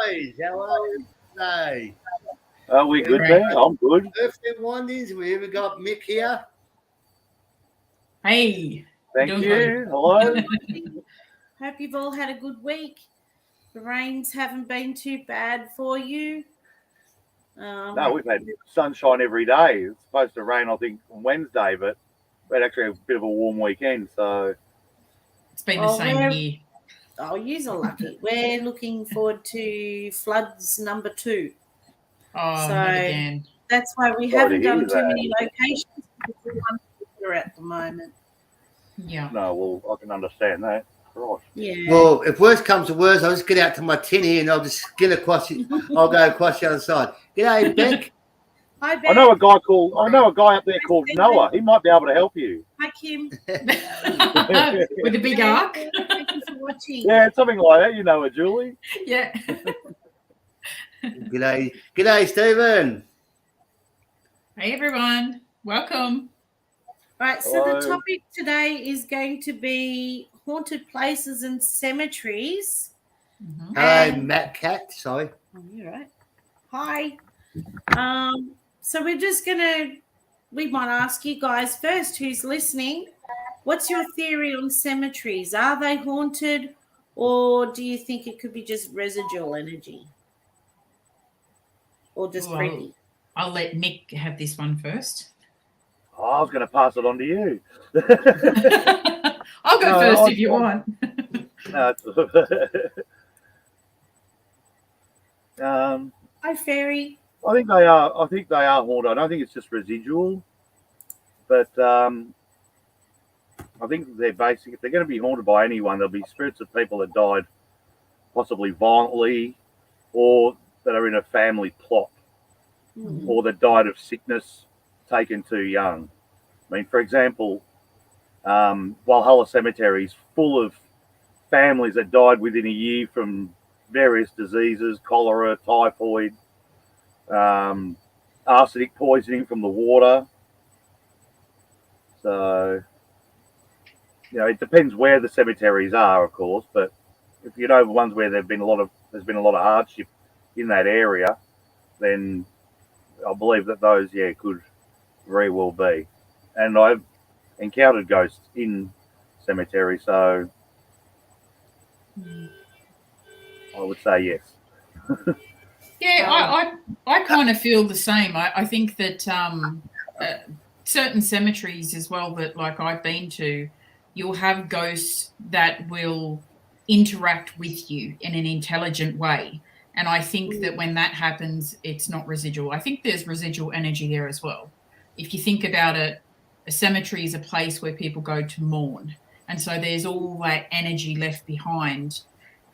guys. How are we today? Are we good there? I'm good. Unearthly Wanderings. We've got Mick here. Hey. Thank doing you. good. Hello. Hope you've all had a good week. The rains haven't been too bad for you. No, we've had sunshine every day. It's supposed to rain, I think, on Wednesday, but we had actually a bit of a warm weekend. So It's been the same here. Oh, yous are lucky. We're looking forward to floods number 2. Oh, So not again. that's why we Sorry haven't to hear done too that. many locations because we're one here at the moment. Yeah. no, well, I can understand that. Right. Yeah. Well, if worst comes to worst, I'll just get out to my tinny and I'll just skin across it. I'll go across the other side. G'day, Beck. Hi, Ben. I know a guy up there called Noah. He might be able to help you. Hi, Kim. With a big arc. Thank you for watching. Yeah, something like that. You know it, Julie. Yeah. G'day, Stephen. Hey, everyone. Welcome. Right, so Hello. the topic today is going to be haunted places and cemeteries. Mhm. Hi, And- Matt Cat. Sorry. Oh, you're right. Hi. So we might ask you guys first, who's listening, what's your theory on cemeteries? Are they haunted, or do you think it could be just residual energy? Or just Well, creepy? I'll let Mick have this one first. Oh, I was going to pass it on to you. I'll go No, first if you want. No, Hi, Fairy. I think they are. I think they are haunted. I don't think it's just residual, but I think they're basic. If they're going to be haunted by anyone, they'll be spirits of people that died possibly violently, or that are in a family plot, or that died of sickness, taken too young. I mean, for example, Valhalla Cemetery is full of families that died within a year from various diseases, cholera, typhoid, arsenic poisoning from the water. So, it depends where the cemeteries are, of course. But if you know the ones where there's been a lot of hardship in that area, then I believe that those, could very well be. And I've encountered ghosts in cemeteries, so I would say yes. Yeah, I kind of feel the same. I think that certain cemeteries as well that like I've been to, you'll have ghosts that will interact with you in an intelligent way. And I think that when that happens, it's not residual. I think there's residual energy there as well. If you think about it, a cemetery is a place where people go to mourn. And so there's all that energy left behind.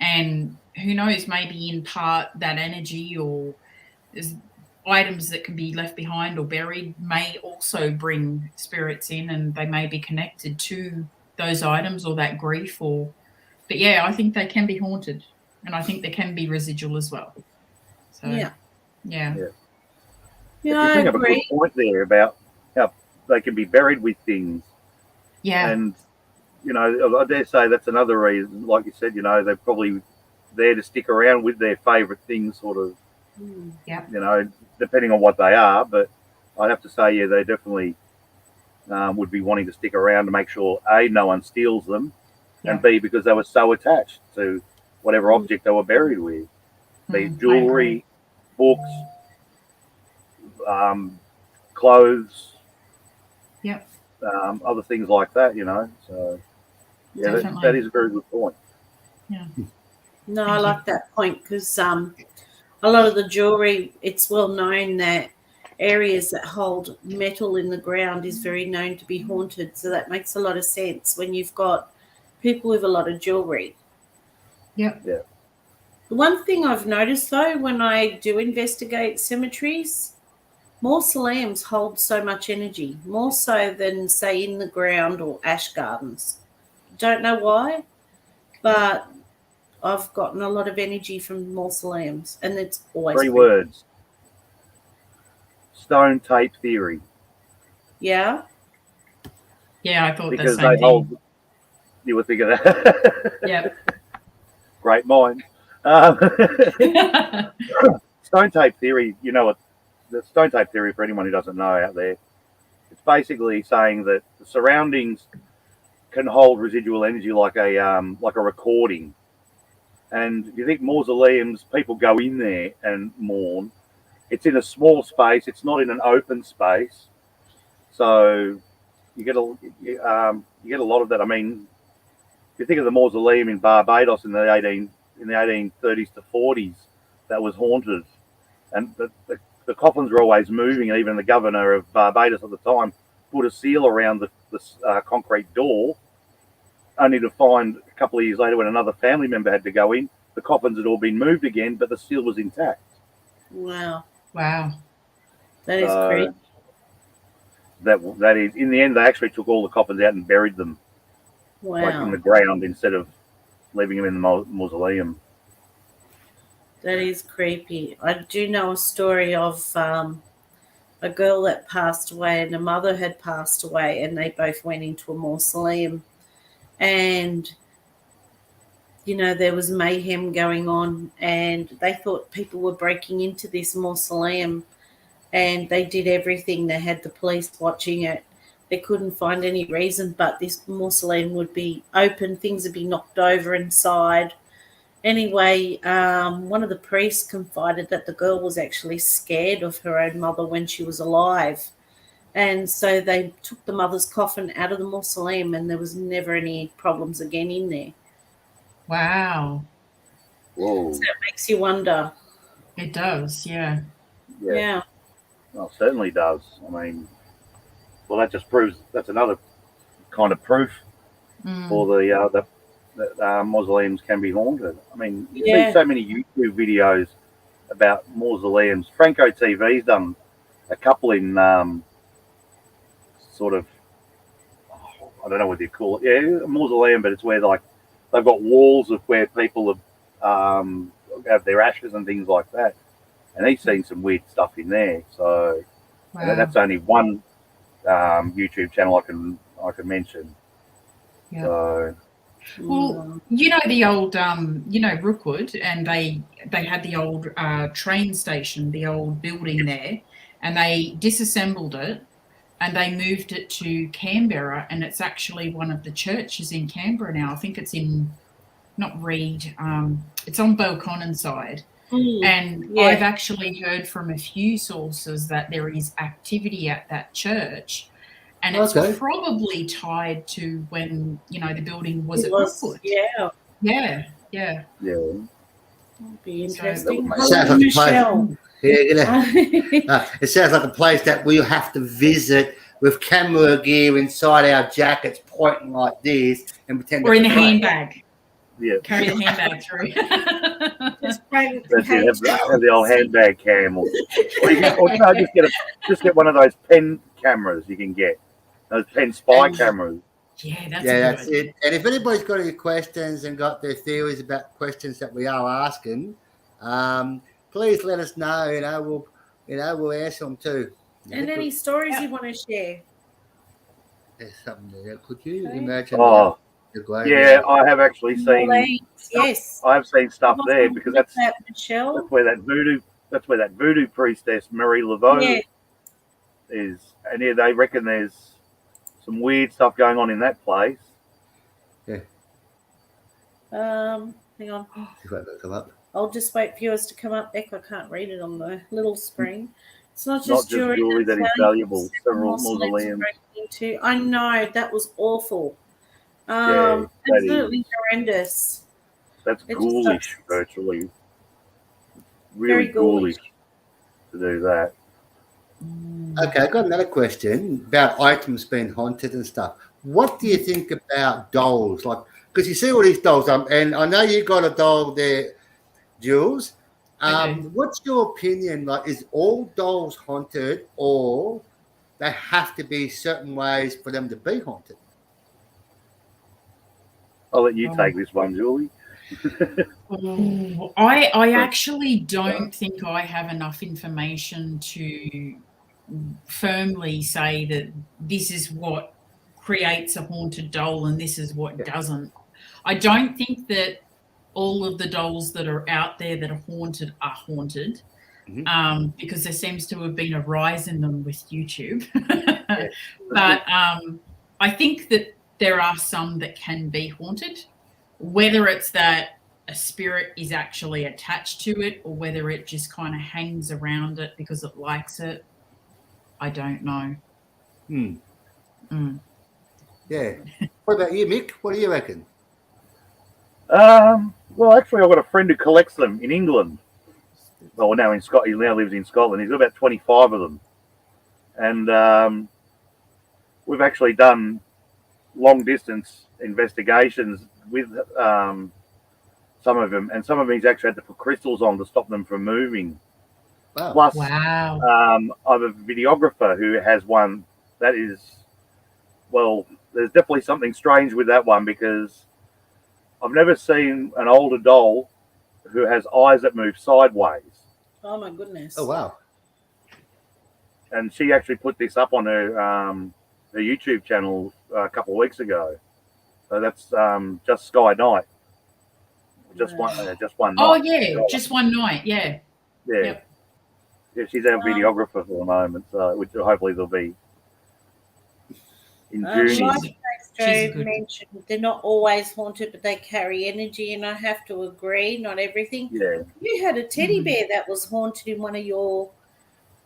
And who knows, maybe in part that energy or there's items that can be left behind or buried may also bring spirits in, and they may be connected to those items or that grief. But yeah, I think they can be haunted, and I think they can be residual as well. So Yeah, You I bring up a good agree. point there about how they can be buried with things. Yeah. And, I dare say that's another reason, like you said, they're probably there to stick around with their favourite things, sort of, depending on what they are. But I'd have to say, they definitely would be wanting to stick around to make sure, A, no one steals them, and B, because they were so attached to whatever object they were buried with. Be it jewellery, books, clothes, other things like that, So, that is a very good point. Yeah. No, I like that point because a lot of the jewelry, it's well known that areas that hold metal in the ground is very known to be haunted. So that makes a lot of sense when you've got people with a lot of jewelry. Yep. Yeah. The one thing I've noticed, though, when I do investigate cemeteries, mausoleums hold so much energy, more so than, say, in the ground or ash gardens. Don't know why, but I've gotten a lot of energy from mausoleums, and it's always 3 words. Stone tape theory. Yeah. Yeah, I thought Because the same they hold. You would think of that. Yep. Great mind. Stone tape theory, you know what? The stone tape theory, for anyone who doesn't know out there, it's basically saying that the surroundings can hold residual energy like a recording. And if you think mausoleums, people go in there and mourn. It's in a small space. It's not in an open space, so you get a lot of that. I mean, if you think of the mausoleum in Barbados in the 1830s to 40s, that was haunted, and the coffins were always moving. And even the governor of Barbados at the time put a seal around the concrete door, only to find a couple of years later, when another family member had to go in, the coffins had all been moved again, but the seal was intact. Wow. Wow. That is great. That is, in the end, they actually took all the coffins out and buried them, like in the ground, instead of leaving them in the mausoleum. That is creepy. I do know a story of a girl that passed away, and a mother had passed away, and they both went into a mausoleum. And, you know, there was mayhem going on, and they thought people were breaking into this mausoleum, and they did everything. They had the police watching it. They couldn't find any reason, but this mausoleum would be open. Things would be knocked over inside. Anyway, one of the priests confided that the girl was actually scared of her own mother when she was alive. And so they took the mother's coffin out of the mausoleum, and there was never any problems again in there. Wow. Whoa. So it makes you wonder. It does, yeah. Yeah. Well, it certainly does. I mean, well, that just proves that's another kind of proof for the mausoleums can be haunted. I mean, you see so many YouTube videos about mausoleums. Franco TV's done a couple in sort of, I don't know what you call it. Yeah, a mausoleum, but it's where like they've got walls of where people have their ashes and things like that. And he's seen some weird stuff in there. So and that's only one YouTube channel I can mention. Yeah. So, well, you know the old, Rookwood, and they had the old train station, the old building there, and they disassembled it and they moved it to Canberra, and it's actually one of the churches in Canberra now. I think it's in, not Reed, it's on Belconnen side. And I've actually heard from a few sources that there is activity at that church, and it's probably tied to when, the building was at Rookwood. Yeah. That'd be interesting. It sounds like a place. It sounds like a place that we'll have to visit with camera gear inside our jackets, pointing like this, and pretend. Or in a handbag. Yeah. Carry the handbag through. Have the old handbag cam, or just get one of those pen cameras you can get, those pen spy cameras. Yeah, that's it. And if anybody's got any questions and got their theories about questions that we are asking, please let us know. We'll answer them too. And any stories you want to share? There's something there. Could you imagine? Oh. Yeah, I have actually seen. Yes, I have seen stuff there because that's Michelle. That's where that voodoo priestess Marie Laveau is, and they reckon there's some weird stuff going on in that place. Yeah. Hang on. Come up. I'll just wait for yours to come up, Beck. I can't read it on the little screen. It's not just jewelry that is valuable. Several mausoleums. I know, that was awful. Absolutely horrendous. That's ghoulish, virtually. Really ghoulish to do that. Okay, I've got another question about items being haunted and stuff. What do you think about dolls? Like, because you see all these dolls, and I know you got a doll there, Jules. What's your opinion? Like, is all dolls haunted, or they have to be certain ways for them to be haunted? I'll let you take this one, Julie. I actually don't think I have enough information to firmly say that this is what creates a haunted doll and this is what doesn't. I don't think that all of the dolls that are out there that are haunted are haunted. Because there seems to have been a rise in them with YouTube. But I think that there are some that can be haunted, whether it's that a spirit is actually attached to it or whether it just kind of hangs around it because it likes it. I don't know. Yeah. What about you, Mick? What do you reckon? Well, actually, I've got a friend who collects them in England. Well, now in Scotland. He now lives in Scotland. He's got about 25 of them, and we've actually done long distance investigations with some of them, and some of them he's actually had to put crystals on to stop them from moving. Wow. Plus, Wow. I have a videographer who has one that is, well, there's definitely something strange with that one because I've never seen an older doll who has eyes that move sideways. Oh my goodness. Oh wow. And she actually put this up on her YouTube channel a couple of weeks ago. So that's just Sky Night. Just one night. Oh yeah, just one night. Yeah. Yeah. Yep. Yeah, she's our videographer for the moment, so which hopefully they'll be in June. Like Latrobe mentioned, they're not always haunted, but they carry energy, and I have to agree, not everything. Yeah. You had a teddy bear that was haunted in one of your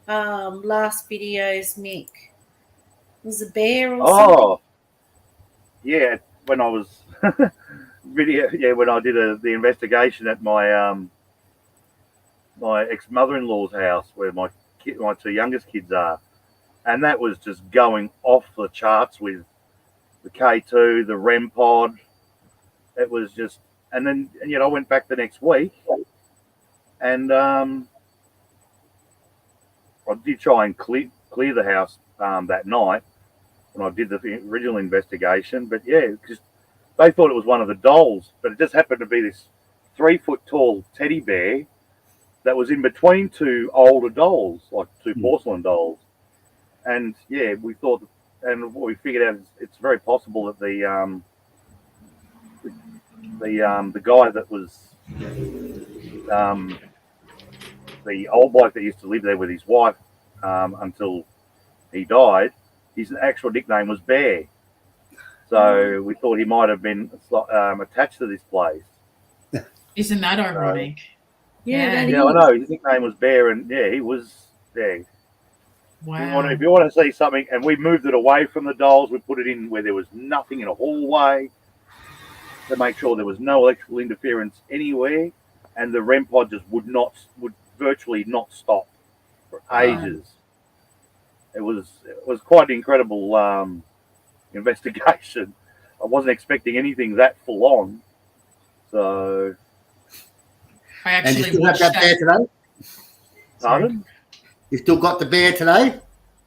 last videos, Mick. Was a bear or something? Yeah. When I was when I did the investigation at my my ex-mother-in-law's house where my two youngest kids are, and that was just going off the charts with the K2, the REM pod. It was just, and then I went back the next week, and I did try and clear the house that night when I did the original investigation. But yeah, because they thought it was one of the dolls, but it just happened to be this 3-foot tall teddy bear that was in between two older dolls, like two porcelain dolls. And yeah, we thought, and what we figured out is it's very possible that the guy that was the old bloke that used to live there with his wife until he died, his actual nickname was Bear. So we thought he might have been attached to this place. Isn't that ironic? Yeah, I know. His nickname was Bear, and yeah, he was there. Wow. If you want to see something, and we moved it away from the dolls, we put it in where there was nothing in a hallway to make sure there was no electrical interference anywhere, and the REM pod just would virtually not stop for ages. It was quite an incredible investigation. I wasn't expecting anything that full on, so. I actually and you still got that bear today? Pardon? You still got the bear today?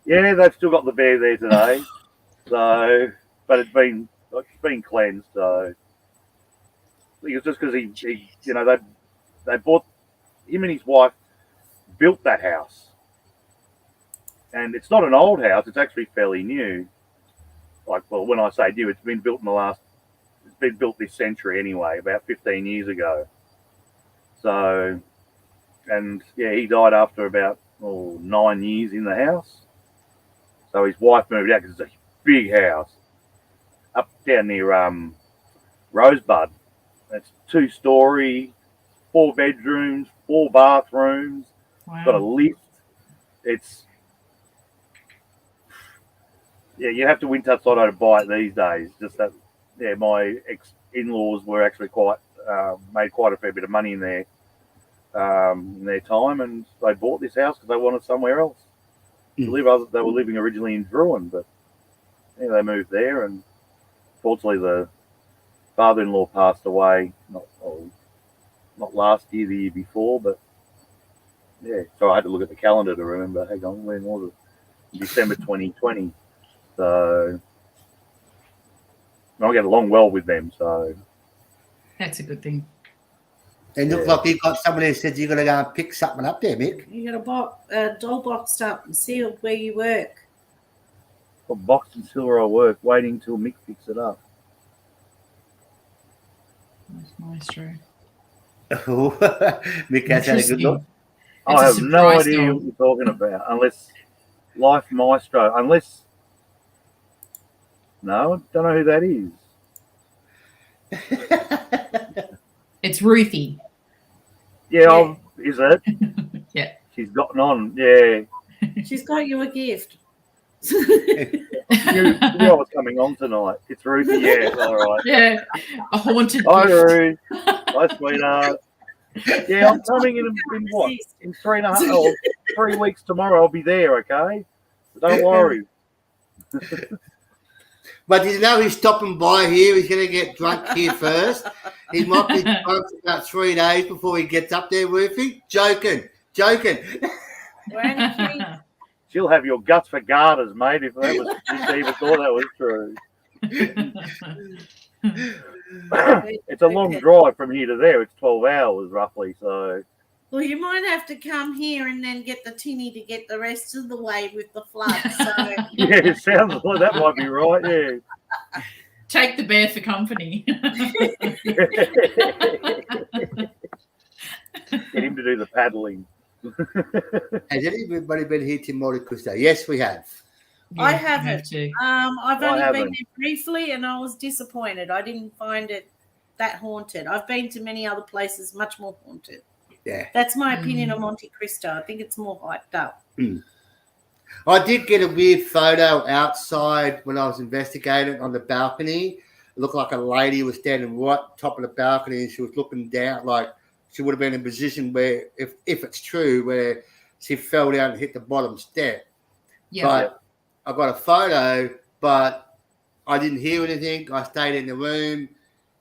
Yeah, they've still got the bear there today. So, but it's been cleansed. So, I think it's just because he they bought, him and his wife built that house, and it's not an old house. It's actually fairly new. Like, well, when I say new, it's been built this century anyway, about 15 years ago. So, and yeah, he died after about 9 years in the house. So his wife moved out because it's a big house up down near Rosebud. It's 2-story, 4 bedrooms, 4 bathrooms. Wow. Got a lift. It's you have to win tough side to buy it these days. Just that, my in-laws were actually made quite a fair bit of money in their time, and they bought this house because they wanted somewhere else to live. They were living originally in Druin, but they moved there, and fortunately the father-in-law passed away not last year, the year before, but so I had to look at the calendar to remember. Hang on, when was it? December 2020. So I get along well with them, so that's a good thing. And look like you've got somebody who said you're going to go and pick something up there, Mick. You got a doll boxed up and sealed where you work. Got boxed and sealed where I work, waiting till Mick picks it up. That's Maestro. Mick has had a good look. I It's a have no surprise idea doll. what you're talking about, unless Life Maestro. Unless, no, I don't know who that is. It's Ruthie. Yeah, is it? Yeah. She's gotten on. Yeah, She's got you a gift. you knew I was coming on tonight. It's Ruthie. Yeah, all right. Yeah. A haunted Hi, gift. Ruth. Hi, sweetheart. Yeah, I'm coming in what? In 3 weeks tomorrow. I'll be there. Okay, don't worry. But you know he's stopping by here. He's going to get drunk here first. He might be drunk for about 3 days before he gets up there, Ruthie. Joking. We're only kidding. She'll have your guts for garters, mate. If she even thought that was true. It's a long drive from here to there. It's 12 hours roughly. So. Well, you might have to come here and then get the tinny to get the rest of the way with the flood. So Yeah, it sounds like that might be right. Yeah. Take the bear for company. Get him to do the paddling. Has anybody been here to Monte Cristo? Yes, we have. Yeah, I you have haven't. to. I've I only been haven't. there briefly, and I was disappointed. I didn't find it that haunted. I've been to many other places much more haunted. Yeah. That's my opinion of Monte Cristo. I think it's more hyped up. I did get a weird photo outside when I was investigating on the balcony. It looked like a lady was standing right top of the balcony and she was looking down like she would have been in a position where, if it's true, where she fell down and hit the bottom step. Yeah. But I got a photo, but I didn't hear anything. I stayed in the room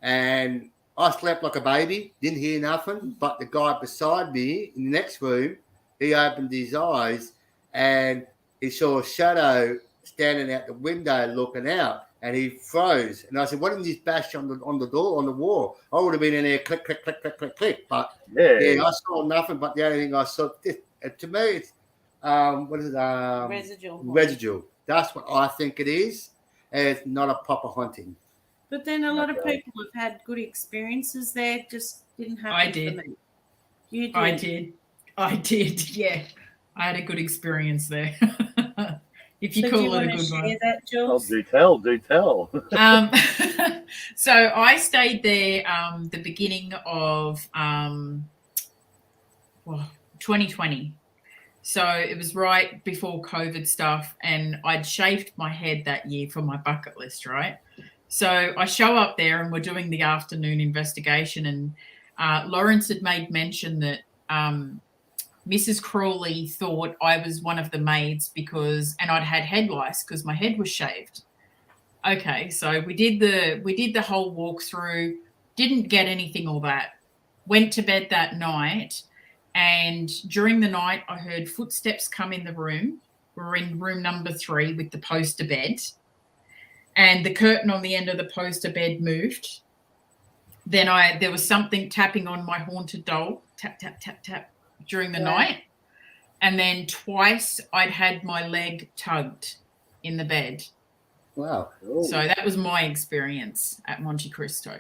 and I slept like a baby, didn't hear nothing. But the guy beside me in the next room, he opened his eyes and he saw a shadow standing out the window looking out, and he froze. And I said, "Why didn't you bash on the door, on the wall? I would have been in there, click, click, click, click, click, click." But yeah, I saw nothing. But the only thing I saw, to me, it's what is it? Residual. That's what I think it is. And it's not a proper haunting. But then a lot of people have had good experiences there. Just didn't happen for me. You did. I did. Yeah, I had a good experience there. If you call it a good one. That, Jules? Oh, do tell. So I stayed there the beginning of 2020. So it was right before COVID stuff, and I'd shaved my head that year for my bucket list, right? So I show up there and we're doing the afternoon investigation, and Lawrence had made mention that Mrs. Crawley thought I was one of the maids and I'd had head lice because my head was shaved. Okay, so we did the whole walkthrough, didn't get anything all that. Went to bed that night, and during the night I heard footsteps come in the room. We're in room number 3 with the poster bed, and the curtain on the end of the poster bed moved. Then there was something tapping on my haunted doll, tap, tap, tap, tap, during the night. And then twice I'd had my leg tugged in the bed. Wow. So that was my experience at Monte Cristo.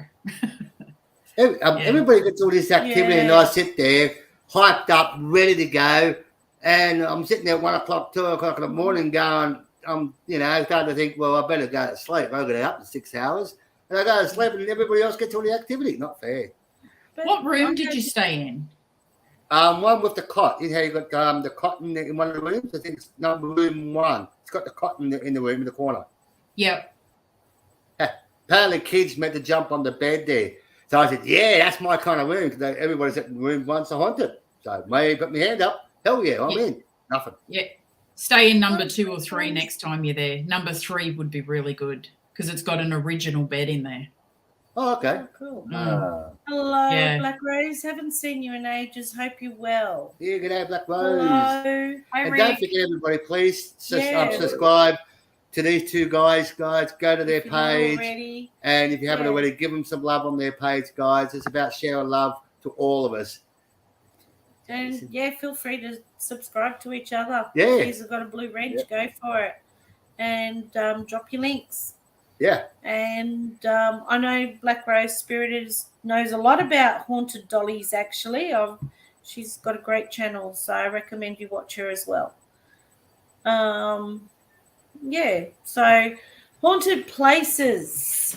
Everybody gets all this activity and I sit there hyped up, ready to go. And I'm sitting there at 1 o'clock, 2 o'clock in the morning going, I'm starting to think, well, I better go to sleep. I'll get up in 6 hours. And I go to sleep and everybody else gets all the activity. Not fair. But what room did you stay in? One with the cot. You know, you got the cot in one of the rooms. I think it's number room 1. It's got the cot in the room in the corner. Yep. Apparently, kids meant to jump on the bed there. So I said, "Yeah, that's my kind of room." Because everybody's in room 1 to haunted. So maybe put my hand up. Hell yeah, I'm in. Nothing. Yeah. Stay in number 2 or 3 next time you're there. Number 3 would be really good because it's got an original bed in there. Oh, okay. Cool. Hello, Black Rose. Haven't seen you in ages. Hope you're well. Yeah, good day, Black Rose. Hello. Hi, and Rick. don't forget, everybody, please subscribe to these two guys. Go to their page. And if you haven't already, give them some love on their page, guys. It's about sharing love to all of us. And feel free to subscribe to each other. Yeah. If you've got a blue wrench, go for it. And drop your links. Yeah. And I know Black Rose Spirit is knows a lot about haunted dollies, actually. She's got a great channel, so I recommend you watch her as well. Yeah, so haunted places.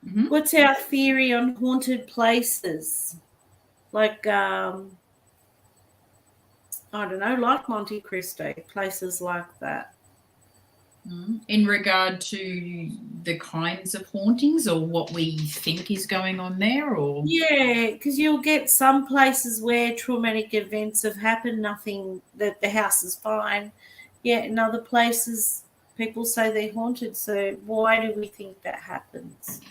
Mhm. What's our theory on haunted places? Like, I don't know, like Monte Cristo, places like that. In regard to the kinds of hauntings or what we think is going on there, or Yeah, because you'll get some places where traumatic events have happened, nothing, that the house is fine. Yet in other places, people say they're haunted. So why do we think that happens?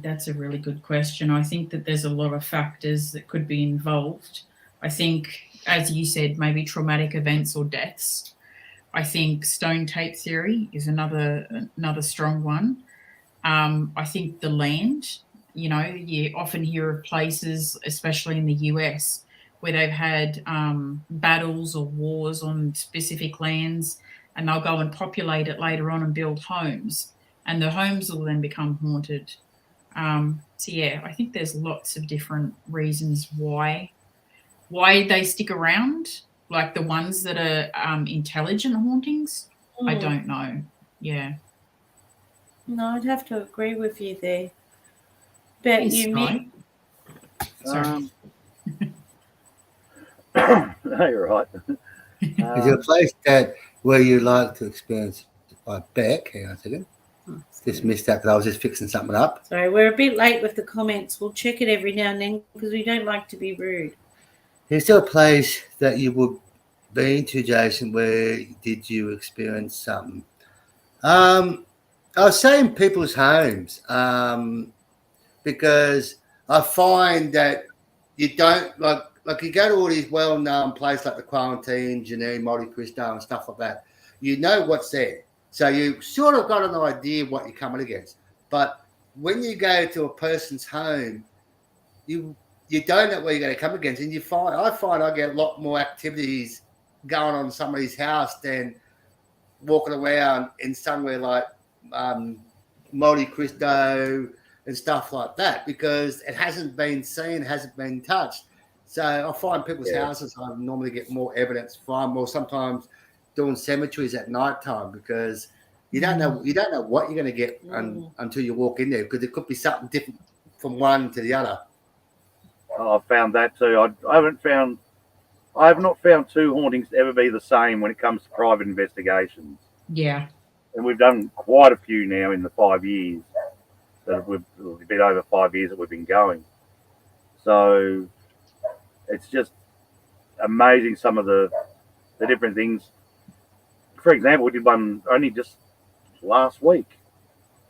that's a really good question. I think that there's a lot of factors that could be involved. I think, as you said, maybe traumatic events or deaths. I think stone tape theory is another strong one. I think the land, you often hear of places, especially in the US, where they've had battles or wars on specific lands, and they'll go and populate it later on and build homes, and the homes will then become haunted. So yeah, I think there's lots of different reasons why they stick around. Like the ones that are intelligent hauntings, I don't know. Yeah. No, I'd have to agree with you there. But Thanks, you, Sky. Mick, Sorry. No, you're right. Is there a place where you like to experience Beck? Hang on a second. Just missed that because I was just fixing something up. Sorry, we're a bit late with the comments. We'll check it every now and then because we don't like to be rude. Is there a place that you would been to, Jason, where did you experience something? I was saying people's homes because I find that you don't like you go to all these well-known places like the Quarantine, Geneva, Monte Cristo and stuff like that. You know what's there. So you sort of got an idea what you're coming against. But when you go to a person's home, you don't know what you're going to come against. And I find I get a lot more activities going on in somebody's house than walking around in somewhere like Monte Cristo and stuff like that because it hasn't been seen, hasn't been touched. So I find people's houses I normally get more evidence from, or sometimes doing cemeteries at night time because you don't know what you're going to get until you walk in there because it could be something different from one to the other. Oh, I've found that too. I have not found two hauntings to ever be the same when it comes to private investigations. Yeah. And we've done quite a few now in the 5 years that we've been over 5 years that we've been going. So it's just amazing some of the different things. For example, we did one only just last week.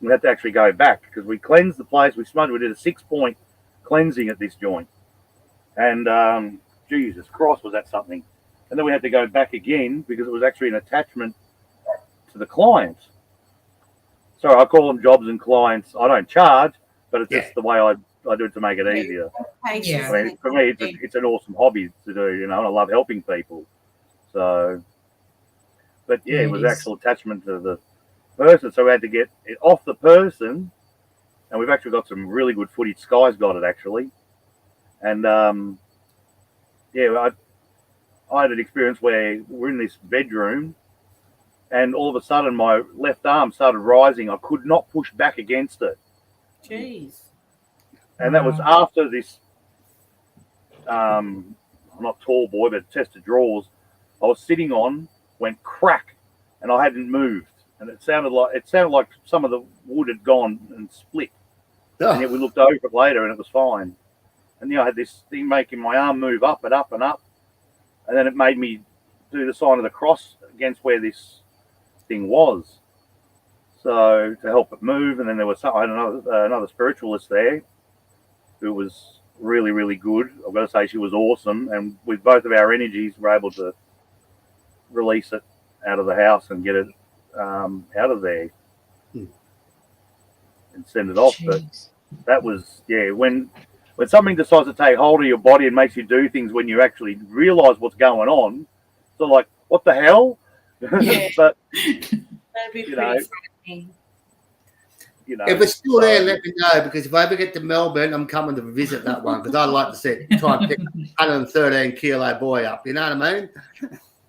We had to actually go back because we cleansed the place. We did a 6-point cleansing at this joint. And Jesus Christ, was that something. And then we had to go back again because it was actually an attachment to the client. So I call them jobs and clients. I don't charge, but it's just the way I do it to make it easier. Yeah. I mean, for me, it's an awesome hobby to do, and I love helping people. So, but yeah, it was actual attachment to the person. So we had to get it off the person, and we've actually got some really good footage. Sky's got it actually. And I had an experience where we're in this bedroom and all of a sudden my left arm started rising. I could not push back against it. Jeez. And that was after this, I'm not tall boy, but chest of drawers I was sitting on went crack and I hadn't moved. And it sounded like some of the wood had gone and split. Oh. And yet we looked over it later and it was fine. And I had this thing making my arm move up and up and up. And then it made me do the sign of the cross against where this thing was. So to help it move. And then there was another spiritualist there who was really, really good. I've got to say she was awesome. And with both of our energies, we're able to release it out of the house and get it out of there and send it off. Jeez. But that was, when something decides to take hold of your body and makes you do things when you actually realize what's going on, so like, what the hell? Yeah. But that'd be pretty frightening. you know. If it's still there, let me know, because if I ever get to Melbourne, I'm coming to visit that one, because I like to try and pick 113 kilo boy up. You know what I mean?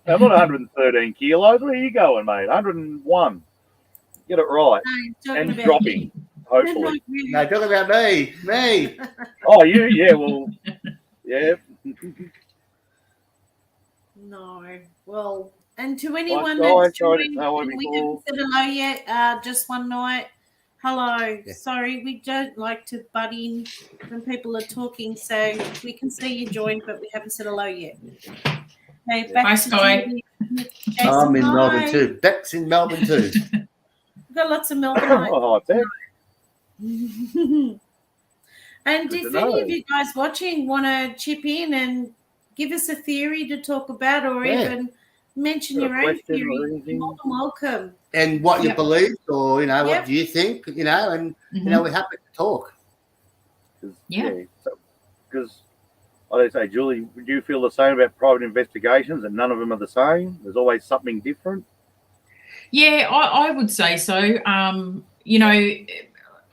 I'm not 113 kilos. Where are you going, mate? 101. Get it right. No, And about dropping, me. hopefully. No, talking about me. Oh, you? Yeah, well, yeah. No. Well, and to anyone Guys, that's sorry to joined, tell and you we before. haven't said hello yet, just one night. Hello. Yeah. Sorry, we don't like to butt in when people are talking, so we can see you joined, but we haven't said hello yet. Okay, back Hi, to Sky. Julie. Jason, I'm in hi. Melbourne too. Beck's in Melbourne too. We've got lots of Melbourneites. Oh, I bet. And Good to if any of know. you guys watching want to chip in and give us a theory to talk about, or Yeah. even mention Got a your own question or theory, you're anything? more than welcome. And what you Yep. believe, or Yep. what do you think? And we're happy to talk. Yeah. Because, like I say, Julie, would you feel the same about private investigations, and none of them are the same? There's always something different. Yeah, I would say so.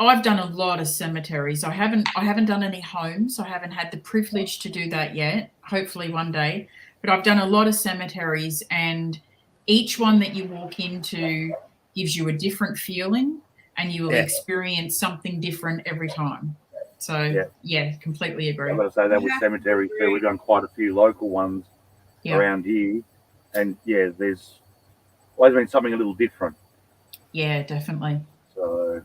I've done a lot of cemeteries. I haven't done any homes. I haven't had the privilege to do that yet. Hopefully one day. But I've done a lot of cemeteries, and each one that you walk into gives you a different feeling, and you will Yeah. experience something different every time. So yeah, completely agree. I've got to say that with cemeteries too. We've done quite a few local ones around here, and yeah, there's always been something a little different. Yeah, definitely. So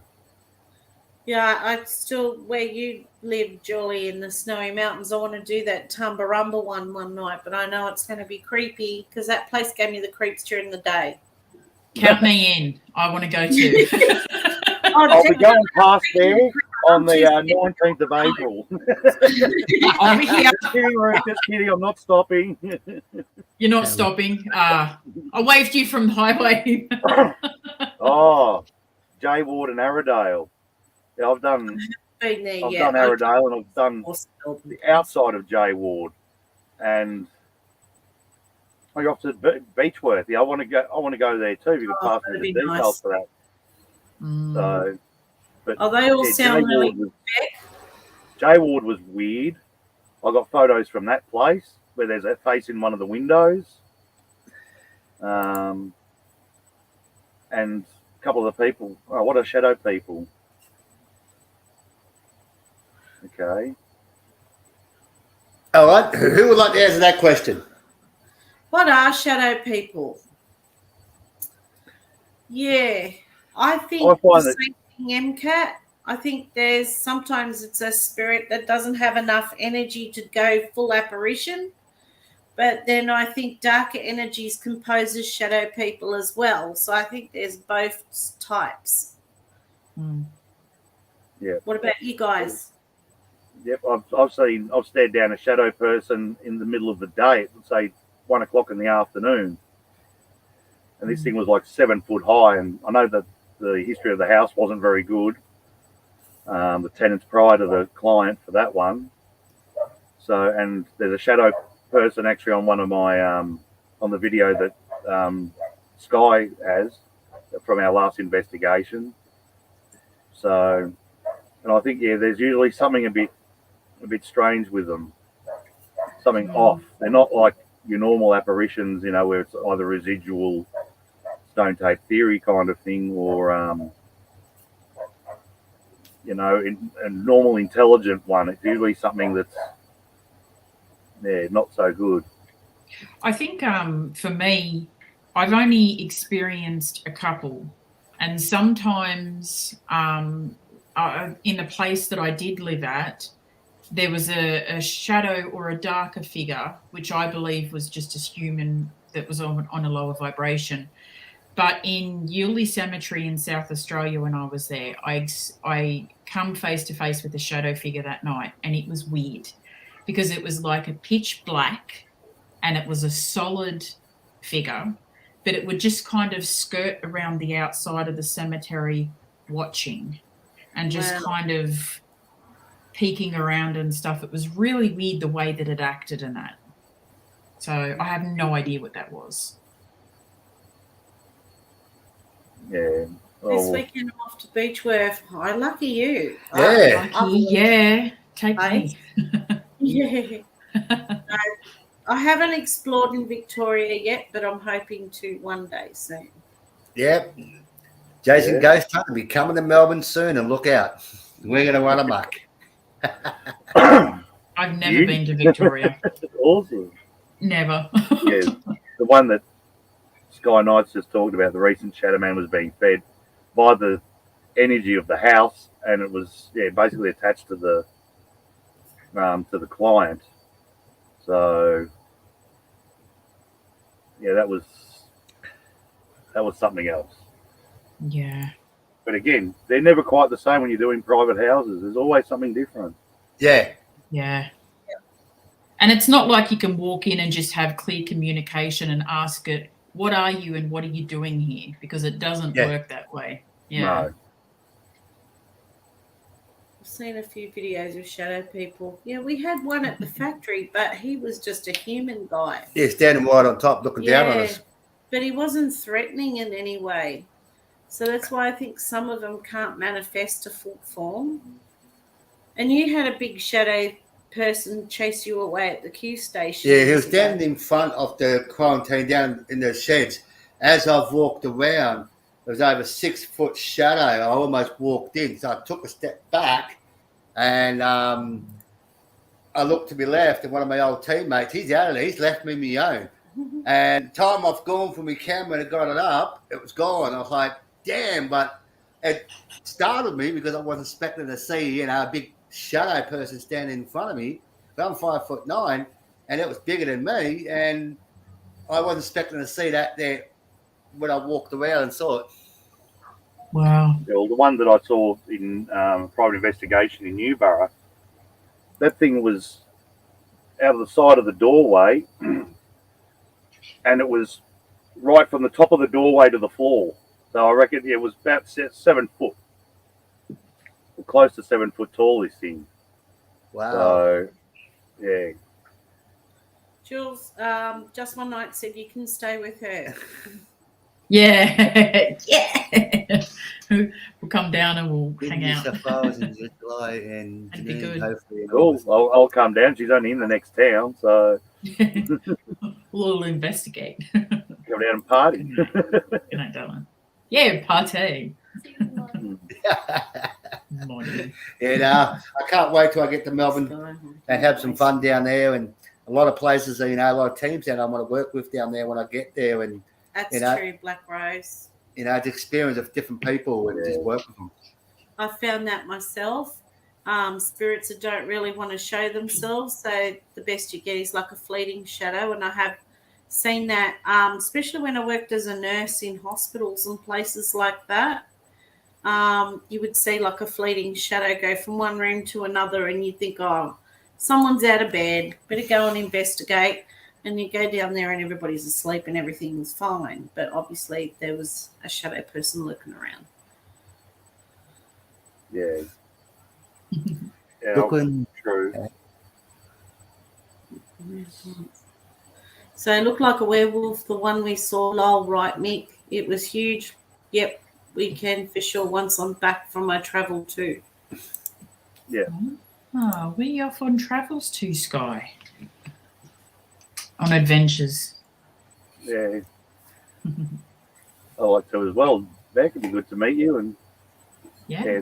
Yeah, I still, where you live, Julie, in the snowy mountains, I want to do that Tumbarumba one night, but I know it's going to be creepy because that place gave me the creeps during the day. Count me in. I want to go too. I'll be going past there on the 19th of April. I'm here. Just kidding, I'm not stopping. You're not stopping. I waved you from the highway. Oh, Jay Ward and Arradale. Yeah, I've done Arradale, and I've done the outside of Jay Ward, and I got to Beechworth. Yeah, I want to go there too. You can pass me the details for that. So, but they all sound really good. Jay Ward was weird. I got photos from that place where there's a face in one of the windows, and a couple of the people. Oh, what are shadow people? Okay. All right. Who would like to answer that question? What are shadow people? Yeah, I think the same thing, MCAT. I think sometimes it's a spirit that doesn't have enough energy to go full apparition. But then I think darker energies composes shadow people as well. So I think there's both types. Yeah. What about you guys? Yep, I've stared down a shadow person in the middle of the day at say 1 o'clock in the afternoon, and this thing was like 7 foot high. And I know that the history of the house wasn't very good. The tenants prior to the client for that one. So, and there's a shadow person actually on one of my on the video that Sky has from our last investigation. So, and I think there's usually something a bit strange with them, something off. They're not like your normal apparitions, where it's either residual stone tape theory kind of thing, or a normal intelligent one. It's usually something that's not so good. I think for me, I've only experienced a couple, and sometimes in the place that I did live at, there was a shadow or a darker figure, which I believe was just a human that was on a lower vibration. But in Ueldely Cemetery in South Australia, when I was there, I come face to face with a shadow figure that night, and it was weird because it was like a pitch black, and it was a solid figure, but it would just kind of skirt around the outside of the cemetery watching and just kind of peeking around and stuff. It was really weird the way that it acted in that. So I have no idea what that was. Yeah, This Oh, weekend I'm off to Beechworth. Oh, lucky you. Yeah. Lucky, yeah. Take me. Yeah. I haven't explored in Victoria yet, but I'm hoping to one day soon. Yep. Jason Yeah. Ghost Hunt will be coming to Melbourne soon, and look out. We're going to run amok. I've never been to Victoria. Awesome. Never. Yeah, the one that Sky Knights just talked about, the recent Shadow Man was being fed by the energy of the house, and it was basically attached to the client. So yeah, that was something else. Yeah. But again, they're never quite the same when you're doing private houses. There's always something different. Yeah. Yeah. And it's not like you can walk in and just have clear communication and ask it, what are you and what are you doing here? Because it doesn't work that way. Yeah. No. I've seen a few videos of shadow people. Yeah, we had one at the factory, but he was just a human guy. Yeah, standing right on top looking down on us. But he wasn't threatening in any way. So that's why I think some of them can't manifest to full form. And you had a big shadow person chase you away at the Q station. Yeah, he was standing in front of the quarantine down in the sheds. As I've walked around, there was over 6 foot shadow. I almost walked in. So I took a step back and I looked to my left, and one of my old teammates, he's out of there. He's left me my own. And time I've gone for my camera and got it up, it was gone. I was like, damn, but it startled me because I wasn't expecting to see, a big shadow person standing in front of me. But I'm 5'9", and it was bigger than me, and I wasn't expecting to see that there when I walked around and saw it. Wow. Yeah, well, the one that I saw in private investigation in Newborough, that thing was out of the side of the doorway, and it was right from the top of the doorway to the floor. So I reckon it was about 7 foot, close to 7 foot tall. This thing. Wow. So, yeah. Jules, Just One Night said you can stay with her. Yeah. Yeah. We'll come down and we'll hang out. And July and That'd be good. Cool. I'll come down. She's only in the next town, so We'll investigate. come down and party. Good night, darling. Yeah, party. And I can't wait till I get to Melbourne and have some fun down there. And a lot of places, a lot of teams that I want to work with down there when I get there. And that's true, Black Rose. The experience of different people and just work with them. I found that myself. Spirits that don't really want to show themselves, so the best you get is like a fleeting shadow. And I have seen that, especially when I worked as a nurse in hospitals and places like that. You would see like a fleeting shadow go from one room to another, and you think, oh, someone's out of bed, better go and investigate. And you go down there and everybody's asleep and everything's fine. But obviously there was a shadow person lurking around. Yeah. Yeah, true. So it looked like a werewolf, the one we saw. Lol, right, Mick? It was huge. Yep, we can for sure once I'm back from my travel too. Yeah. Oh, where are you off on travels to, Sky? On adventures. Yeah. I like to as well. Beck, it'd be good to meet you. And yeah.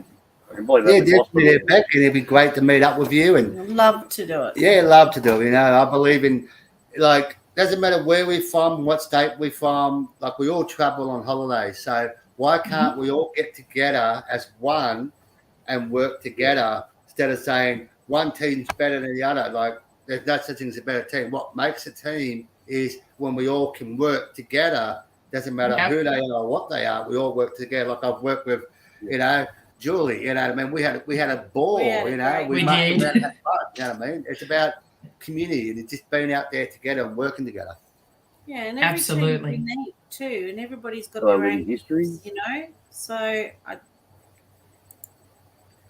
I can believe that. Definitely, Beck, and it'd be great to meet up with you. And love to do it. Yeah, love to do it. I believe in, doesn't matter where we're from, what state we're from, we all travel on holidays. So why can't we all get together as one and work together instead of saying one team's better than the other? There's no such thing as a better team. What makes a team is when we all can work together. Doesn't matter who they are or what they are. We all work together. I've worked with, Julie. We had a ball. We did. Have fun, It's about community and it's just being out there together and working together. Yeah, and every absolutely team's unique too, and everybody's got their own history. So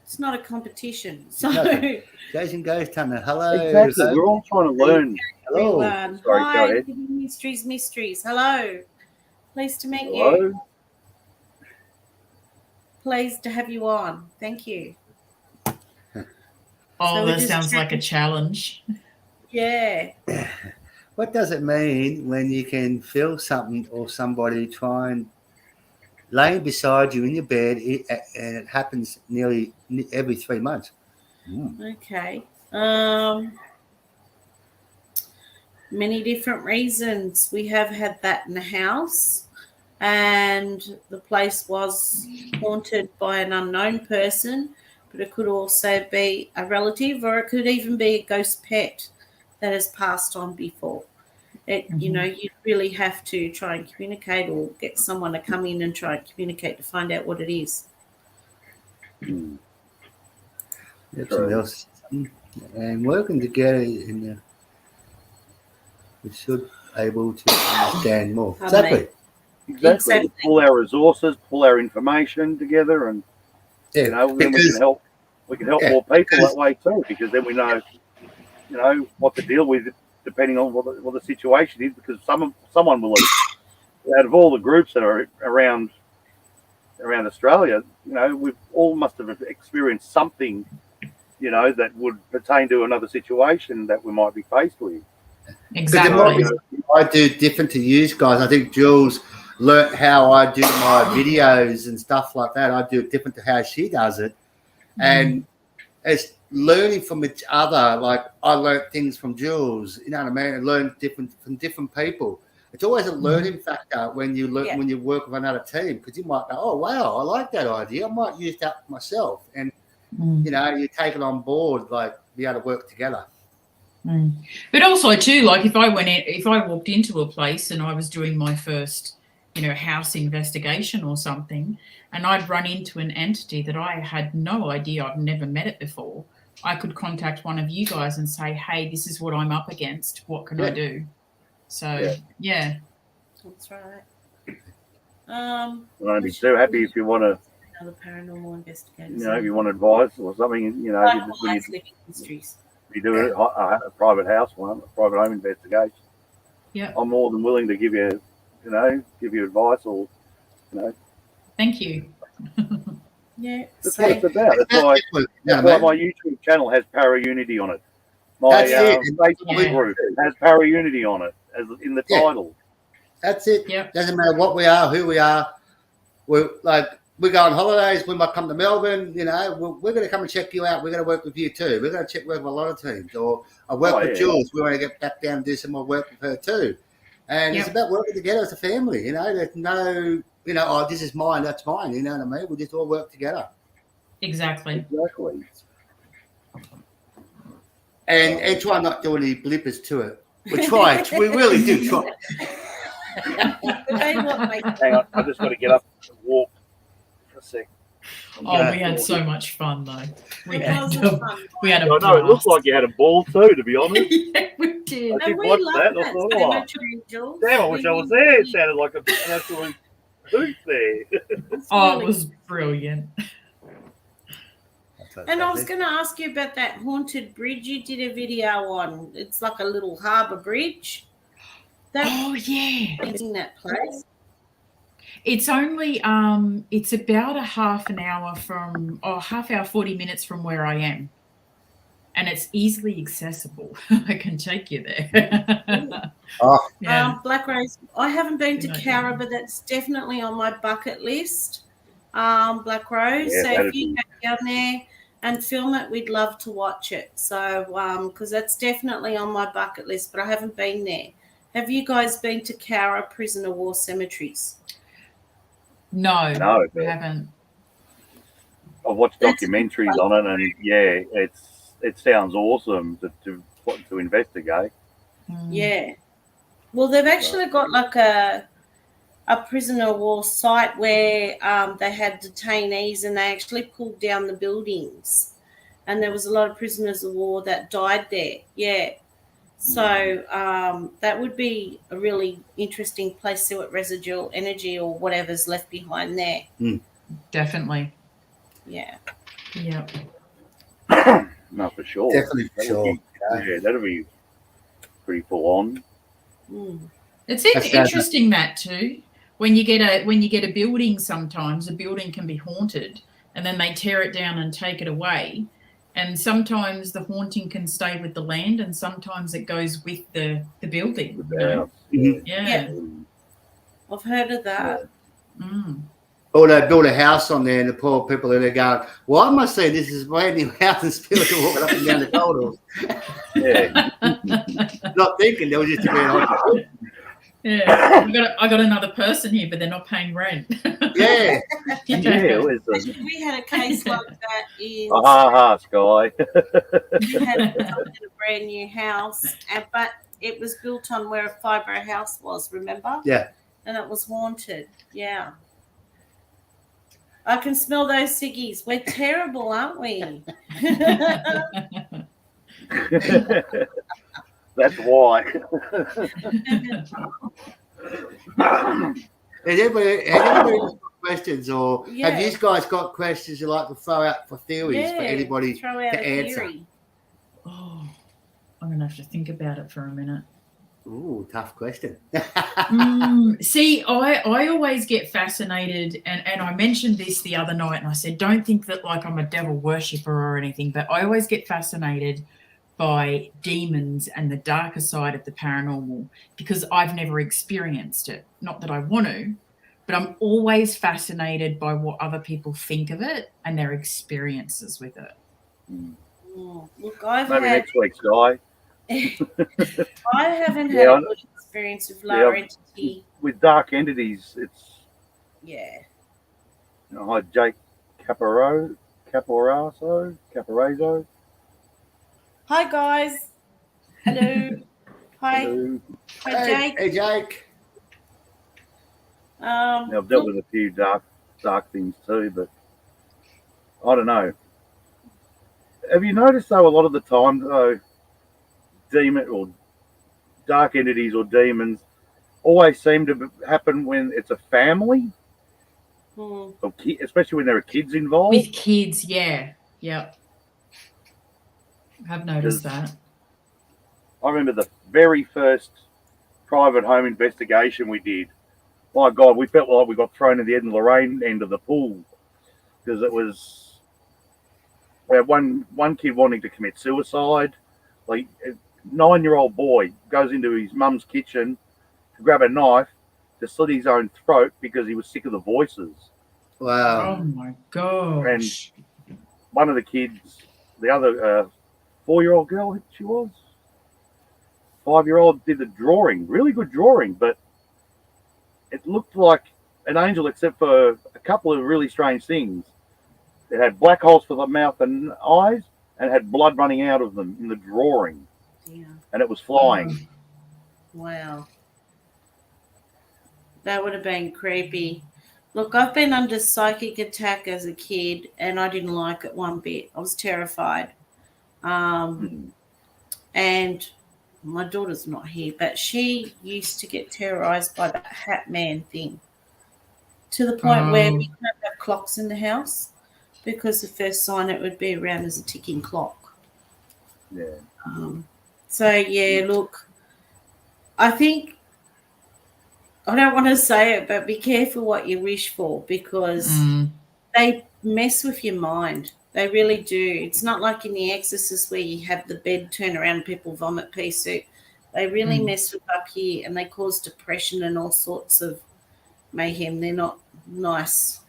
it's not a competition. So Jason goes, Tanner. Hello. Exactly. We're all trying to learn. Hello. Sorry, hi, mysteries. Hello. Pleased to meet you. pleased to have you on. Thank you. Oh, So that sounds like a challenge. Yeah. What does it mean when you can feel something or somebody trying laying beside you in your bed, and it happens nearly every 3 months? Okay. Many different reasons. We have had that in the house, and the place was haunted by an unknown person, but it could also be a relative, or it could even be a ghost pet that has passed on before. You know, you really have to try and communicate, or get someone to come in and try and communicate to find out what it is. Something else. And working together we should able to understand more. Exactly. Exactly. Pull our resources, pull our information together, and you know, then we can help. We can help more people that way too, because then we know, you know, what to deal with depending on what the situation is. Because someone will have, out of all the groups that are around Australia, you know, we've all must have experienced something, you know, that would pertain to another situation that we might be faced with. Exactly. I do different to you guys. I think Jules learnt how I do my videos and stuff like that. I do it different to how she does it. And it's learning from each other. Like I learnt things from Jules, you know what I mean? And learn from different people. It's always a learning factor when you when you work with another team, because you might go, oh, wow, I like that idea. I might use that myself. And, you know, you take it on board, like be able to work together. But also too, like if I walked into a place and I was doing my first, you know, house investigation or something, and I'd run into an entity that I had no idea, I've never met it before, I could contact one of you guys and say, hey, this is what I'm up against. What can I do? So, yeah. That's right. I'd be so happy if you want to, another paranormal investigator. You know, if you want advice or something, you know, living histories. You do a private house one, a private home investigation. Yeah, I'm more than willing to give you advice, or you know. Thank you. That's what it's about. That's why my YouTube channel has Para Unity on it. My Facebook group has Para Unity on it, as in the title. That's it. Yeah. Doesn't matter what we are, who we are. We're like, we go on holidays. We might come to Melbourne. You know, we're going to come and check you out. We're going to work with you too. We're going to work with a lot of teams. Or I work with Jules. We want to get back down and do some more work with her too. And it's about working together as a family. You know, there's no, you know, oh, this is mine, that's mine. You know what I mean? We just all work together. Exactly. And try not to do any blippers to it. We try. We really do try. Hang on, I just got to get up and walk for a sec. Oh, we had so much fun though. We had a I know it looks like you had a ball too, to be honest. Yeah, we did. I did watch that. I thought, oh, damn, I wish I was there. It sounded like an absolute hoot there. Oh, it was brilliant. And I was going to ask you about that haunted bridge you did a video on. It's like a little harbour bridge. In that place. It's only it's about a half hour, 40 minutes from where I am, and it's easily accessible. I can take you there. Black Rose, I haven't been to Cowra, but that's definitely on my bucket list. Black Rose, so if you go down there and film it, we'd love to watch it. So because that's definitely on my bucket list, but I haven't been there. Have you guys been to Cowra Prisoner War Cemeteries? No, we haven't. I've watched documentaries on it, and it sounds awesome to investigate. Yeah. Well, they've actually got like a prisoner of war site where they had detainees, and they actually pulled down the buildings, and there was a lot of prisoners of war that died there. Yeah. So that would be a really interesting place to see what residual energy or whatever's left behind there. Definitely. Yeah. Yeah. No, for sure. Definitely for sure. That'll be pretty full on. It's interesting that too. when you get a building, sometimes a building can be haunted, and then they tear it down and take it away. And sometimes the haunting can stay with the land, and sometimes it goes with the building. You know? Yeah. I've heard of that. Mm. Or they build a house on there, and the poor people are there going, "Well, I must say this is a brand new house," and spiritual walking up and down the corridors. Yeah. Not thinking there was just a bit. Yeah, I got another person here, but they're not paying rent. Yeah. We had a case like that in Sky. We had a brand new house, but it was built on where a fibro house was, remember? Yeah. And it was haunted. Yeah. I can smell those ciggies. We're terrible, aren't we? That's why. Has anybody got questions, or have you guys got questions you like to throw out for theories for anybody to answer? Theory. Oh, I'm going to have to think about it for a minute. Ooh, tough question. See, I always get fascinated, and I mentioned this the other night, and I said, don't think that like I'm a devil worshipper or anything, but I always get fascinated by demons and the darker side of the paranormal because I've never experienced it. Not that I want to, but I'm always fascinated by what other people think of it and their experiences with it. Look, maybe next week's guy. I haven't had a good experience with lower entity. With dark entities, it's hi Jake Caporazzo. Hi guys. Hello. Hi. Hello. Hi Jake. Hey Jake. I've dealt with a few dark things too, but I don't know. Have you noticed though a lot of the time though, demon or dark entities or demons always seem to happen when it's a family, or especially when there are kids involved. With kids, Yep. I've noticed that. I remember the very first private home investigation we did. My God, we felt like we got thrown in the Ed and Lorraine end of the pool because it was we had one kid wanting to commit suicide. Like a 9-year-old boy goes into his mum's kitchen to grab a knife to slit his own throat because he was sick of the voices. Wow. Oh my gosh. And one of the kids, the other 4-year-old girl, she was 5-year-old, did the drawing, really good drawing, but it looked like an angel except for a couple of really strange things. It had black holes for the mouth and eyes, and it had blood running out of them in the drawing. Yeah. And it was flying. Wow. That would have been creepy. Look, I've been under psychic attack as a kid, and I didn't like it one bit. I was terrified. And my daughter's not here, but she used to get terrorized by that Hat Man thing to the point where we can't have clocks in the house because the first sign it would be around as a ticking clock. Yeah. Look, I think, I don't want to say it, but be careful what you wish for because they mess with your mind. They really do. It's not like in The Exorcist where you have the bed turn around and people vomit pea soup. They really mess with up here and they cause depression and all sorts of mayhem. They're not nice.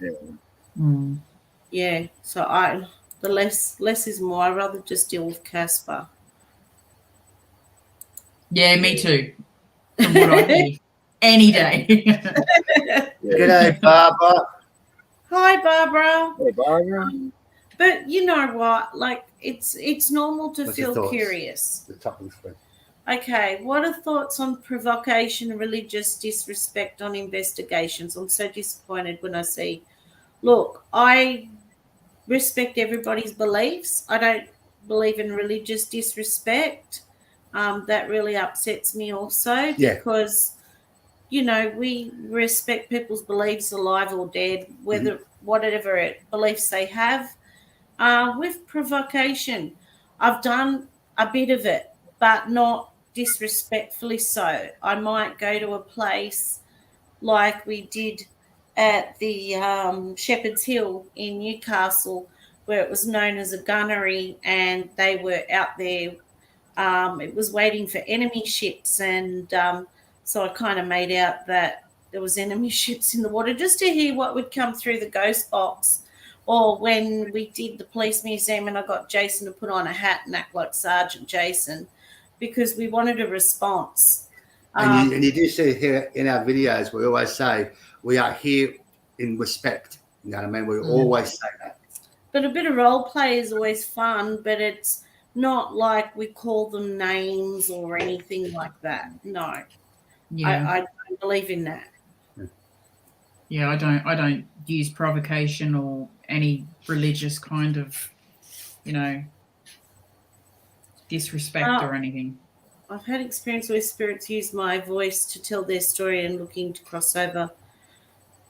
Yeah. So the less is more. I'd rather just deal with Casper. Yeah, me too. From what I hear. Any day. G'day, Barbara. Hi, Barbara. Hey, Barbara. But you know what? Like, it's normal to feel curious. The top of the screen. Okay, what are thoughts on provocation and religious disrespect on investigations? I'm so disappointed when I see. Look, I respect everybody's beliefs. I don't believe in religious disrespect. That really upsets me also because, you know, we respect people's beliefs, alive or dead, whatever beliefs they have. With provocation, I've done a bit of it, but not disrespectfully so. I might go to a place like we did at the Shepherd's Hill in Newcastle, where it was known as a gunnery, and they were out there. It was waiting for enemy ships, and so I kind of made out that there was enemy ships in the water just to hear what would come through the ghost box. Or when we did the police museum and I got Jason to put on a hat and act like Sergeant Jason because we wanted a response. And you do see here in our videos, we always say we are here in respect. You know what I mean? We always say that. But a bit of role play is always fun, but it's not like we call them names or anything like that. No. Yeah. I don't believe in that. Yeah, I don't use provocation or any religious kind of, disrespect or anything. I've had experience where spirits use my voice to tell their story and looking to cross over.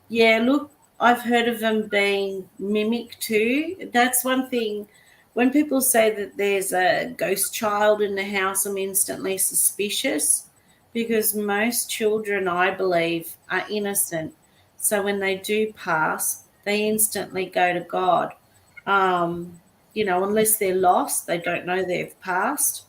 Yeah, look, I've heard of them being mimicked too. That's one thing. When people say that there's a ghost child in the house, I'm instantly suspicious because most children, I believe, are innocent. So when they do pass, they instantly go to God. Unless they're lost, they don't know they've passed.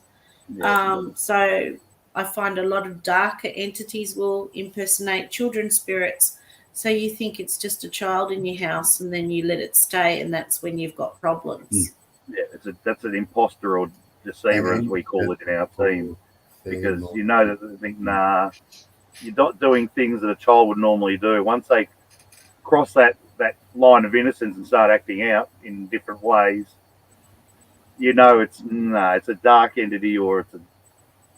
Yeah. So I find a lot of darker entities will impersonate children's spirits. So you think it's just a child in your house and then you let it stay, and that's when you've got problems. Yeah, that's an imposter or deceiver, as we call it in our team, because you know that they think, nah, you're not doing things that a child would normally do. Once they cross that line of innocence and start acting out in different ways, it's a dark entity or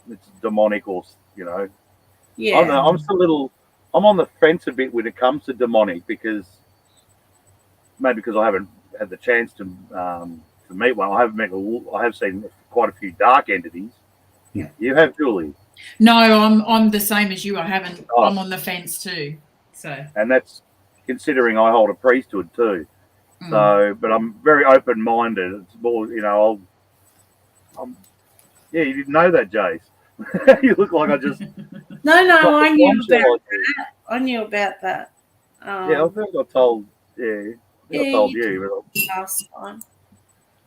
it's demonic or Yeah. I don't know. I'm on the fence a bit when it comes to demonic because I haven't had the chance to meet one. I have seen quite a few dark entities. Yeah. You have, Julie? No, I'm the same as you. I haven't. Oh. I'm on the fence too. So. And that's considering I hold a priesthood too. So, but I'm very open-minded. It's more, you didn't know that, Jace. You look like I just. No, I knew about that. I knew about that. I think I told. Yeah, I told you. Last time.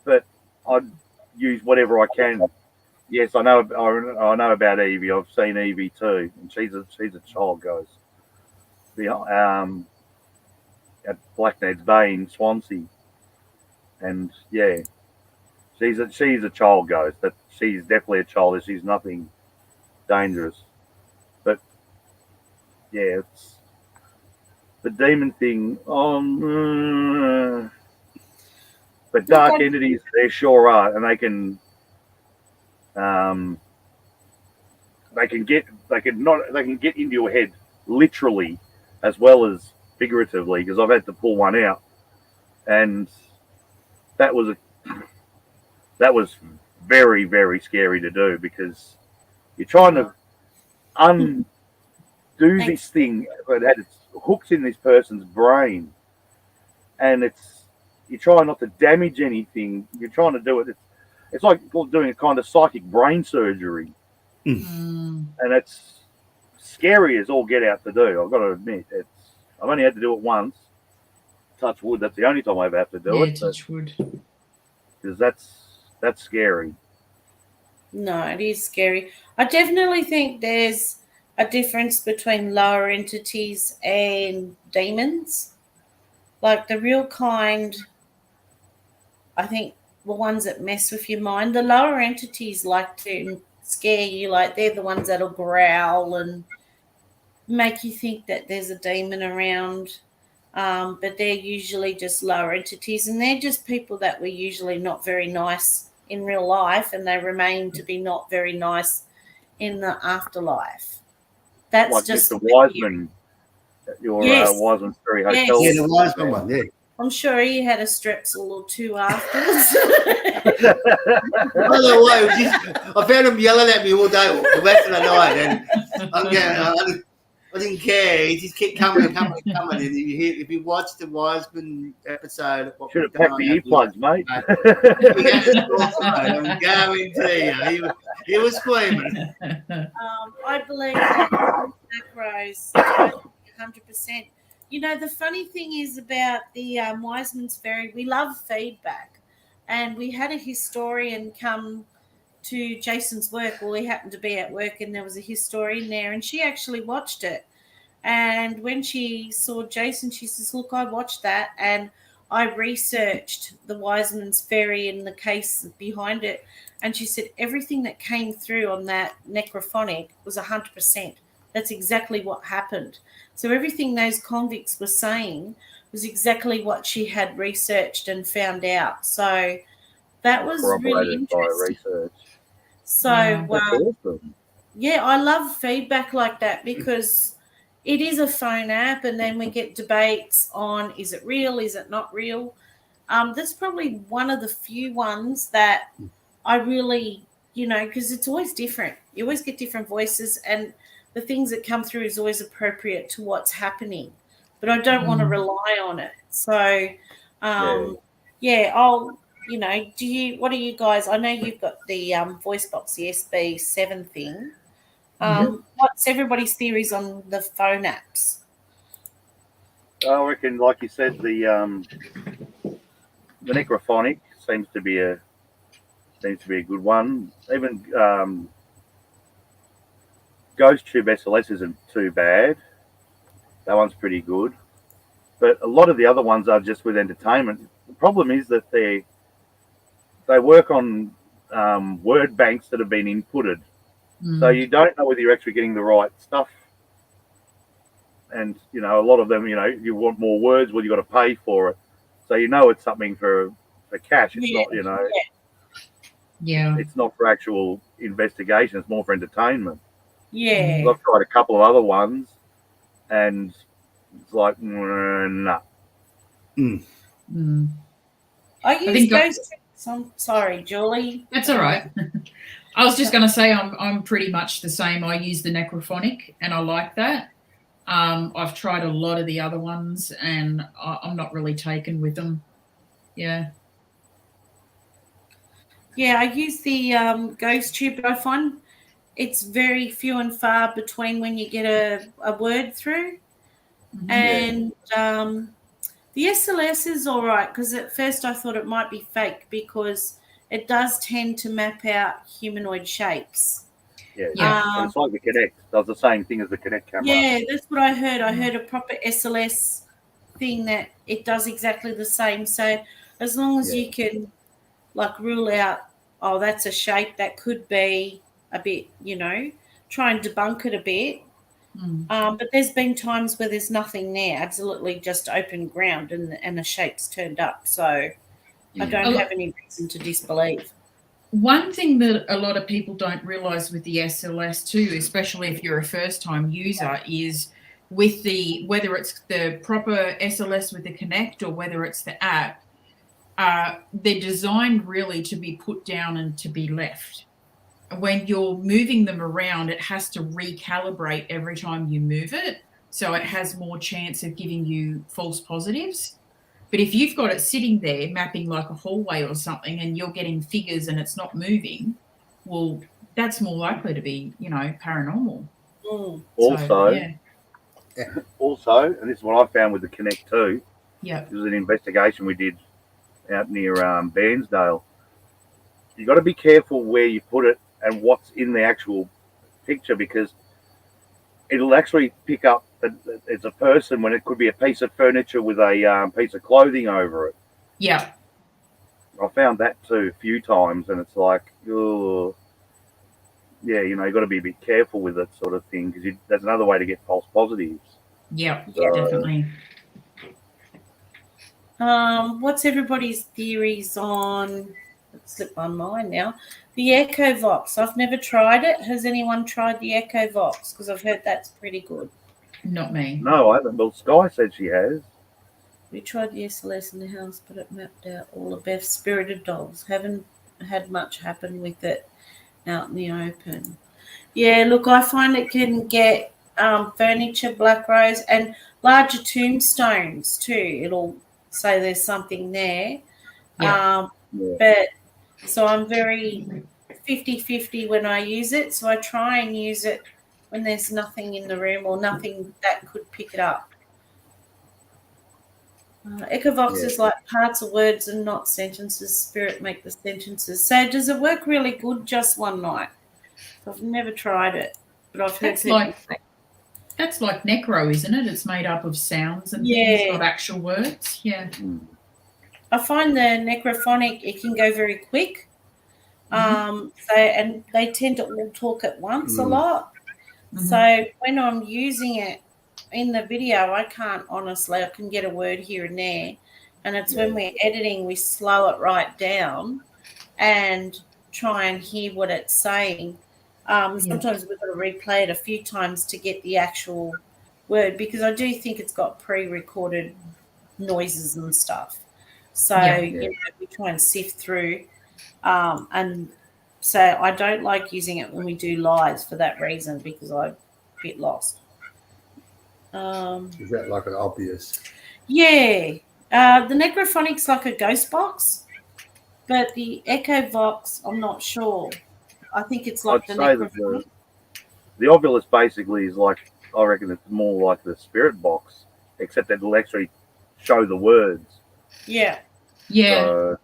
But I'd use whatever I can. Yes, I know about Evie. I've seen Evie too, and she's a child ghost. At Black Ned's Bay in Swansea, and yeah, she's a child ghost. That she's definitely a child. She's nothing dangerous, but yeah, it's the demon thing. But dark entities, they sure are, and they can get into your head literally as well as figuratively, because I've had to pull one out, and that was very, very scary to do because you're trying to undo this thing that had its hooks in this person's brain, and you're trying not to damage anything. You're trying to do it. It's like doing a kind of psychic brain surgery, and it's scary as all get out to do. I've got to admit, I've only had to do it once. Touch wood. That's the only time I ever have to do it. Touch wood. Because that's scary. No, it is scary. I definitely think there's a difference between lower entities and demons. Like the real kind, I think the ones that mess with your mind, the lower entities like to scare you. Like they're the ones that'll growl and make you think that there's a demon around. But they're usually just lower entities, and they're just people that were usually not very nice in real life, and they remain to be not very nice in the afterlife. That's like just Mr. Wiseman, Wiseman's Ferry Hotel. Yeah, the Wiseman one, yeah. I'm sure he had a Strepsil or two afterwards. By the way, I found him yelling at me all day, the rest of the night, and I didn't care. He just kept coming. And if you watch the Wiseman episode, should have packed the earplugs, mate. I'm guarantee you, he was screaming. I believe that macros 100%. You know, the funny thing is about the Wiseman's Ferry, we love feedback. And we had a historian come to Jason's work. Well, he happened to be at work and there was a historian there, and she actually watched it. And when she saw Jason, she says, look, I watched that and I researched the Wiseman's Ferry and the case behind it. And she said everything that came through on that necrophonic was 100%. That's exactly what happened. So everything those convicts were saying was exactly what she had researched and found out. So that was really interesting. By research. So, That's awesome. yeah, I love feedback like that because it is a phone app, and then we get debates on, is it real, is it not real? That's probably one of the few ones that I really, you know, because it's always different. You always get different voices, and the things that come through is always appropriate to what's happening. But I don't want to rely on it. So, I'll, you know, what do you guys, I know you've got the voice box, the SB7 thing. What's everybody's theories on the phone apps? I reckon, like you said, the necrophonic seems to be a good one. Even Ghost Tube SLS isn't too bad. That one's pretty good. But a lot of the other ones are just with entertainment. The problem is that they work on word banks that have been inputted. So you don't know whether you're actually getting the right stuff. And, you know, a lot of them, you know, you want more words, well, you got to pay for it. So you know it's something for cash. It's not, you know. Yeah. It's not for actual investigation. It's more for entertainment. Yeah. I've tried a couple of other ones, and it's like, nah. I use Ghost. I'm sorry, Julie. That's all right. I was just going to say I'm pretty much the same. I use the necrophonic, and I like that. I've tried a lot of the other ones, and I'm not really taken with them. Yeah. Yeah, I use the Ghost Tube, but I find it's very few and far between when you get a word through. And the SLS is all right, because at first I thought it might be fake because it does tend to map out humanoid shapes. Yeah. It's like the Kinect. It does the same thing as the Kinect camera. Yeah, that's what I heard. I heard a proper SLS thing that it does exactly the same. So as long as you can, like, rule out, oh, that's a shape, that could be a bit, you know, try and debunk it a bit. But there's been times where there's nothing there, absolutely just open ground, and the shape's turned up. So I don't have any reason to disbelieve. One thing that a lot of people don't realise with the SLS too, especially if you're a first-time user, is with whether it's the proper SLS with the Connect or whether it's the app, they're designed really to be put down and to be left. When you're moving them around, it has to recalibrate every time you move it, so it has more chance of giving you false positives. But if you've got it sitting there mapping like a hallway or something, and you're getting figures and it's not moving, well, that's more likely to be, you know, paranormal. Also, and this is what I found with the Connect too. Yeah. It was an investigation we did out near Bairnsdale. You got to be careful where you put it and what's in the actual picture, because it'll actually pick up that it's a person when it could be a piece of furniture with a piece of clothing over it. Yeah. I found that too a few times, and it's like, oh, yeah, you know, you got to be a bit careful with that sort of thing, because that's another way to get false positives. Yeah, definitely. What's everybody's theories on? Let's slip my mind now. The Echovox. I've never tried it. Has anyone tried the Echovox? Because I've heard that's pretty good. Not me. No, I haven't. Well, Sky said she has. We tried the SLS in the house, but it mapped out all of Beth's spirited dolls. Haven't had much happen with it out in the open. Yeah, look, I find it can get furniture, black rose, and larger tombstones too. It'll say there's something there. Yeah. But so I'm very 50-50 when I use it. So I try and use it when there's nothing in the room or nothing that could pick it up. Echovox is like parts of words and not sentences. Spirit make the sentences. So does it work really good just one night? I've never tried it, but I've heard that's like necro, isn't it? It's made up of sounds and things, not actual words. Yeah. I find the necrophonic, it can go very quick. So and they tend to all talk at once a lot. So when I'm using it in the video, I can't honestly, I can get a word here and there. And it's when we're editing, we slow it right down and try and hear what it's saying. Sometimes we've got to replay it a few times to get the actual word, because I do think it's got pre-recorded noises and stuff. So you know, we try and sift through. And so I don't like using it when we do lives for that reason, because I'm a bit lost. Is that like an obvious? Yeah. The Necrophonic's like a ghost box, but the Echovox, I'm not sure. I think it's like the Necrophonic. The Ovilus basically is like, I reckon it's more like the spirit box, except that it'll actually show the words. Yeah. Yeah. So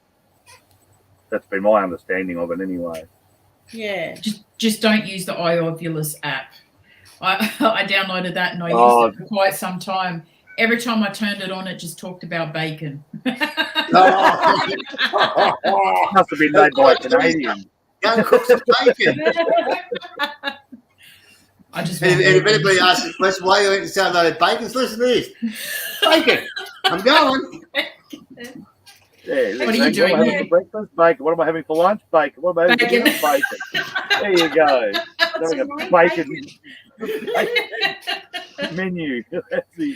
that's been my understanding of it anyway. Yeah. Just don't use the iOvulus app. I downloaded that and I used it for quite some time. Every time I turned it on, it just talked about bacon. Must have been made by a Canadian. Don't cook some bacon. If anybody asks the question, why are you eating so loaded bacon? Listen to this. Bacon. I'm going. Yeah, what are you doing? What am I having for breakfast? Bacon. What am I having for lunch? Bacon. What am I having for dinner? Bacon. There you go. Having a bacon menu. That's the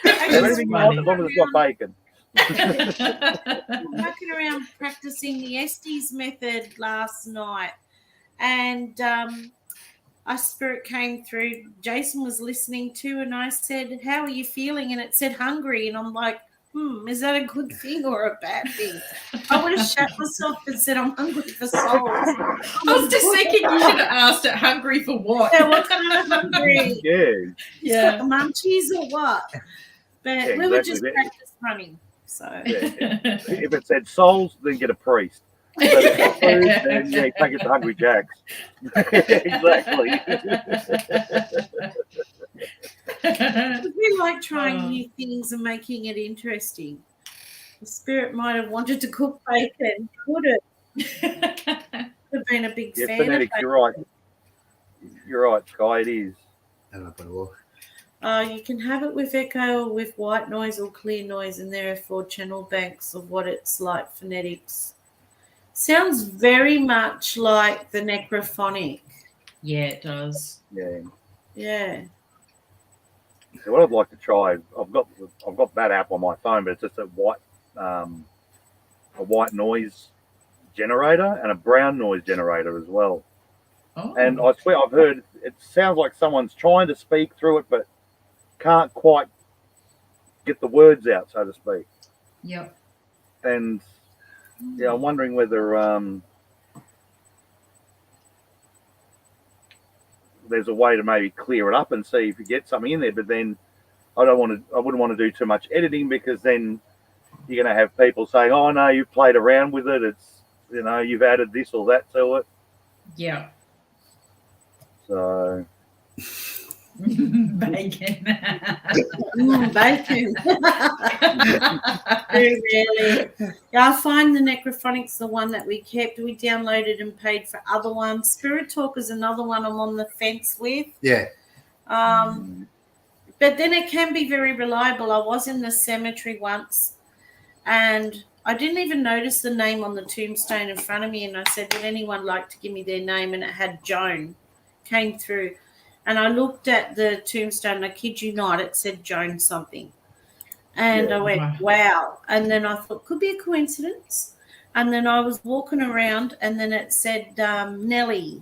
everything you want as long as it's got bacon. I'm walking around practicing the Estes method last night, and a spirit came through. Jason was listening to, and I said, "How are you feeling?" And it said hungry, and I'm like, is that a good thing or a bad thing? I would have shut myself and said, I'm hungry for souls. I was just thinking you should have asked it, hungry for what? Yeah, what kind of hungry? Yeah. Got the munchies or what? But we were just practice running. So if it said souls, then get a priest. So if it's food, then take it to Hungry Jack's. Exactly. We like trying new things and making it interesting. The spirit might have wanted to cook bacon, could it? Could have been a big fan of bacon. You're right. You're right, Sky, it is. You can have it with echo or with white noise or clear noise, and there are 4 channel banks of what it's like phonetics. Sounds very much like the necrophonic. Yeah, it does. Yeah. So what I'd like to try, I've got that app on my phone, but it's just a white noise generator and a brown noise generator as well. Oh. And I swear I've heard it sounds like someone's trying to speak through it, but can't quite get the words out, so to speak. Yep. And I'm wondering whether there's a way to maybe clear it up and see if you get something in there. But then I wouldn't want to do too much editing, because then you're going to have people saying, "Oh no, you've played around with it. It's you've added this or that to it." Yeah. So. Bacon. Bacon. Really. Yeah, I find the Necrophonics the one that we kept. We downloaded and paid for other ones. Spirit Talk is another one I'm on the fence with. Yeah. But then it can be very reliable. I was in the cemetery once, and I didn't even notice the name on the tombstone in front of me, and I said, would anyone like to give me their name? And it had Joan. Came through. And I looked at the tombstone, I kid you not, it said Joan something. And I went, wow. And then I thought, could be a coincidence. And then I was walking around, and then it said Nellie.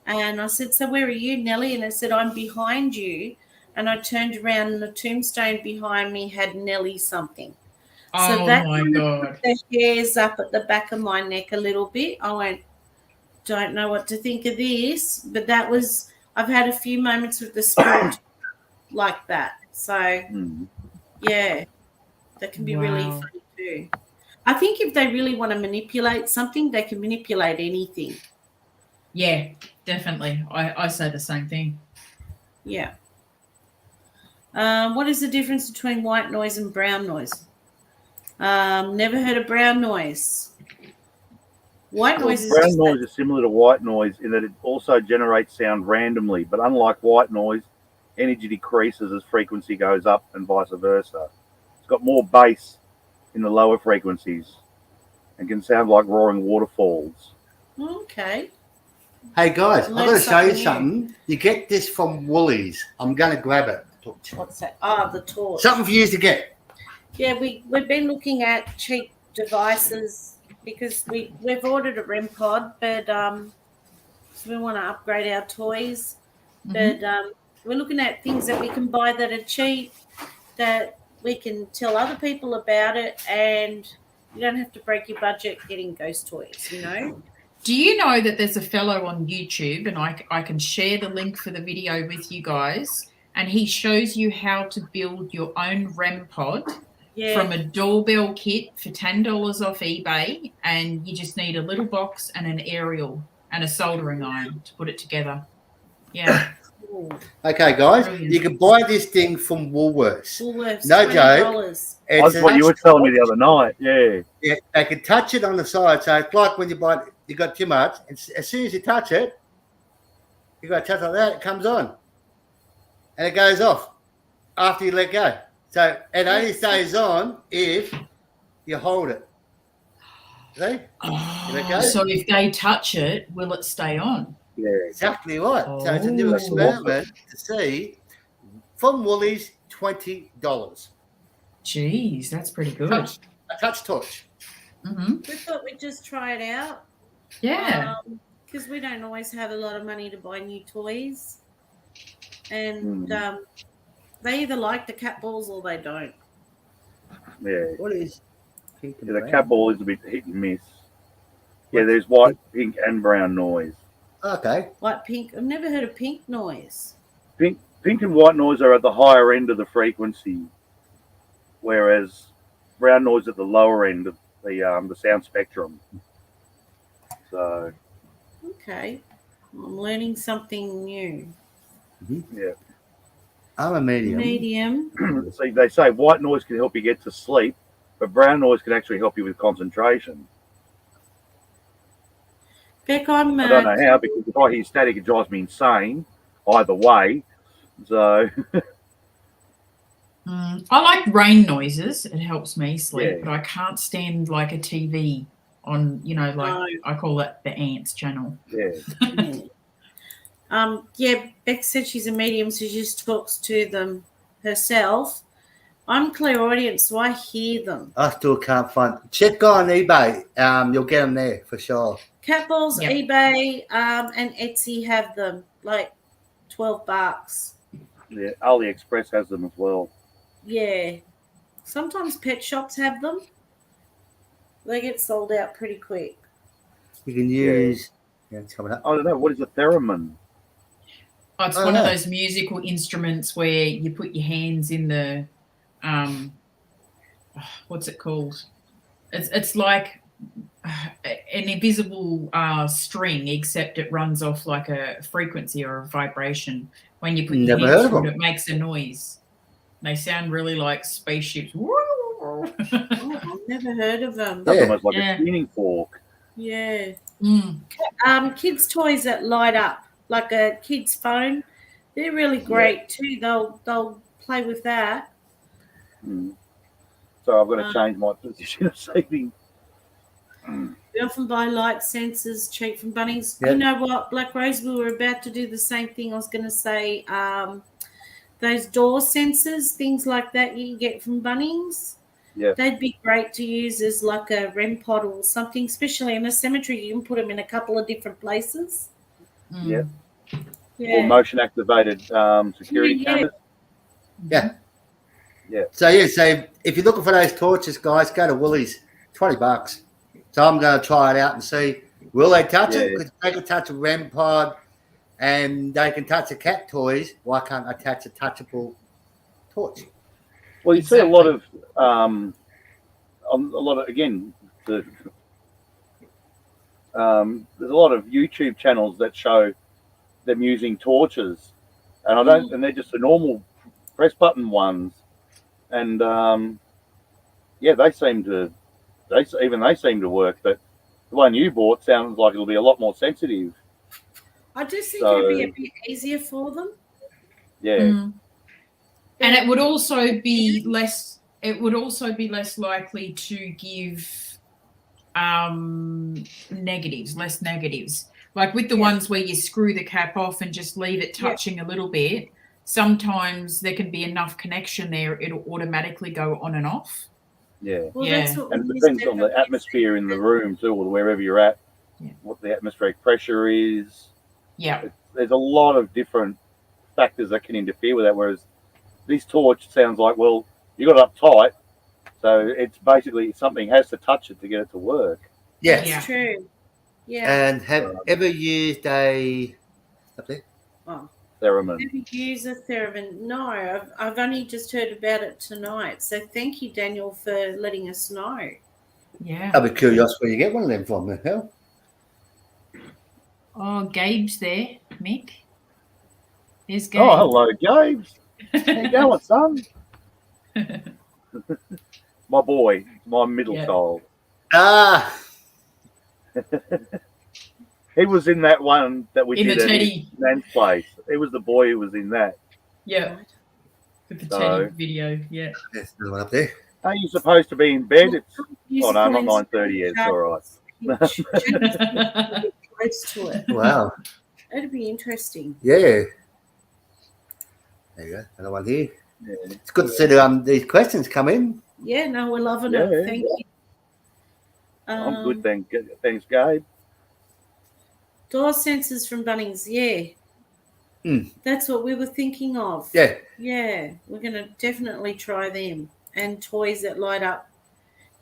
And I said, so where are you, Nellie? And it said, I'm behind you. And I turned around, and the tombstone behind me had Nellie something. Oh, so that my God. put the hairs up at the back of my neck a little bit. I went, don't know what to think of this. But that was... I've had a few moments with the spirit like that. So, yeah, that can be really Wow. funny too. I think if they really want to manipulate something, they can manipulate anything. Yeah, definitely. I say the same thing. Yeah. What is the difference between white noise and brown noise? Never heard of brown noise. White Well, noise is brown just noise is similar to white noise in that it also generates sound randomly, but unlike white noise, energy decreases as frequency goes up and vice versa. It's got more bass in the lower frequencies and can sound like roaring waterfalls. okay. Hey guys, I've Learn got to show you something new. something. You get this from Woolies. I'm going to grab it. What's that? Ah, the torch. Something for you to get. Yeah, we've been looking at cheap devices because we've ordered a REM pod, but so we want to upgrade our toys. But we're looking at things that we can buy that are cheap, that we can tell other people about it, and you don't have to break your budget getting ghost toys, you know? Do you know that there's a fellow on YouTube, and I can share the link for the video with you guys, and he shows you how to build your own REM pod from a doorbell kit for $10 off eBay, and you just need a little box and an aerial and a soldering iron to put it together. Yeah. Okay, guys, Brilliant. you can buy this thing from Woolworths. Woolworths, No joke. $20. That's what you were telling me the other night. Yeah. Yeah, they can touch it on the side. So it's like when you buy it, you got too much. And as soon as you touch it, you got to touch like that, it comes on. And it goes off after you let go. So it only stays on if you hold it. See? Oh, so if they touch it, will it stay on? Yeah. Exactly right. So it's a new Oh. experiment to see from Woolies, $20. Jeez, that's pretty good. A touch torch. Mm-hmm. We thought we'd just try it out. Yeah. Because we don't always have a lot of money to buy new toys. And they either like the cat balls or they don't. Yeah. What is pink and Yeah, the brown? cat ball is a bit hit and miss. Yeah, there's white, pink, and brown noise. Okay. White, pink. I've never heard of pink noise. Pink and white noise are at the higher end of the frequency, whereas brown noise at the lower end of the sound spectrum. So Okay. I'm learning something new. yeah. I'm a medium. Medium. See, they say white noise can help you get to sleep, but brown noise can actually help you with concentration. Beck, I'm... I don't know how, because if I hear static, it drives me insane. Either way, so I like rain noises. It helps me sleep, Yeah. but I can't stand like a TV on, like No. I call it the ants channel. yeah. Yeah, Beck said she's a medium, so she just talks to them herself. I'm clairaudient, so I hear them. I still can't find. Check on eBay. You'll get them there for sure. Cat balls, Yep. eBay, and Etsy have them, like $12. Yeah, AliExpress has them as well. Yeah. Sometimes pet shops have them. They get sold out pretty quick. You can use. Yeah, it's coming up. I don't know, what is a theremin? Oh, it's Oh, one of no. those musical instruments where you put your hands in the what's it called? It's like an invisible string, except it runs off like a frequency or a vibration. When you put your Never hands heard of through them. it, it makes a noise. They sound really like spaceships. Oh, I've never heard of them. That's Yeah. almost like Yeah. a tuning fork. Yeah. Mm. Kids' toys that light up, like a kid's phone, they're really great too. They'll play with that. Mm. So I've got to change my position of seating. We often buy light sensors cheap from Bunnings. Yeah. You know what, Black Rose, we were about to do the same thing. I was going to say those door sensors, things like that you can get from Bunnings. Yeah. They'd be great to use as like a REM pod or something, especially in a cemetery. You can put them in a couple of different places. Mm. Yeah. Yeah. Or motion activated security Yeah. cameras. Yeah. Yeah. So if you're looking for those torches, guys, go to Woolies. $20. So I'm going to try it out and see, will they touch it? Yeah. Because they can touch a REM pod and they can touch the cat toys. Why can't I touch a touchable torch. Well, you see a Exactly. lot of again, there's a lot of YouTube channels that show them using torches, and and they're just the normal press button ones, and yeah, they seem to work, but the one you bought sounds like it'll be a lot more sensitive. I just think it'd be a bit easier for them. Yeah. And it would also be less. It would also be less likely to give negatives, less negatives. Like with the ones where you screw the cap off and just leave it touching a little bit. Sometimes there can be enough connection there; it'll automatically go on and off. Yeah. Well, Yeah. And it depends on the atmosphere in the room too, or wherever you're at. Yeah. What the atmospheric pressure is. Yeah. There's a lot of different factors that can interfere with that. Whereas this torch sounds like, well, you got it up tight, so it's basically something has to touch it to get it to work. Yes. Yeah. That's true. Yeah. And have ever used a Theremin? Have you used a theremin? No, I've only just heard about it tonight. So thank you, Daniel, for letting us know. Yeah. I'll be curious where you get one of them from, the hell. Oh, Gabe's there, Mick. There's Gabe. Oh, hello, Gabe. How you going, son? My boy, my middle child. Ah, he was in that one that we In did the at Teddy. Nan's place. It was the boy who was in that. Yeah. With the So- Teddy video. Yeah. there's another one up there. Are you supposed to be in bed? It's Use oh no, not coins 9:30 yet. It's all right. Close to it. Wow. That'd be interesting. Yeah. There you go. Another one here. Yeah. It's good to see these questions come in. Yeah, no, we're loving Yeah. it. Thank you. I'm good, thanks, Gabe. Door sensors from Bunnings, yeah. That's what we were thinking of. Yeah. Yeah, we're going to definitely try them. And toys that light up.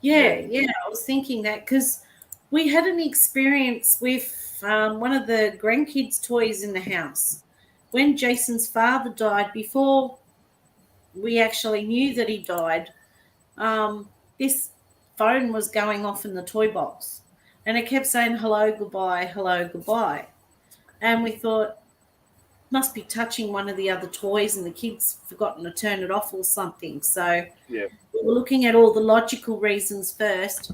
Yeah, I was thinking that because we had an experience with one of the grandkids' toys in the house. When Jason's father died, before we actually knew that he died, this phone was going off in the toy box. And it kept saying, hello, goodbye, hello, goodbye. And we thought, must be touching one of the other toys and the kids forgotten to turn it off or something. So we were looking at all the logical reasons first.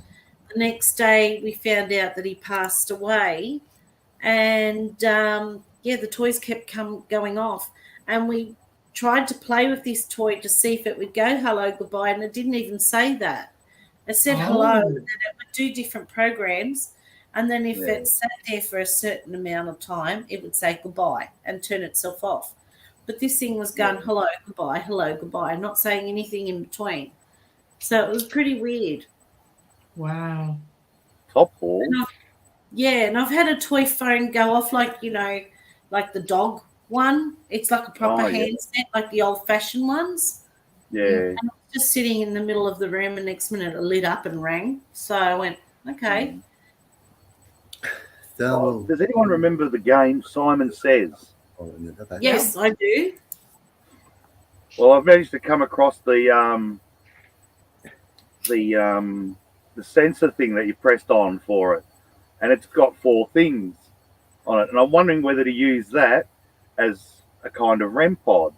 The next day we found out that he passed away. And, the toys kept going off. And we tried to play with this toy to see if it would go hello, goodbye, and it didn't even say that. It said hello, and then it would do different programs. And then if it sat there for a certain amount of time, it would say goodbye and turn itself off. But this thing was going hello, goodbye, not saying anything in between. So it was pretty weird. Wow. Top ball. And I've had a toy phone go off like the dog one. It's like a proper handset, like the old-fashioned ones. Yeah. And I was just sitting in the middle of the room, and next minute it lit up and rang. So I went, okay. So, Does anyone remember the game Simon Says? Yes, I do. Well, I've managed to come across the sensor thing that you pressed on for it, and it's got 4 things on it, and I'm wondering whether to use that as a kind of REM pod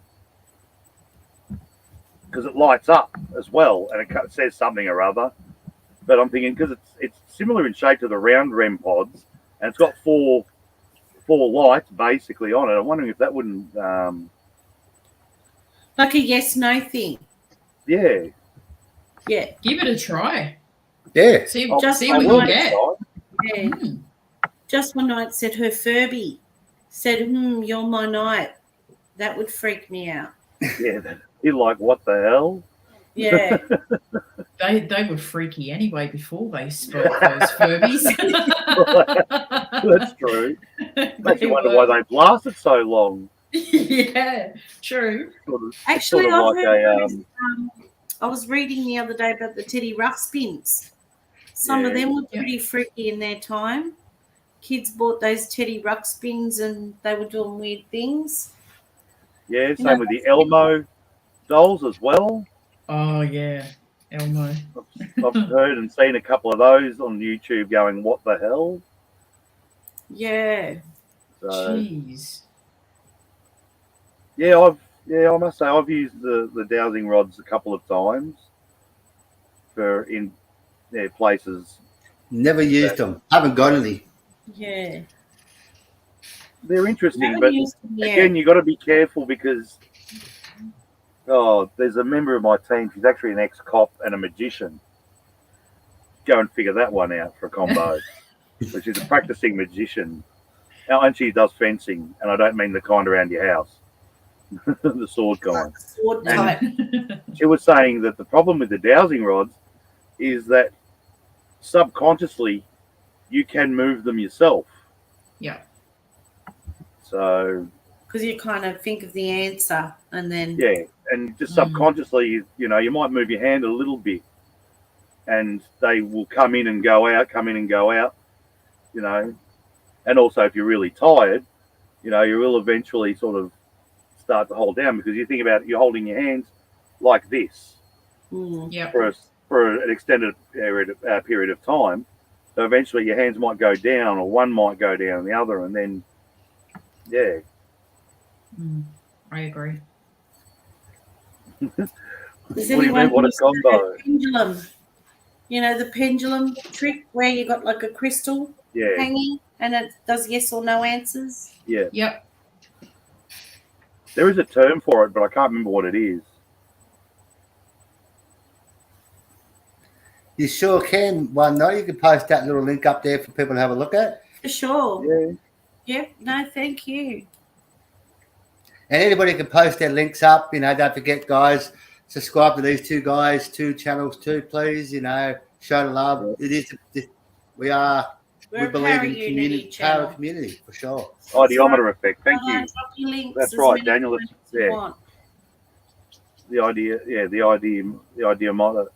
because it lights up as well, and it says something or other. But I'm thinking because it's similar in shape to the round REM pods, and it's got 4 lights basically on it. I'm wondering if that wouldn't like a yes/no thing. Yeah. Give it a try. Yeah. See I'll- what I you will get. Yeah. Just one night said her Furby said, you're my knight. That would freak me out. Yeah, you're like, what the hell? Yeah. They were freaky anyway before they spoke those Furbies. That's true. Makes you wonder why they lasted so long. Yeah, true. Actually, sort of I've like heard I was reading the other day about the Teddy Ruxpins. Some of them were pretty freaky in their time. Kids bought those Teddy Ruxpins and they were doing weird things. Yeah, same with the Elmo. dolls as well. Oh yeah, Elmo. I've heard and seen a couple of those on YouTube going, what the hell? Yeah. So, Jeez. yeah, I must say I've used the dowsing rods a couple of times for in places. Never used them. Haven't got any. Yeah. They're interesting, Haven't but used them yet. again, you got to be careful because there's a member of my team. She's actually an ex-cop and a magician. Go and figure that one out for a combo. But she's a practicing magician, and she does fencing, and I don't mean the kind around your house, the sword kind. Sword And type. she was saying that the problem with the dowsing rods is that subconsciously you can move them yourself. Yeah. So Because you kind of think of the answer and then yeah, and just subconsciously, you might move your hand a little bit, and they will come in and go out, And also, if you're really tired, you will eventually sort of start to hold down because you think about it, you're holding your hands like this for an extended period of time. So eventually, your hands might go down, or one might go down, and the other, and then I agree. Does What do you mean? What a combo? Pendulum. The pendulum trick where you got like a crystal hanging and it does yes or no answers. Yeah. Yep. There is a term for it, but I can't remember what it is. You sure can. Well, no, you can post that little link up there for people to have a look at. For sure. Yeah. Yep. No, thank you. And anybody can post their links up. Don't forget, guys, subscribe to these two channels too, please. Show the love. We believe in community, power of community for sure. Ideometer effect. Thank you. That's right, Daniel. The ideometer.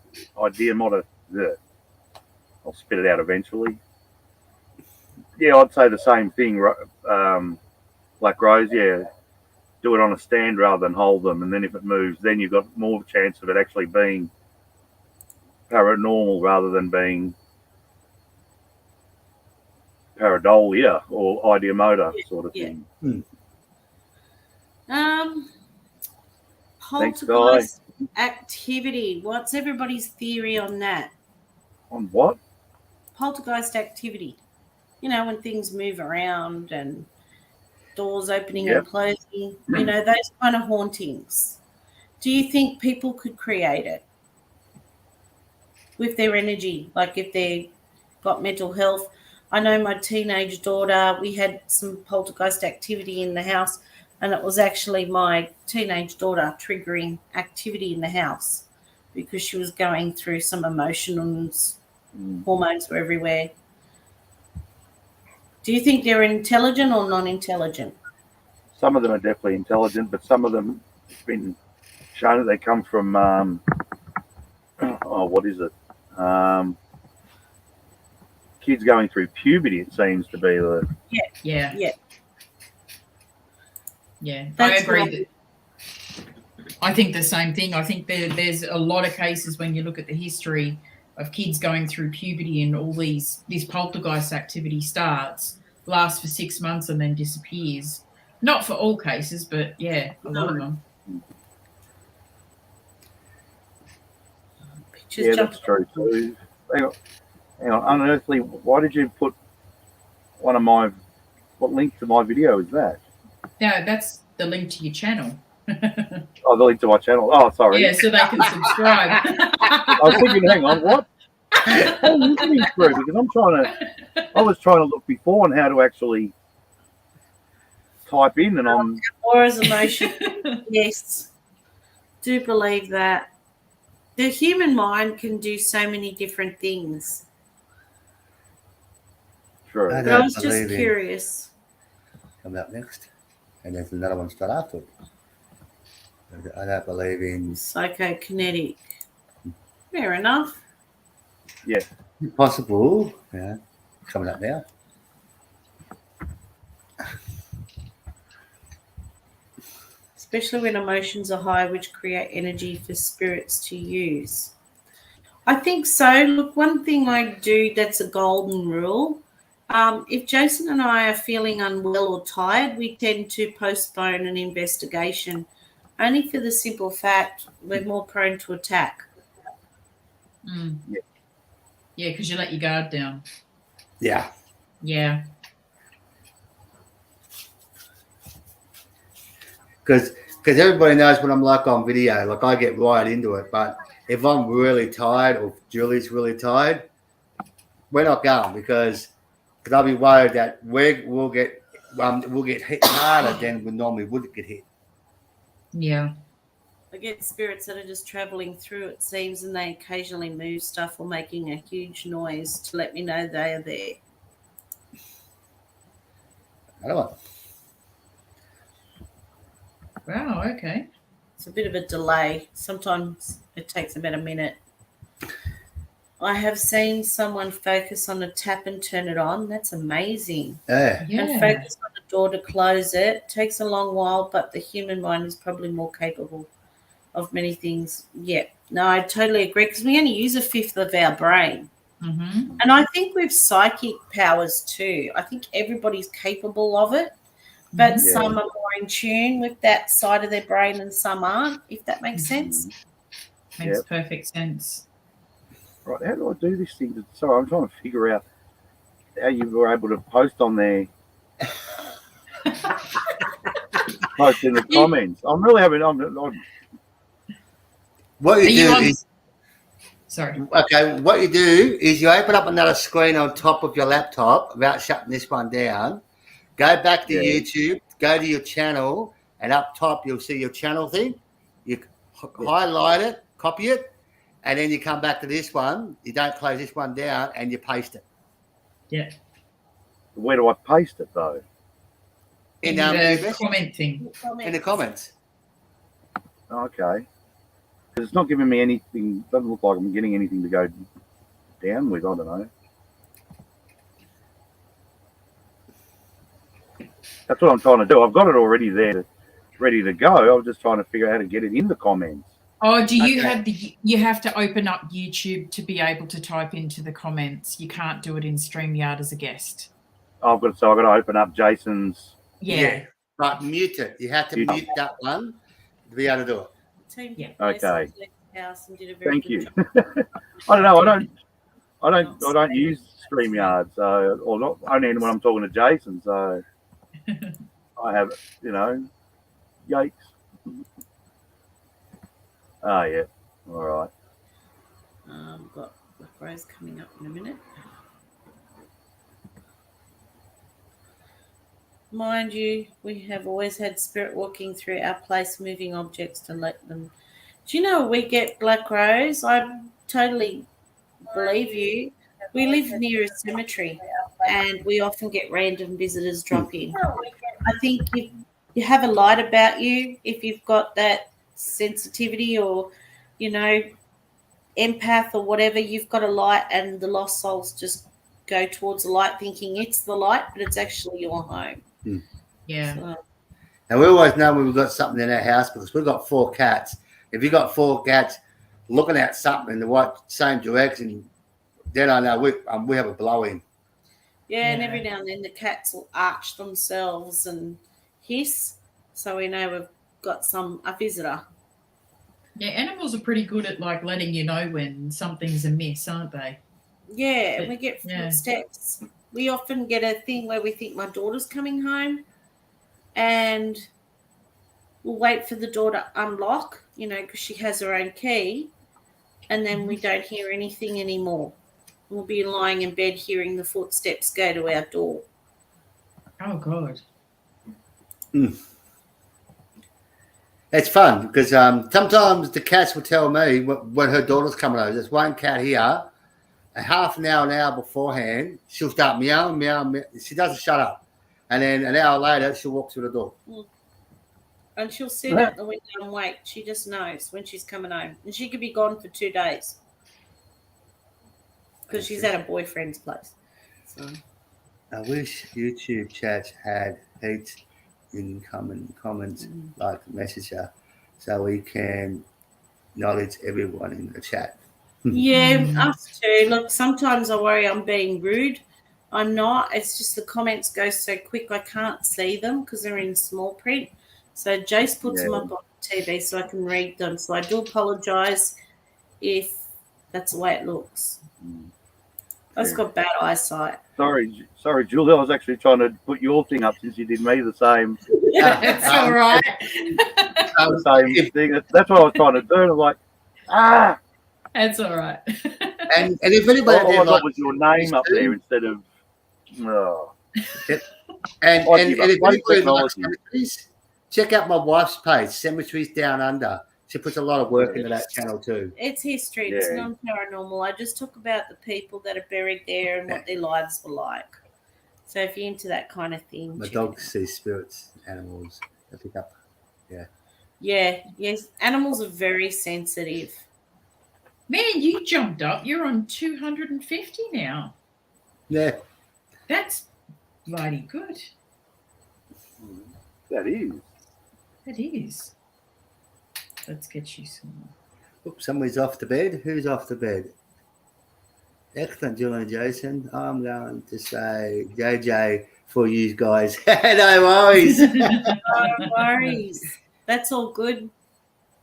I'll spit it out eventually. Yeah, I'd say the same thing. Black Rose. Yeah, do it on a stand rather than hold them, and then if it moves, then you've got more chance of it actually being paranormal rather than being pareidolia or ideomotor sort of thing. Poltergeist activity. What's everybody's theory on that? On what? Poltergeist activity. When things move around and doors opening and closing, those kind of hauntings. Do you think people could create it with their energy? Like if they got mental health? I know my teenage daughter, we had some poltergeist activity in the house, and it was actually my teenage daughter triggering activity in the house because she was going through some emotions, hormones were everywhere. Do you think they're intelligent or non-intelligent? Some of them are definitely intelligent, but some of them it's been shown that they come from what is it? Kids going through puberty. It seems to be the Yeah. I agree. I think the same thing. I think there's a lot of cases when you look at the history of kids going through puberty and all this poltergeist activity starts, lasts for 6 months and then disappears. Not for all cases, but a lot of them. That's true too. Hang on, Unearthly, why did you put what link to my video is that? No, that's the link to your channel. Oh, the link to my channel. Oh, sorry. Yeah, so they can subscribe. I was thinking, hang on, what? I'm listening through because I was trying to look before on how to actually type in, and I'm Aura's emotion. Yes, do believe that the human mind can do so many different things. true. But I was just curious. Coming up next, and there's another one straight after it. I don't believe in Psychokinetic. Fair enough. Yeah. Possible. Yeah. Coming up now. especially when emotions are high, which create energy for spirits to use. I think so. Look, one thing I do that's a golden rule. If Jason and I are feeling unwell or tired, we tend to postpone an investigation, only for the simple fact we're more prone to attack. Mm. Yeah. Yeah, because you let your guard down. Yeah. Yeah. Because everybody knows what I'm like on video. Like, I get right into it. But if I'm really tired or Julie's really tired, we're not going because I'll be worried that we'll get hit harder than we normally would get hit. Yeah. I get spirits that are just traveling through, it seems, and they occasionally move stuff or making a huge noise to let me know they are there. I don't know. Wow, okay. It's a bit of a delay. Sometimes it takes about a minute. I have seen someone focus on a tap and turn it on. That's amazing. Yeah. Yeah. And focus on the door to close it. Takes a long while, but the human mind is probably more capable of many things. Yeah. No, I totally agree because we only use a fifth of our brain. Mm-hmm. And I think with psychic powers too, I think everybody's capable of it, but Mhm. some are more in tune with that side of their brain and some aren't, if that makes sense. Makes Yep. perfect sense. Right, how do I do this thing? Sorry, I'm trying to figure out how you were able to post on there. Post in the comments. I'm really having. What Are you you do on? is Sorry. okay. What you do is you open up another screen on top of your laptop without shutting this one down. Go back to Yeah. YouTube. Go to your channel, and up top you'll see your channel thing. You highlight it, copy it, and then you come back to this one. You don't close this one down, and you paste it. Yeah. Where do I paste it though? In your the message, comment thing. in the comments. Okay. Because it's not giving me anything. Doesn't look like I'm getting anything to go down with. I don't know. That's what I'm trying to do. I've got it already there, ready to go. I was just trying to figure out how to get it in the comments. Oh, do you Okay. you have to open up YouTube to be able to type into the comments? You can't do it in StreamYard as a guest. I've got to open up Jason's. Yeah. But mute it. You have to Mute. mute that one to be able to do it. The team Yeah. Okay. house and did a very Thank good you. job. I don't know. I don't use StreamYard, so or not only when I'm talking to Jason. So I have, yikes. Oh yeah. All right. Got Black Rose coming up in a minute. Mind you, we have always had spirit walking through our place, moving objects to let them. Do you know we get Black Rose? I totally believe you. We live near a cemetery, and we often get random visitors drop in. I think if you have a light about you, if you've got that sensitivity or, empath or whatever, you've got a light, and the lost souls just go towards the light thinking it's the light, but it's actually your home. Yeah. So, And we always know when we've got something in our house because we've got 4 cats. If you've got 4 cats looking at something in the same direction, then I know we have a blow-in. yeah, and every now and then the cats will arch themselves and hiss, so we know we've got a visitor. Yeah, animals are pretty good at like letting you know when something's amiss, aren't they? Yeah, and we get footsteps. We often get a thing where we think my daughter's coming home, and we'll wait for the door to unlock, because she has her own key, and then we don't hear anything anymore. We'll be lying in bed hearing the footsteps go to our door. Oh God. It's fun because sometimes the cats will tell me when her daughter's coming over. There's one cat here, a half an hour beforehand, she'll start meowing, meowing. She doesn't shut up. And then an hour later, she'll walk through the door. And she'll sit at the window and wait. She just knows when she's coming home. And she could be gone for 2 days because she's at a boyfriend's place. So. I wish YouTube chats had heaps in comments, like message her, so we can acknowledge everyone in the chat. Yeah, us too. Look, sometimes I worry I'm being rude. I'm not. It's just the comments go so quick I can't see them because they're in small print. So Jace puts them up on TV so I can read them. So I do apologise if that's the way it looks. I've just got bad eyesight. Sorry, Julie. I was actually trying to put your thing up since you did me the same. That's all right. The same thing. That's what I was trying to do. And I'm like, That's all right. And if anybody all I got was your name up there instead of. And if anybody technology. likes cemeteries, check out my wife's page, Cemeteries Down Under. She puts a lot of work into that channel too. It's history. It's non-paranormal. I just talk about the people that are buried there and what their lives were like. So if you're into that kind of thing. My dog sees spirits, animals. I pick up. Yeah. Yes. Animals are very sensitive. Man, you jumped up. You're on 250 now. Yeah. That's bloody good. That is. It is. Let's get you some more. Oops, somebody's off to bed. Who's off to bed? Excellent, Julie and Jason. I'm going to say JJ for you guys. No worries. No worries. That's all good.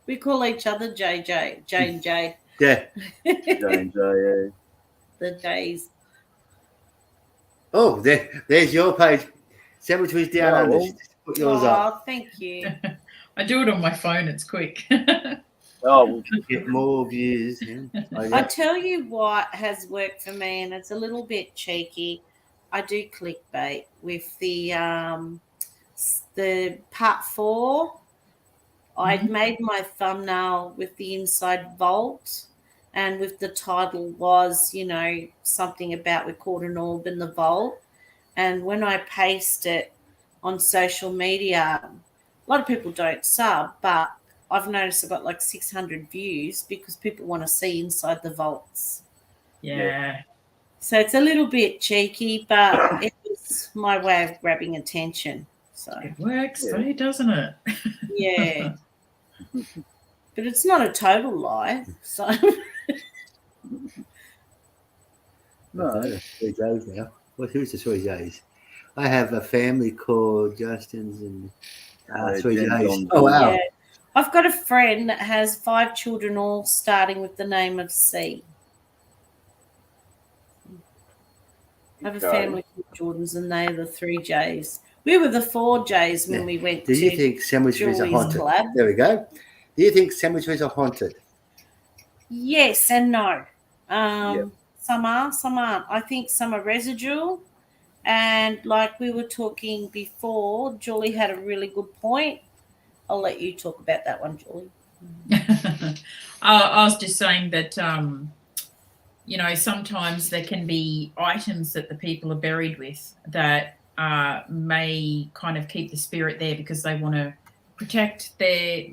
We call each other JJ. J and J. Yeah. The J's. Oh, there's your page. Cemeteries Down Under. Put yours up. Thank you. I do it on my phone. It's quick. We'll get more views. Yeah. I tell you what has worked for me, and it's a little bit cheeky. I do clickbait with the part 4. I'd made my thumbnail with the inside vault, and with the title was, something about we caught an orb in the vault. And when I paste it on social media, a lot of people don't sub, but I've noticed I've got like 600 views because people want to see inside the vaults. Yeah. So it's a little bit cheeky, but it's my way of grabbing attention. So it works, though, doesn't it? Yeah. But it's not a total lie. So no, 3 J's now. Who's the 3 J's? I have a family called Justin's and 3 J's. Oh wow! Yeah. I've got a friend that has 5 children, all starting with the name of C. I have a family called Jordans, and they are the 3 J's. We were the 4 J's when we went to. Do you think cemeteries are haunted? Club. There we go. Do you think cemeteries are haunted? Yes and no. Some are, some aren't. I think some are residual. And like we were talking before, Julie had a really good point. I'll let you talk about that one, Julie. I was just saying that, sometimes there can be items that the people are buried with that may kind of keep the spirit there because they want to protect their,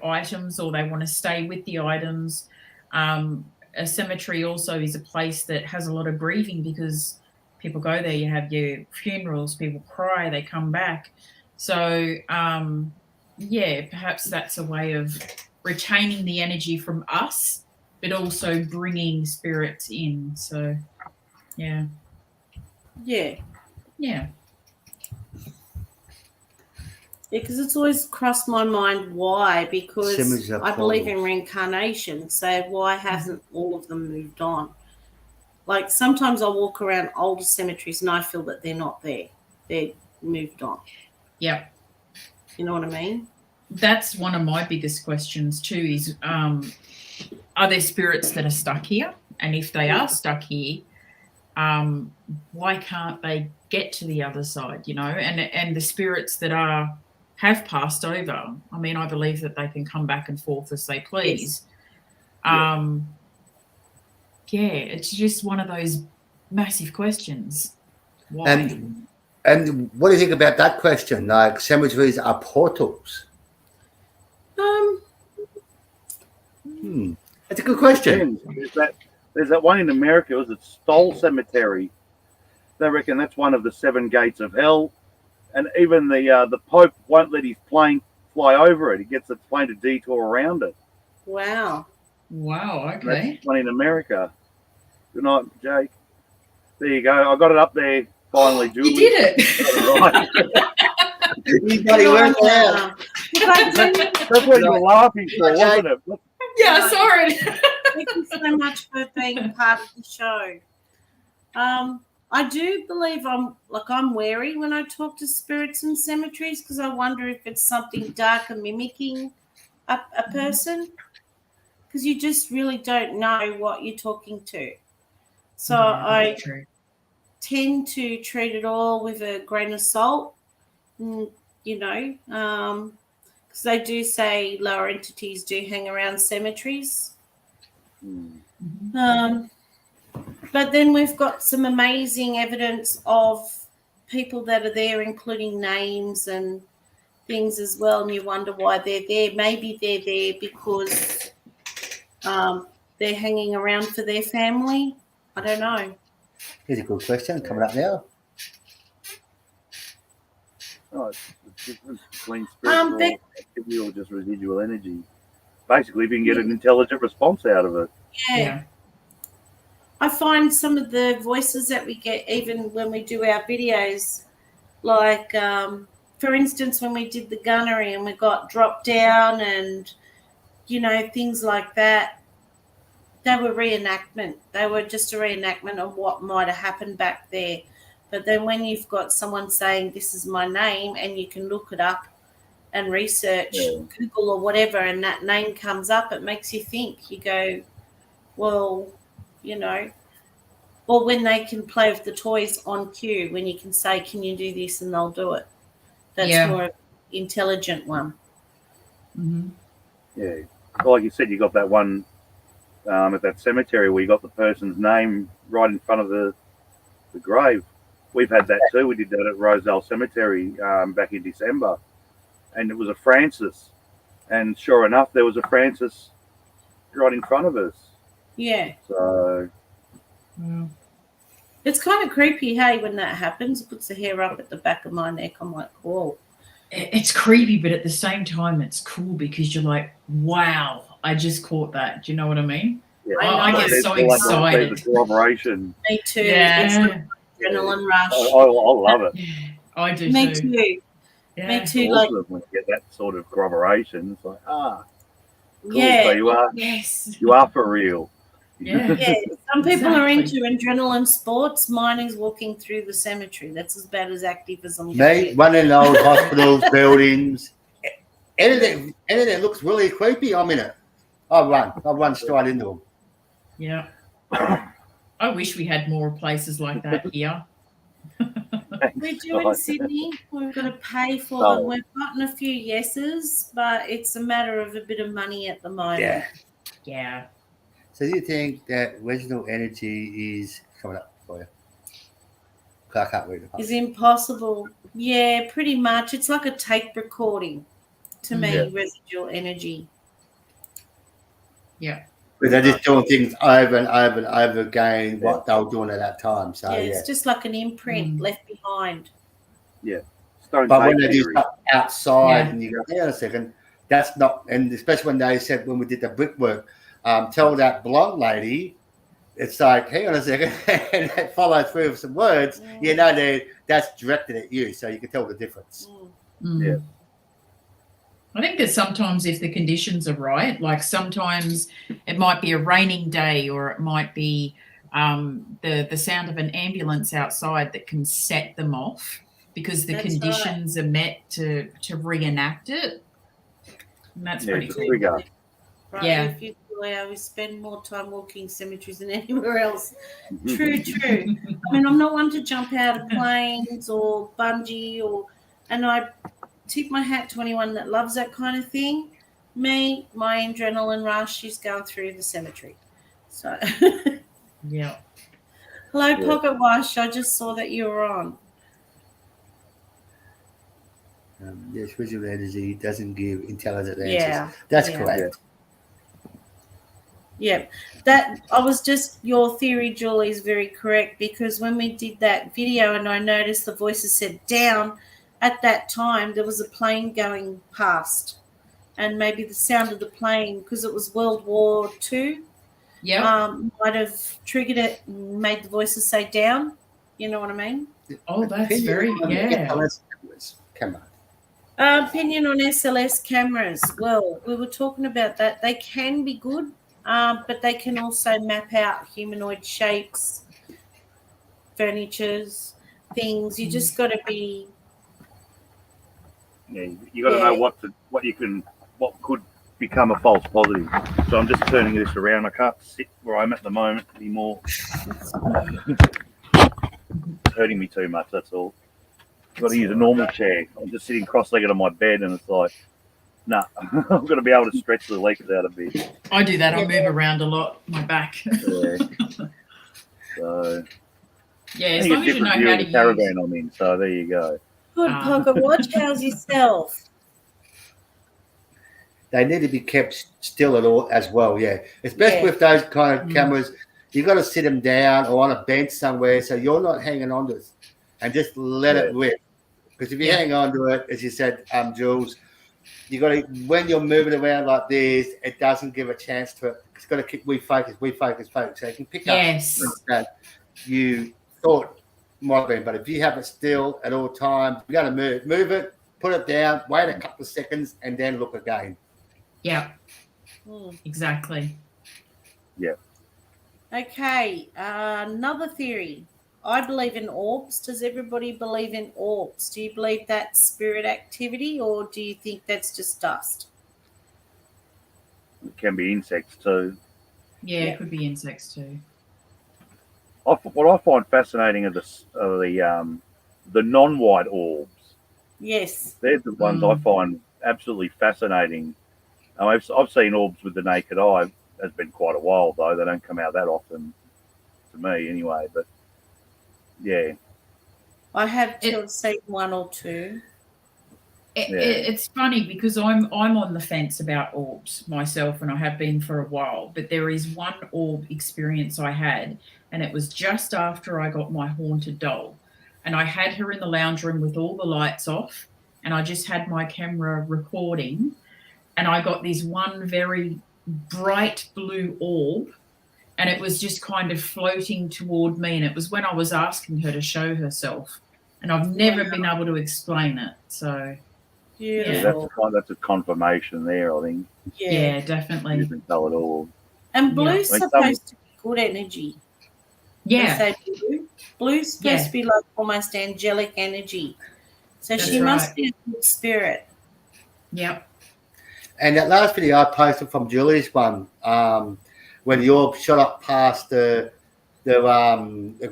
items, or they want to stay with the items. A cemetery also is a place that has a lot of grieving because people go there, you have your funerals, people cry, they come back. So, perhaps that's a way of retaining the energy from us, but also bringing spirits in. So, yeah. Yeah. Yeah. Yeah, because it's always crossed my mind why, because I believe in reincarnation. So why hasn't all of them moved on? Like sometimes I walk around older cemeteries and I feel that they're not there. They're moved on. Yeah. You know what I mean? That's one of my biggest questions too is, are there spirits that are stuck here? And if they are stuck here, why can't they get to the other side, and the spirits that have passed over, I mean, I believe that they can come back and forth as they please. Yes. It's just one of those massive questions. Why? And what do you think about that question? Like cemeteries are portals? That's a good question. There's that one in America. Was it Stoll Cemetery? They reckon that's one of the 7 gates of hell, and even the Pope won't let his plane fly over it. He gets its plane to detour around it. Wow. Wow. That's Okay. one in America. Good night, Jake. There you go. I got it up there finally, Julie. You did it. Right. You bloody worked it out. Look, I do. That's what you were laughing for, wasn't it? Yeah, I saw it. Thank you so much for being part of the show. I do believe I'm wary when I talk to spirits in cemeteries because I wonder if it's something dark and mimicking a person, because you just really don't know what you're talking to. So I True. tend to treat it all with a grain of salt, because they do say lower entities do hang around cemeteries. But then we've got some amazing evidence of people that are there, including names and things as well, and you wonder why they're there. Maybe they're there because they're hanging around for their family. I don't know. Here's a good question coming up now. Oh, it's the difference between spiritual activity or just residual energy. Basically, if you can get an intelligent response out of it. Yeah. I find some of the voices that we get, even when we do our videos, like, for instance, when we did the gunnery and we got dropped down and, things like that, they were reenactment. They were just a reenactment of what might have happened back there. But then when you've got someone saying, this is my name, and you can look it up and research, Google or whatever, and that name comes up, it makes you think. You go, well, or when they can play with the toys on cue, when you can say, can you do this, and they'll do it. That's more intelligent one. Mm-hmm. Yeah. Well, like you said, you got that one at that cemetery where you got the person's name right in front of the grave. We've had that too. We did that at Rosedale Cemetery back in December. And it was a Francis. And sure enough, there was a Francis right in front of us. Yeah. So... It's kind of creepy, hey, when that happens. It puts the hair up at the back of my neck. I'm like, whoa. It's creepy, but at the same time, it's cool because you're like, wow, I just caught that. Do you know what I mean? Yeah. I get so excited. The corroboration. Me too. Yeah. It's like adrenaline rush. I love it. I do Me too. too. Yeah. Me too. It's awesome when you get that sort of corroboration. It's like, cool. Yeah. So you are for real. Yeah. Yeah. Some people are into adrenaline sports. Mine is walking through the cemetery. That's about as active as I'm going. Me, running in old hospitals, buildings, anything that looks really creepy, I'm in it. I'll run straight into them. Yeah. I wish we had more places like that here. We do in Sydney. We've got to pay for them. We've gotten a few yeses, but it's a matter of a bit of money at the moment. Yeah. So do you think that original energy is coming up for you? I can't read it. Is impossible. Yeah, pretty much. It's like a tape recording to me, residual energy. Yeah. But they're just doing things over and over and over again, what they were doing at that time. So it's just like an imprint left behind. Yeah. But when they do stuff outside and you go, hang on a second, that's not, and especially when they said when we did the brickwork, tell that blonde lady, it's like, hang on a second, and that follow through with some words, that's directed at you, so you can tell the difference. Yeah. I think that sometimes if the conditions are right, like sometimes it might be a raining day or it might be the sound of an ambulance outside that can set them off because the conditions are met to reenact it. And that's pretty cool. Right, yeah. If you we spend more time walking cemeteries than anywhere else. True. I mean, I'm not one to jump out of planes or bungee and I tip my hat to anyone that loves that kind of thing. Me, my adrenaline rush is going through the cemetery. So, yeah. Hello, Pocket Wash. I just saw that you were on. Yes, visual energy doesn't give intelligent answers. Yeah. That's correct. Yeah, your theory, Julie, is very correct because when we did that video and I noticed the voices said down, at that time there was a plane going past, and maybe the sound of the plane, because it was World War II, might have triggered it and made the voices say down. You know what I mean? Oh, that's very, Camera. Opinion on SLS cameras. Well, we were talking about that. They can be good, but they can also map out humanoid shapes, furnitures, things. You just got to be. Yeah, you got to know what could become a false positive. So I'm just turning this around. I can't sit where I'm at the moment anymore. It's hurting me too much. That's all. I've got to use a normal chair. I'm just sitting cross-legged on my bed, and it's like, nah, I've got to be able to stretch the legs out a bit. I do that. I move around a lot. My back. Yeah. So. Yeah, as long as you know how to use. Caravan I'm in, so there you go. Good pocket watch. How's yourself? They need to be kept still at all as well. Yeah, especially with those kind of cameras. You got to sit them down or on a bench somewhere, so you're not hanging on to it, and just let it rip. Because if you hang on to it, as you said, Jules, you got to, when you're moving around like this, it doesn't give a chance to it. It's got to keep focus. So you can pick up that you thought might be, but if you have it still at all times, you got to move it, put it down, wait a couple of seconds, and then look again. Yeah, exactly. Yeah. Okay, another theory. I believe in orbs. Does everybody believe in orbs? Do you believe that's spirit activity, or do you think that's just dust? It can be insects too. Yeah, it could be insects too. What I find fascinating are the non-white orbs. Yes. They're the ones I find absolutely fascinating. I've seen orbs with the naked eye. It's been quite a while, though. They don't come out that often, to me anyway. But, yeah. I have seen one or two. It's funny because I'm on the fence about orbs myself, and I have been for a while. But there is one orb experience I had, and it was just after I got my haunted doll. And I had her in the lounge room with all the lights off, and I just had my camera recording, and I got this one very bright blue orb, and it was just kind of floating toward me, and it was when I was asking her to show herself, and I've never been able to explain it. So that's a confirmation there, I think. Yeah, definitely. You can tell it all. And blue's supposed to be good energy. Yeah. They say blue's supposed to be like almost angelic energy. So she must be a good spirit. Yep. And that last video I posted from Julie's one, when the orb shot up past the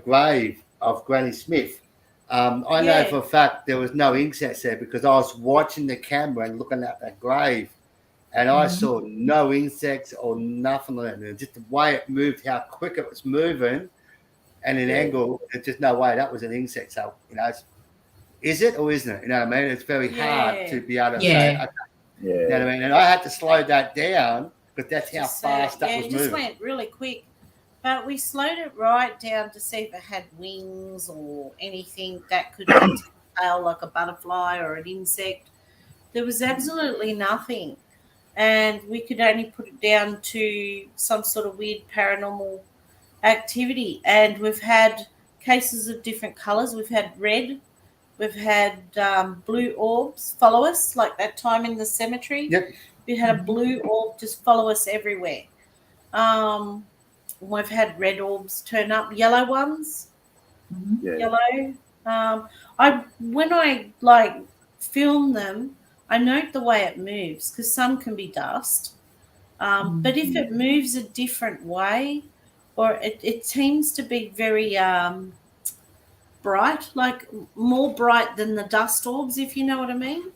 grave of Granny Smith. I know for a fact there was no insects there because I was watching the camera and looking at that grave, and I saw no insects or nothing on it. And just the way it moved, how quick it was moving, and an angle, there's just no way that was an insect. So, is it or isn't it? You know what I mean? It's very hard to be able to say, okay. Yeah. You know what I mean? And I had to slow that down because that's how fast that was moving. It just went really quick. But we slowed it right down to see if it had wings or anything that could tail like a butterfly or an insect. There was absolutely nothing. And we could only put it down to some sort of weird paranormal activity. And we've had cases of different colours. We've had red. We've had blue orbs follow us, like that time in the cemetery. Yep. We had a blue orb just follow us everywhere. We've had red orbs turn up, yellow ones, yellow. When I film them, I note the way it moves because some can be dust. But if it moves a different way, or it seems to be very bright, like more bright than the dust orbs, if you know what I mean.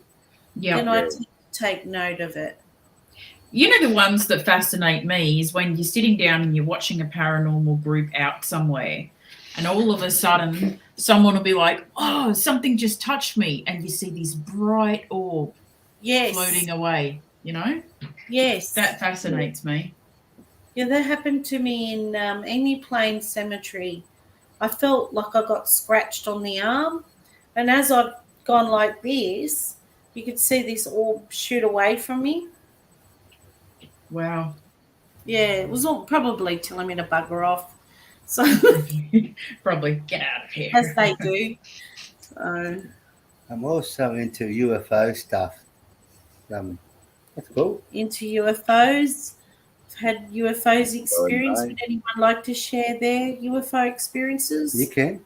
Yeah. Then I take note of it. You know, the ones that fascinate me is when you're sitting down and you're watching a paranormal group out somewhere, and all of a sudden someone will be like, oh, something just touched me, and you see this bright orb floating away, Yes. That fascinates me. Yeah, that happened to me in Emu Plains Cemetery. I felt like I got scratched on the arm, and as I gone like this, you could see this orb shoot away from me. Wow. Yeah, it was all probably telling me to bugger off. So Probably get out of here. as they do. So I'm also into UFO stuff. That's cool. into UFOs. I've had UFOs experience. nice. Would anyone like to share their UFO experiences? You can.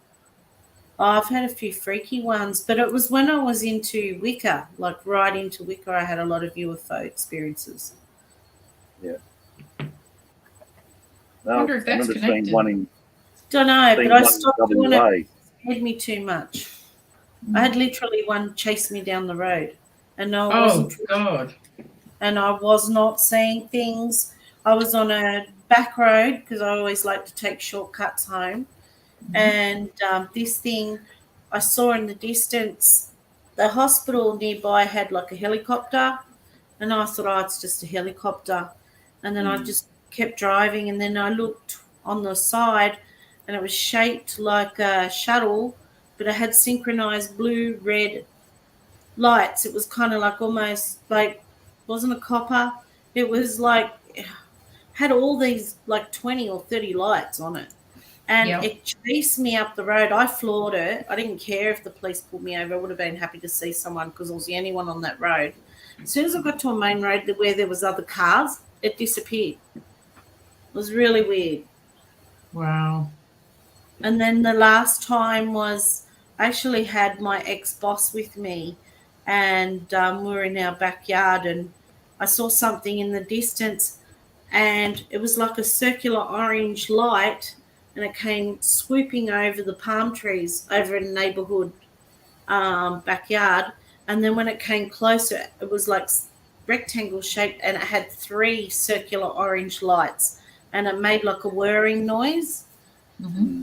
Oh, I've had a few freaky ones, but it was when I was into Wicca, like right into Wicca, I had a lot of UFO experiences. No, Wonder if I that's remember connected. seeing one in Don't know, seeing but I one stopped in doing it. WA. It scared me too much. I had literally one chase me down the road, and no, I Oh wasn't. God. And I was not seeing things. I was on a back road because I always like to take shortcuts home. And this thing I saw in the distance, the hospital nearby had like a helicopter. And I thought, oh, it's just a helicopter. And then I just kept driving. And then I looked on the side and it was shaped like a shuttle, but it had synchronized blue, red lights. It was kind of like almost like, wasn't a copper. It was like, had all these like 20 or 30 lights on it. And Yep. it chased me up the road. I floored it. I didn't care if the police pulled me over. I would have been happy to see someone because I was the only one on that road. As soon as I got to a main road where there was other cars, it disappeared. It was really weird. Wow. And then the last time was I actually had my ex-boss with me, and we were in our backyard, and I saw something in the distance, and it was like a circular orange light, and it came swooping over the palm trees over in the neighborhood backyard. And then when it came closer, it was like rectangle shaped, and it had 3 circular orange lights, and it made like a whirring noise.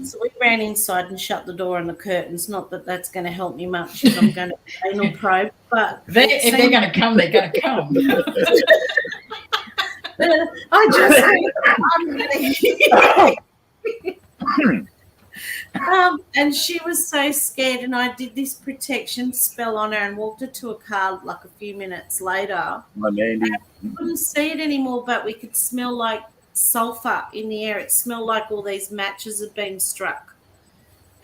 So we ran inside and shut the door and the curtains. Not that that's going to help me much if I'm going to anal probe, but If they're going to come, they're going to come. I just and she was so scared, and I did this protection spell on her and walked her to a car like a few minutes later. My Mandy. We couldn't see it anymore, but we could smell like sulfur in the air. It smelled like all these matches had been struck,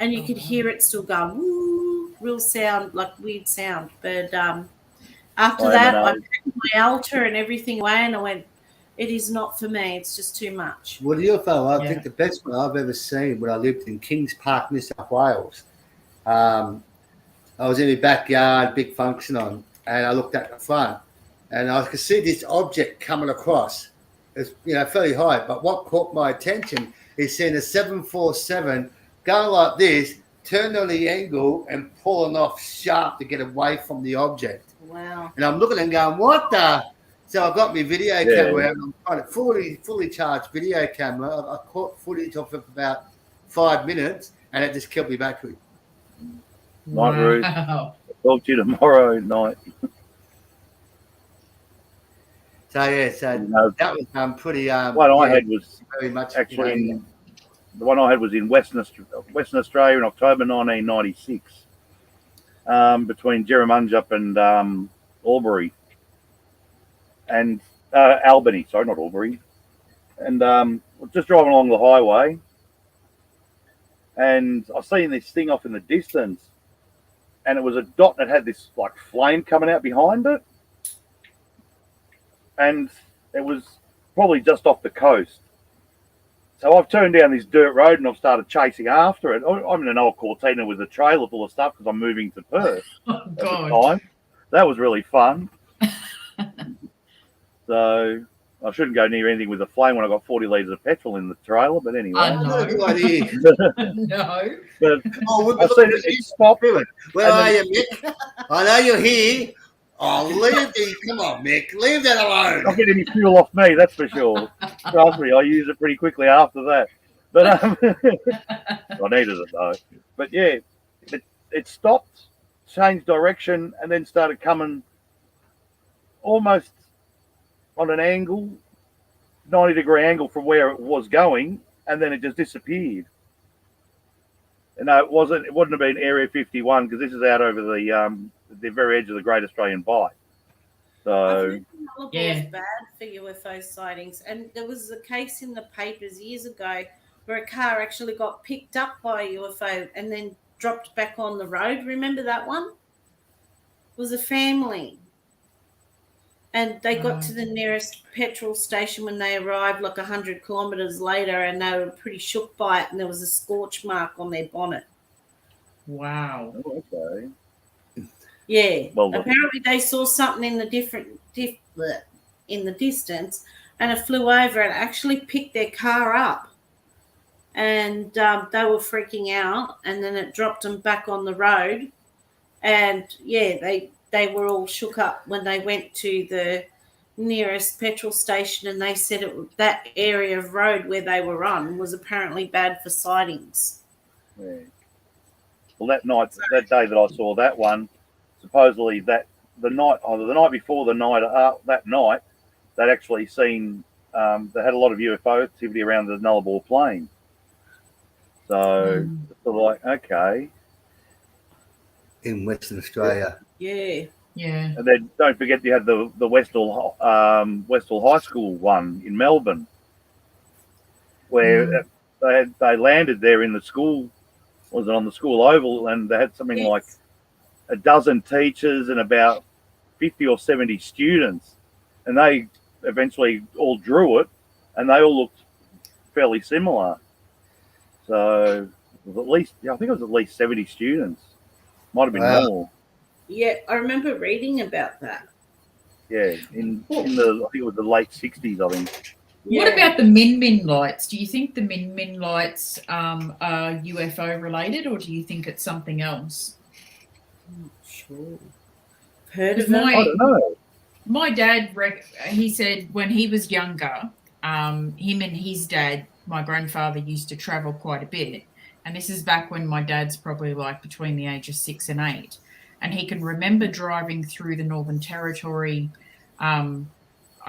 and you could hear it still going woo, real sound, like weird sound. But after that, I packed my altar and everything away, and I went, it is not for me. It's just too much. Well, the UFO, I think the best one I've ever seen when I lived in Kings Park, New South Wales. I was in my backyard, big function on, and I looked at the front, and I could see this object coming across. It's fairly high, but what caught my attention is seeing a 747 going like this, turning on the angle and pulling off sharp to get away from the object. Wow. And I'm looking and going, what the? So I got my video camera out, and I'm trying to fully charged video camera. I caught footage of it for about 5 minutes, and it just killed me battery. Night, Ruth. I'll talk to you tomorrow night. So that was pretty. One I had was very much actually the one I had was in Western Australia in October 1996, between Jerramungup and Albury. And Albany, sorry, not Albury. And just driving along the highway, and I seen this thing off in the distance, and it was a dot that had this like flame coming out behind it, and it was probably just off the coast. So I've turned down this dirt road and I've started chasing after it. I'm in an old Cortina with a trailer full of stuff because I'm moving to Perth at the time. That was really fun. So I shouldn't go near anything with a flame when I got 40 litres of petrol in the trailer, but anyway. No. No. But we'll I said it stopped. Where are you, Mick? I know you're here. Oh, come on, Mick. Leave that alone. Not getting any fuel off me, that's for sure. Trust me, I use it pretty quickly after that. But I needed it though. But yeah, it stopped, changed direction, and then started coming almost on an angle, 90-degree angle from where it was going, and then it just disappeared. No, it wasn't. It wouldn't have been Area 51 because this is out over the very edge of the Great Australian Bight. I've So heard Nullarbor Yeah. is bad for UFO sightings, and there was a case in the papers years ago where a car actually got picked up by a UFO and then dropped back on the road. Remember that one? It was a family. And they got to the nearest petrol station when they arrived, like 100 kilometres later, and they were pretty shook by it, and there was a scorch mark on their bonnet. Wow. oh, okay. Yeah. Well, Apparently they saw something in the distance, and it flew over and actually picked their car up. And they were freaking out, and then it dropped them back on the road. And, yeah, they were all shook up when they went to the nearest petrol station, and they said that area of road where they were on was apparently bad for sightings. yeah. Well, that day that I saw that one, supposedly the night before that night, they'd actually seen they had a lot of UFO activity around the Nullarbor Plain. So it's sort of like, okay. In Western Australia. Yeah. Yeah. And then don't forget you had the Westall High School one in Melbourne, where they landed there in the school, was it on the school oval, and they had something like a dozen teachers and about 50 or 70 students, and they eventually all drew it, and they all looked fairly similar. So it was I think it was at least 70 students. Might have been more. Yeah, I remember reading about that. Yeah, in the I think it was the late 60s, I think. Yeah. What about the Min lights? Do you think the Min lights are UFO related, or do you think it's something else? I'm not sure. Heard of My- I don't know. My dad, he said when he was younger, him and his dad, my grandfather, used to travel quite a bit. And this is back when my dad's probably like between the age of 6 and 8. And he can remember driving through the Northern Territory, I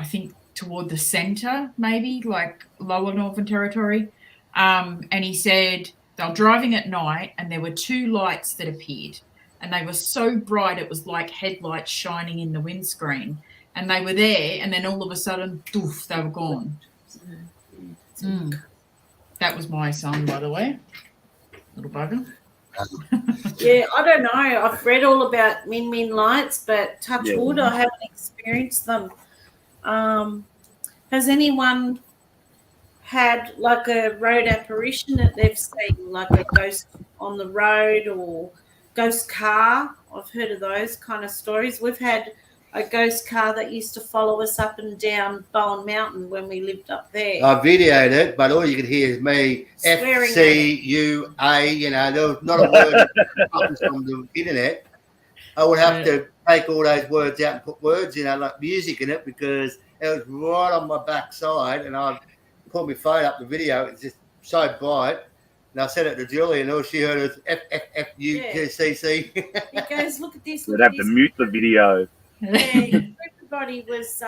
think toward the centre, maybe, like lower Northern Territory. And he said they were driving at night and there were 2 lights that appeared. And they were so bright, it was like headlights shining in the windscreen. And they were there, and then all of a sudden, doof, they were gone. That was my son, by the way. Little bugger. Yeah, I don't know. I've read all about Min lights, but touch wood, I haven't experienced them. Has anyone had like a road apparition that they've seen, like a ghost on the road or ghost car? I've heard of those kind of stories. We've had a ghost car that used to follow us up and down Bowen Mountain when we lived up there. I videoed it, but all you could hear is me Swearing FCUA. There was not a word from the internet. I would have to take all those words out and put words, like music in it, because it was right on my backside, and I put my phone up the video. It's just so bright. And I sent it to Julie, and all she heard was FFFUCC. He goes, look at this. You'd have to mute the video. Yeah, everybody was.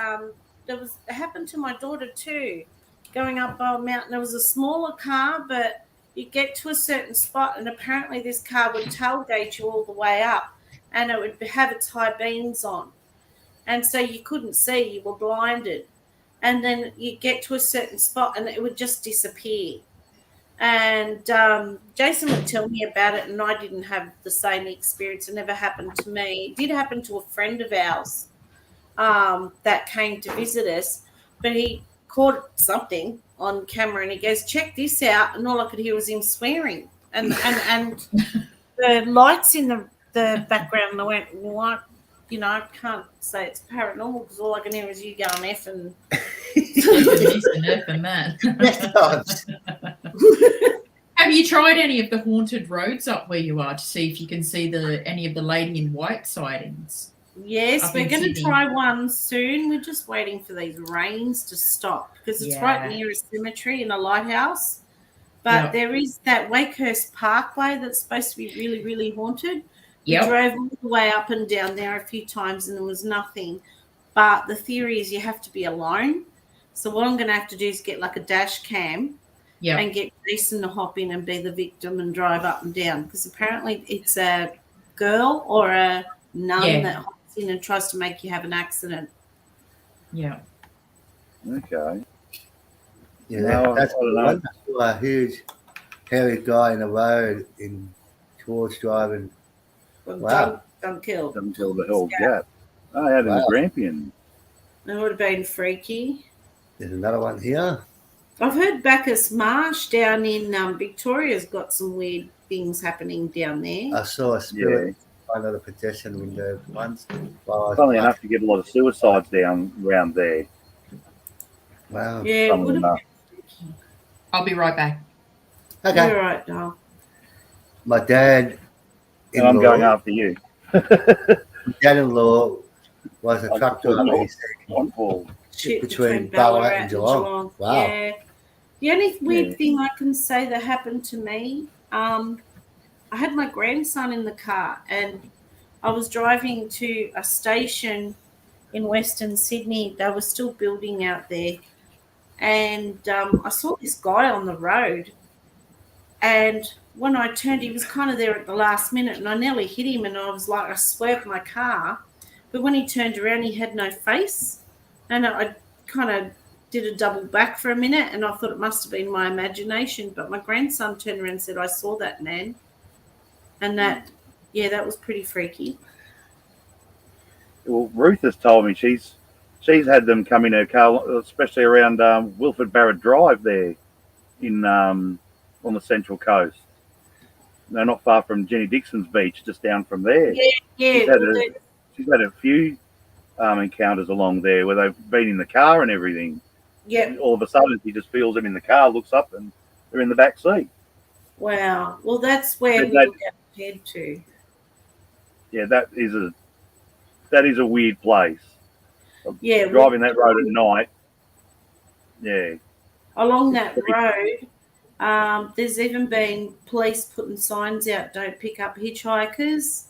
It happened to my daughter too, going up Bowen Mountain. There was a smaller car, but you get to a certain spot, and apparently this car would tailgate you all the way up, and it would have its high beams on, and so you couldn't see. You were blinded, and then you get to a certain spot, and it would just disappear. And Jason would tell me about it, and I didn't have the same experience. It never happened to me. It did happen to a friend of ours that came to visit us, but he caught something on camera, and he goes, check this out, and all I could hear was him swearing. And the lights in the background, and I went, what? I can't say it's paranormal because all I can hear is you going F and... F and that. Have you tried any of the haunted roads up where you are to see if you can see any of the Lady in White sightings? Yes, we're going to try one soon. We're just waiting for these rains to stop because it's right near a cemetery and a lighthouse. But there is that Wakehurst Parkway that's supposed to be really, really haunted. We drove all the way up and down there a few times and there was nothing. But the theory is you have to be alone. So what I'm going to have to do is get like a dash cam Yeah. and get Jason to hop in and be the victim and drive up and down, because apparently it's a girl or a nun that hops in and tries to make you have an accident. Yeah. Okay. Yeah, No, that's I don't know. a huge, hairy guy in the road towards driving. Wow. Done killed. Until the whole gap. Oh, out in the Grampian. That would have been freaky. There's another one here. I've heard Bacchus Marsh down in Victoria's got some weird things happening down there. I saw a spirit under the protection window once. Funnily enough, you get a lot of suicides down around there. Wow. Yeah, it would have been. I'll be right back. Okay. You're right, doll. My dad. And I'm going after you. My dad-in-law was a truck driver. Between Ballarat and Geelong. Wow. Yeah. The only weird thing I can say that happened to me, I had my grandson in the car and I was driving to a station in Western Sydney. They were still building out there. And I saw this guy on the road. And when I turned, he was kind of there at the last minute and I nearly hit him and I was like, I swerved my car. But when he turned around, he had no face. And I kind of did a double back for a minute and I thought it must have been my imagination. But my grandson turned around and said, I saw that man. And that was pretty freaky. Well, Ruth has told me she's had them come in her car, especially around Wilfred Barrett Drive there on the Central Coast. No, not far from Jenny Dixon's beach, just down from there. Yeah. She's had a few encounters along there where they've been in the car and everything. Yeah. All of a sudden, he just feels them in the car, looks up, and they're in the back seat. Wow. Well, that's where we'll get head to. Yeah, that is a weird place. Yeah. Driving that road at night. Yeah. Along that road, there's even been police putting signs out, don't pick up hitchhikers.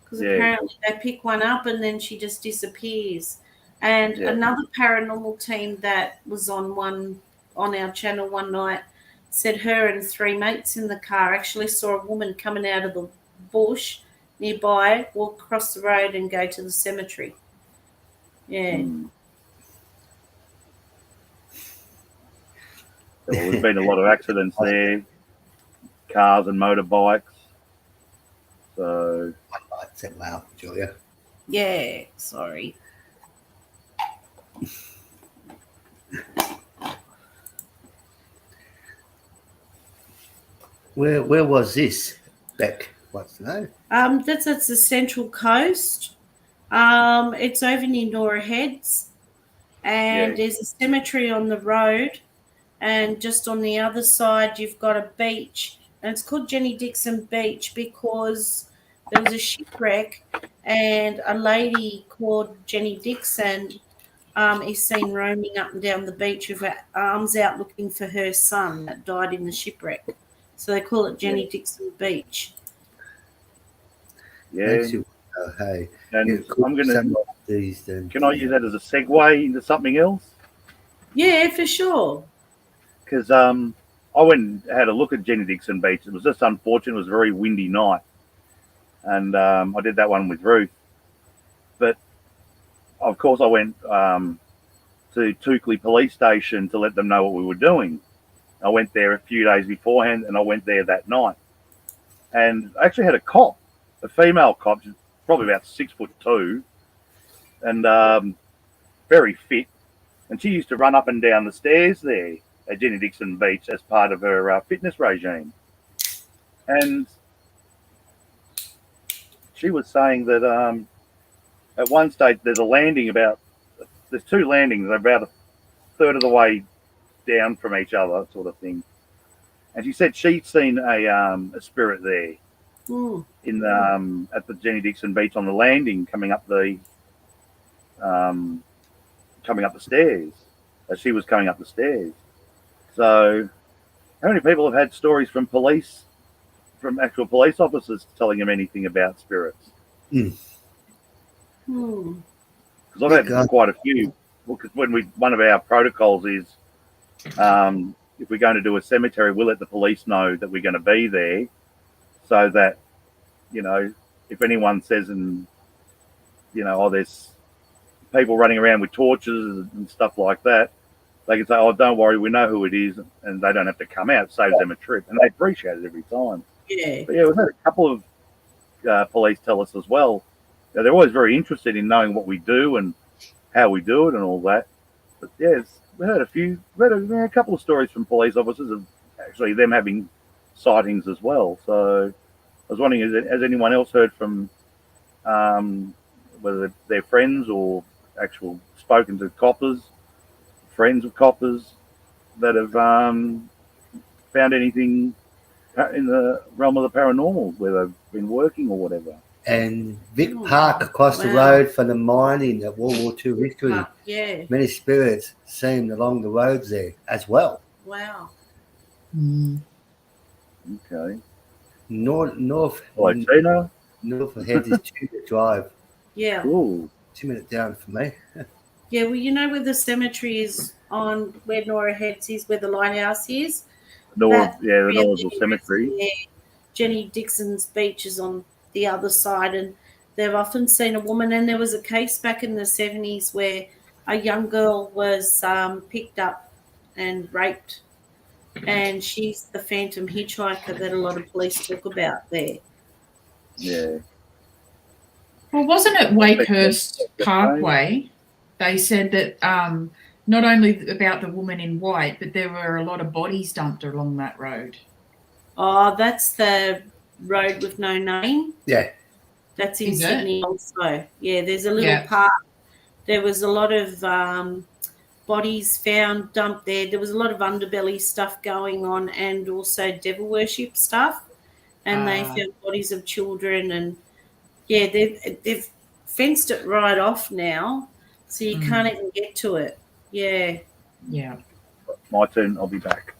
Because apparently they pick one up and then she just disappears. And another paranormal team that was on our channel one night said her and 3 mates in the car actually saw a woman coming out of the bush nearby, walk across the road and go to the cemetery. Yeah. Well, there's been a lot of accidents there, cars and motorbikes. So. I said loud, Julia. Yeah, sorry. Where was this, Beck? What's the name? That's the Central Coast. It's over near Nora Heads, and there's a cemetery on the road, and just on the other side you've got a beach, and it's called Jenny Dixon Beach because there was a shipwreck, and a lady called Jenny Dixon is seen roaming up and down the beach with her arms out looking for her son that died in the shipwreck. So they call it Jenny Dixon Beach. Yeah. Hey. And I'm going to... Can I use that as a segue into something else? Yeah, for sure. Because I went and had a look at Jenny Dixon Beach. It was just unfortunate. It was a very windy night. And I did that one with Ruth. But, of course, I went to Toukley Police Station to let them know what we were doing. I went there a few days beforehand, and I went there that night. And I actually had a cop, a female cop, probably about 6'2", and very fit. And she used to run up and down the stairs there at Jenny Dixon Beach as part of her fitness regime. And she was saying that at one stage there's there's 2 landings about a third of the way down from each other, sort of thing. And she said she'd seen a spirit there in at the Jenny Dixon Beach on the landing coming up the stairs as she was coming up the stairs. So how many people have had stories from actual police officers telling them anything about spirits? Because I've had quite a few. Because one of our protocols is if we're going to do a cemetery, we'll let the police know that we're going to be there, so that, you know, if anyone says, and you know, oh, there's people running around with torches and stuff like that, they can say, oh, don't worry, we know who it is, and they don't have to come out. It saves them a trip, and they appreciate it every time. Yeah. But yeah, we've had a couple of police tell us as well. They're always very interested in knowing what we do and how we do it and all that. But yeah, we heard a couple of stories from police officers of actually them having sightings as well. So I was wondering, has anyone else heard from whether they're friends or actual spoken to coppers, friends of coppers that have found anything in the realm of the paranormal where they've been working or whatever? And Vic Park across the road from the mining of World War II history. Yeah. Many spirits seen along the roads there as well. Wow. Okay. North North of Heads is 2-minute drive. Yeah. Ooh. 2 minutes down for me. Yeah, well, you know where the cemetery is on where Nora Heads is, where the lighthouse is? The Northville Cemetery. Yeah. Jenny Dixon's beach is on the other side, and they've often seen a woman. And there was a case back in the 70s where a young girl was picked up and raped, and she's the phantom hitchhiker that a lot of police talk about there. Yeah. Well, wasn't it Wakehurst Parkway? They said that not only about the woman in white, but there were a lot of bodies dumped along that road. Oh, that's the road with no name. Yeah. That's in Sydney also. Yeah, there's a little park. There was a lot of bodies found dumped there. There was a lot of underbelly stuff going on, and also devil worship stuff. And they found bodies of children, and yeah, they've fenced it right off now, so you can't even get to it. Yeah. Yeah. My turn. I'll be back.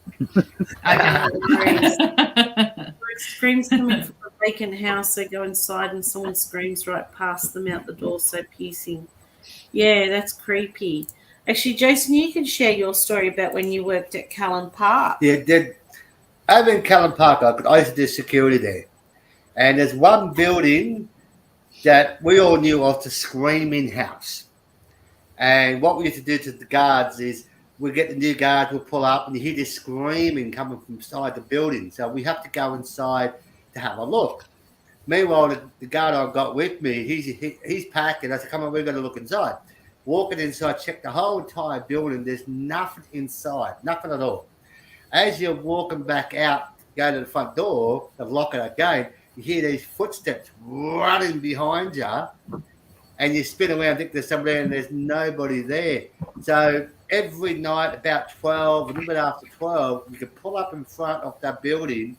Okay. Screams coming from a vacant house. They go inside and someone screams right past them out the door, so piercing. Yeah, that's creepy. Actually, Jason, you can share your story about when you worked at Callan Park. Yeah, over in Callan Park, I used to do security there. And there's one building that we all knew of, the Screaming House. And what we used to do to the guards is we get the new guards, we'll pull up, and you hear this screaming coming from inside the building. So we have to go inside to have a look. Meanwhile, the guard I got with me, he's packing. I said, come on, we're going to look inside. Walking inside, check the whole entire building. There's nothing inside, nothing at all. As you're walking back out, go to the front door, and lock it again, you hear these footsteps running behind you, and you spin around, think there's somebody there, and there's nobody there. So every night about 12, a little bit after 12, you could pull up in front of that building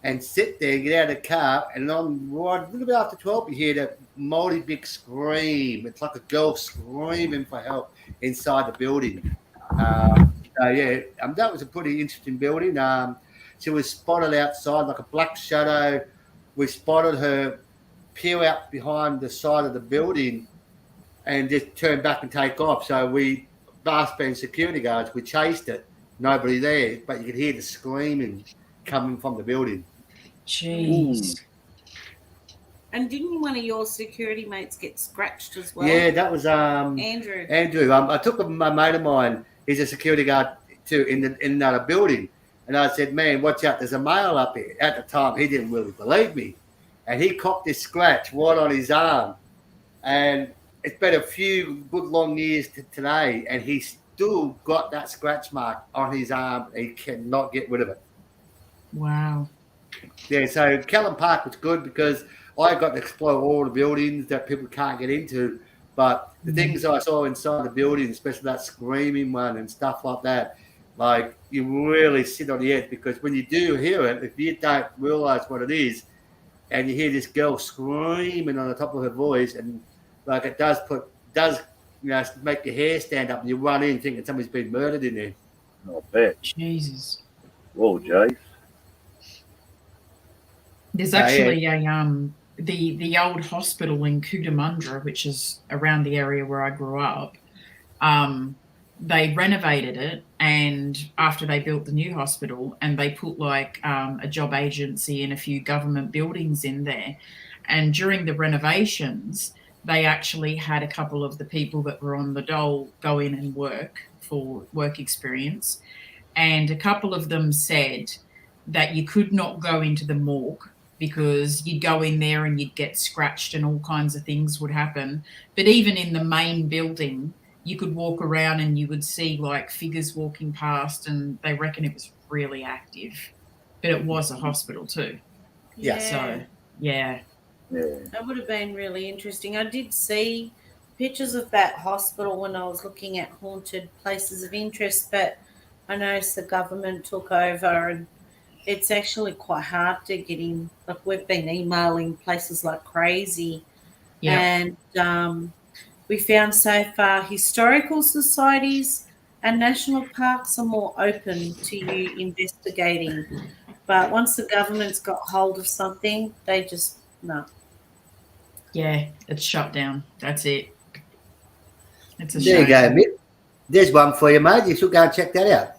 and sit there, get out of the car, and on right, a little bit after 12, you hear that mighty big scream. It's like a girl screaming for help inside the building. That was a pretty interesting building. She was spotted outside like a black shadow. We spotted her peer out behind the side of the building and just turn back and take off. So we, us being security guards, we chased it. Nobody there, but you could hear the screaming coming from the building. Jeez. And didn't one of your security mates get scratched as well? Yeah, that was Andrew. I took a mate of mine. He's a security guard too in another building, and I said, "Man, watch out! There's a male up here." At the time, he didn't really believe me, and he copped this scratch right on his arm, and it's been a few good long years to today, and he's still got that scratch mark on his arm. He cannot get rid of it. Wow. Yeah, so Callan Park was good because I got to explore all the buildings that people can't get into. But the things I saw inside the building, especially that screaming one and stuff like that, like you really sit on the edge because when you do hear it, if you don't realise what it is, and you hear this girl screaming on the top of her voice, and like it does make your hair stand up, and you run in thinking somebody's been murdered in there. I bet. Jesus. Whoa, Jay. There's actually the old hospital in Cootamundra, which is around the area where I grew up. they renovated it, and after they built the new hospital, and they put like a job agency and a few government buildings in there. And during the renovations, they actually had a couple of the people that were on the dole go in and work for work experience. And a couple of them said that you could not go into the morgue because you'd go in there and you'd get scratched and all kinds of things would happen. But even in the main building, you could walk around and you would see like figures walking past, and they reckon it was really active. But it was a hospital too. Yeah. So, yeah. That would have been really interesting. I did see pictures of that hospital when I was looking at haunted places of interest, but I noticed the government took over, and it's actually quite hard to get in. Like, we've been emailing places like crazy. Yeah. And we found so far historical societies and national parks are more open to you investigating. But once the government's got hold of something, they just, no. Yeah, it's shut down. That's it. It's a There you shame. go, Mick. There's one for you, mate. You should go and check that out.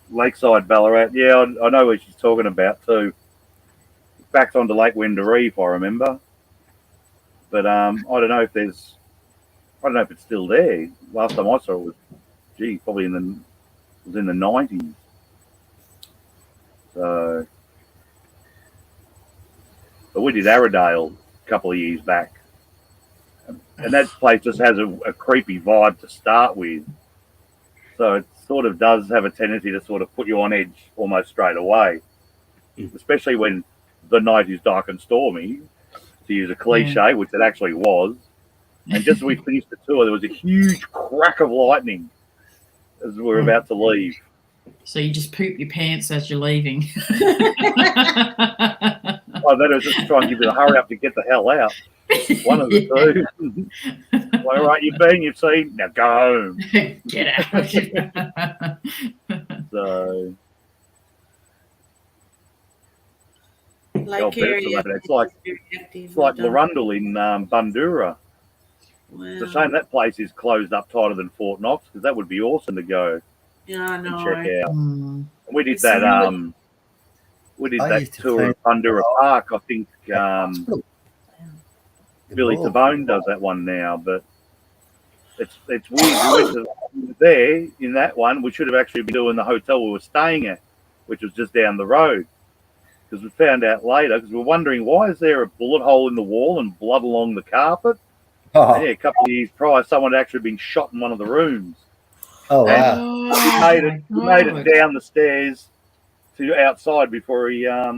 Lakeside Ballarat. Yeah, I know what she's talking about too. Back onto Lake Wendouree, if I remember. But I don't know if it's still there. Last time I saw it was, probably in the 90s. So, but we did Arrowdale a couple of years back, and that place just has a creepy vibe to start with. So it sort of does have a tendency to sort of put you on edge almost straight away, especially when the night is dark and stormy, to use a cliche, which it actually was. And just as we finished the tour, there was a huge crack of lightning as we were about to leave. So you just poop your pants as you're leaving. Oh, that was just trying to give you the hurry up to get the hell out. One of the two. Well, all right, you've been, you've seen, now go home. Get out. So, Lake area. it's like Larundel in Bundoora. Wow. It's a shame that place is closed up tighter than Fort Knox, because that would be awesome to go Yeah, I and know. check out. We did It's that. really- We did I that used to tour of think- Bundoora Park. I think Billy Oh. Tabone does that one now, but it's weird. We were there in that one. We should have actually been doing the hotel we were staying at, which was just down the road. Because we found out later, because we were wondering, why is there a bullet hole in the wall and blood along the carpet? Oh, And yeah, a couple of years prior, someone had actually been shot in one of the rooms. oh And wow. he made it down the stairs to outside before he got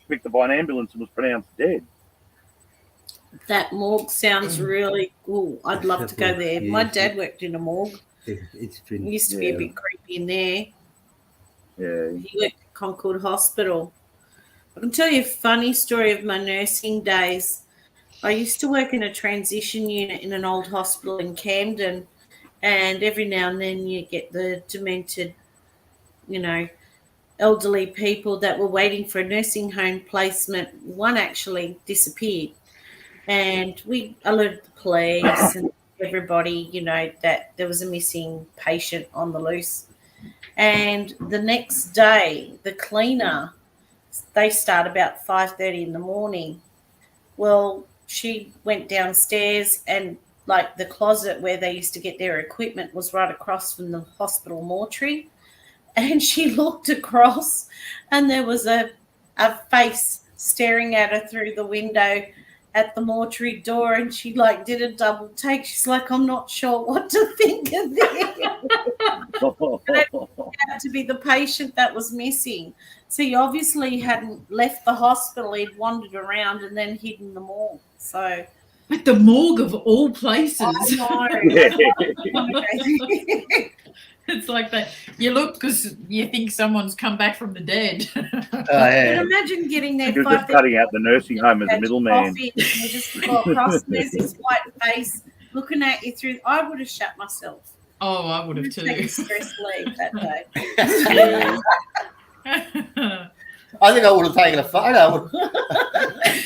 picked up by an ambulance and was pronounced dead. That morgue sounds really cool. I'd love to go there. My dad worked in a morgue. It's It been used to be a bit creepy in there. Yeah. He worked at Concord Hospital. I can tell you a funny story of my nursing days. I used to work in a transition unit in an old hospital in Camden, and every now and then you get the demented, elderly people that were waiting for a nursing home placement. One actually disappeared, and we alerted the police and everybody, that there was a missing patient on the loose. And the next day, the cleaner, they start about 5:30 in the morning. Well, she went downstairs, and like the closet where they used to get their equipment was right across from the hospital mortuary. And she looked across, and there was a face staring at her through the window at the mortuary door, and she did a double take. She's like, I'm not sure what to think of this. Had to be the patient that was missing. So he obviously hadn't left the hospital. He'd wandered around and then hidden them all. So But the morgue of all places. I know. It's like that. You look because you think someone's come back from the dead. But yeah. imagine getting there You're just 5:30 cutting out the nursing home as a had middleman. coffee, and you just go across, and there's this white face looking at you through. I would have shut myself. Oh, I would have Taken too. stress leave that day. I think I would have taken a photo.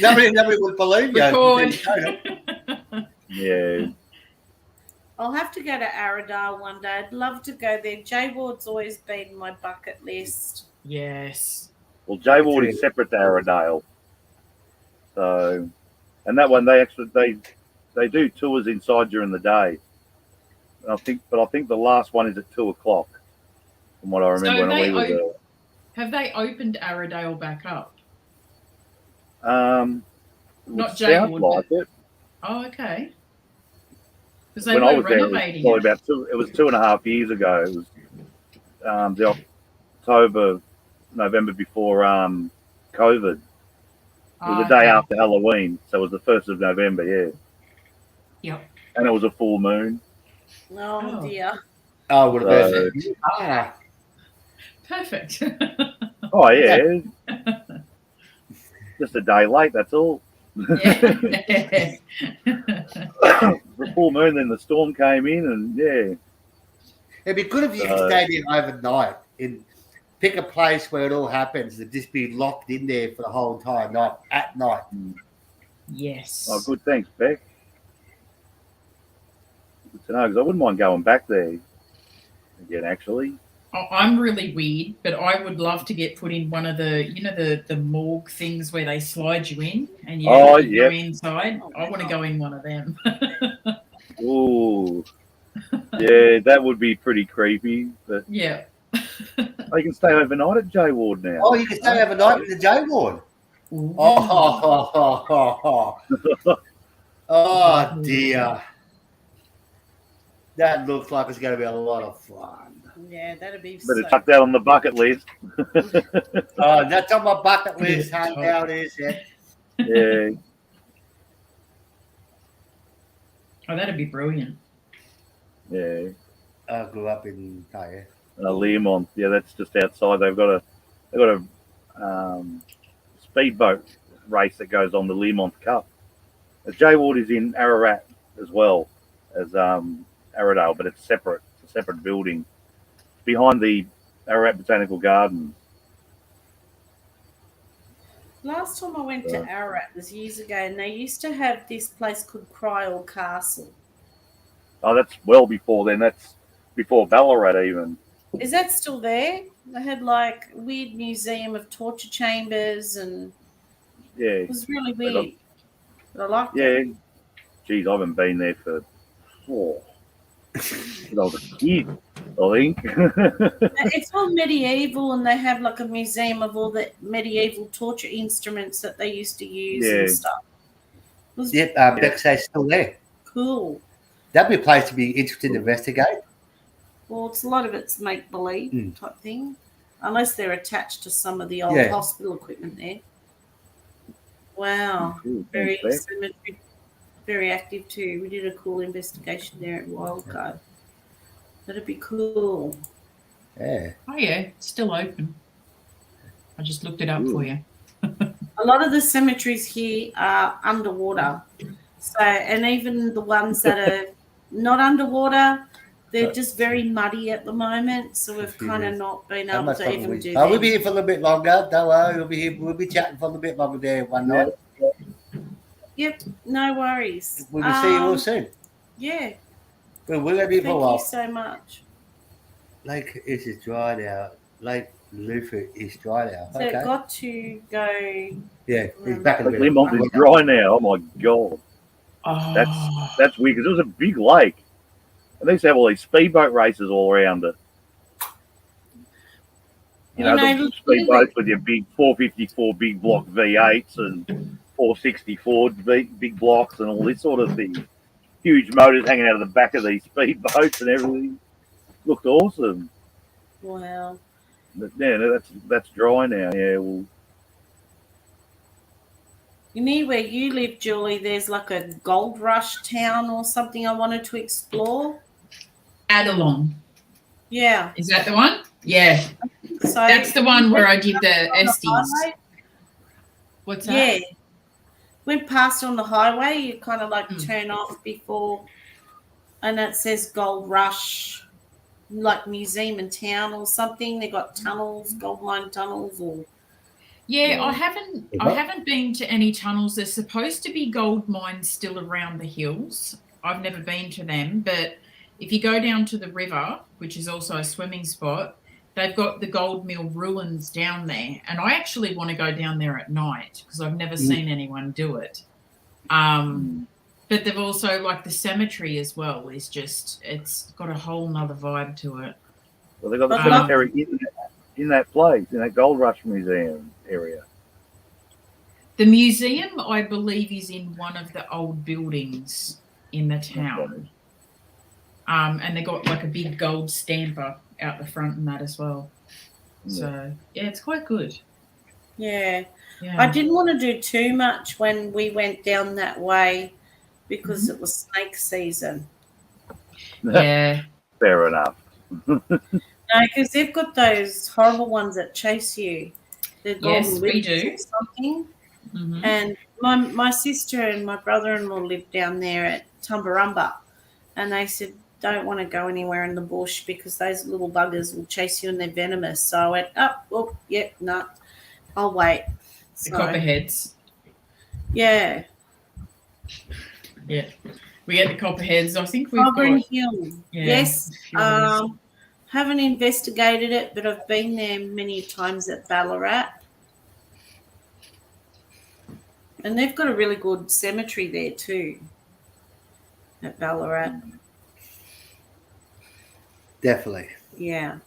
nobody would believe you. Record. Yeah. I'll have to go to Arradale one day. I'd love to go there. J Ward's always been my bucket list. Yes. Well, J Ward is separate to Arradale. So, and that one they do tours inside during the day. And I think the last one is at 2:00, from what I remember So when we were there. have they opened Arradale back up? Not J sound Ward, like it. Oh, okay. Because they When were I was there, renovating it was 2.5 years ago. It was the November before COVID. It was the day after Halloween, so it was the 1st of November, yeah. Yep. And it was a full moon. Oh, dear. Oh, would have been. Perfect. Oh, yeah. Just a day late, that's all. Yeah. The full moon, then the storm came in, and yeah. It'd be good if you could stay there overnight and pick a place where it all happens and just be locked in there for the whole entire night at night. Yes. Oh, good. Thanks, Beck. Good to know, because I wouldn't mind going back there again, actually. I'm really weird, but I would love to get put in one of the morgue things where they slide you in and you go inside. I want to go in one of them. Ooh. Yeah, that would be pretty creepy. But yeah. You can stay overnight at J Ward now. Oh, you can stay overnight in the J Ward. Oh, dear. That looks like it's going to be a lot of fun. Yeah, that'd be Better chuck that on the bucket list. Oh, that's on my bucket list. How it is, yeah. Yeah. Oh, that'd be brilliant. Yeah. I grew up in Learmont. Yeah, that's just outside. They've got a speedboat race that goes on the Learmont Cup. J Ward is in Ararat as well as Arradale, but it's separate. It's a separate building behind the Ararat Botanical Garden. Last time I went to Ararat was years ago, and they used to have this place called Cryall Castle. Oh, that's well before then. That's before Ballarat even. Is that still there? They had like a weird museum of torture chambers, and it was really weird. But I liked it. Yeah. Geez, I haven't been there for since I was a kid, I think. It's all medieval, and they have like a museum of all the medieval torture instruments that they used to use and stuff. Bexay's still there. Cool. That'd be a place to be interested to investigate. Well, a lot of it's make-believe type thing, unless they're attached to some of the old hospital equipment there. Wow. Very cemetery, very active too. We did a cool investigation there at Wildcard. That'd be cool. Yeah. Oh, yeah. It's still open. I just looked it up for you. A lot of the cemeteries here are underwater. So, and even the ones that are not underwater, they're just very muddy at the moment. So we've kind of not been able to even do that. We'll be here for a little bit longer. Don't worry. We'll be here. We'll be chatting for a little bit longer there one night. Yep. No worries. We'll see you all soon. Yeah. Well, we're going to be for a while. Thank you so much. Lake is dry now. Lake Lufa is dry now. So it got to go. Yeah, he's back in the middle. Learmont is dry now. Oh my god. Oh. That's weird because it was a big lake. And they used to have all these speedboat races all around it. You know the speedboats with your big 454 big block V8s and 464 big blocks and all this sort of thing. Huge motors hanging out of the back of these speedboats and everything. Looked awesome. Wow. But yeah, that's dry now. Yeah. Well, you know where you live, Julie, there's like a gold rush town or something I wanted to explore. Adelon. Yeah. Is that the one? Yeah. So that's the one where I did the Estes. What's that? Yeah. Went past on the highway, you kind of like turn off before, and it says Gold Rush, like museum in town or something. They got tunnels, gold mine tunnels, or I haven't been to any tunnels. There's supposed to be gold mines still around the hills. I've never been to them, but if you go down to the river, which is also a swimming spot, they've got the Gold Mill ruins down there. And I actually want to go down there at night because I've never seen anyone do it. But they've also, like, the cemetery as well is just, it's got a whole nother vibe to it. Well, they've got the cemetery in that place, in that Gold Rush Museum area. The museum, I believe, is in one of the old buildings in the town. And they got like a big gold stamper out the front and that as well. So, yeah, it's quite good. Yeah. I didn't want to do too much when we went down that way because it was snake season. Yeah. Fair enough. No, because they've got those horrible ones that chase you. The golden witches or something. And my sister and my brother-in-law lived down there at Tumbarumba, and they said, don't want to go anywhere in the bush because those little buggers will chase you and they're venomous. So I went, no, I'll wait. The copperheads. Yeah. Yeah. We get the copperheads. I think we've Covering got... Hill. Yes. Haven't investigated it, but I've been there many times at Ballarat. And they've got a really good cemetery there too at Ballarat. Definitely. Yeah.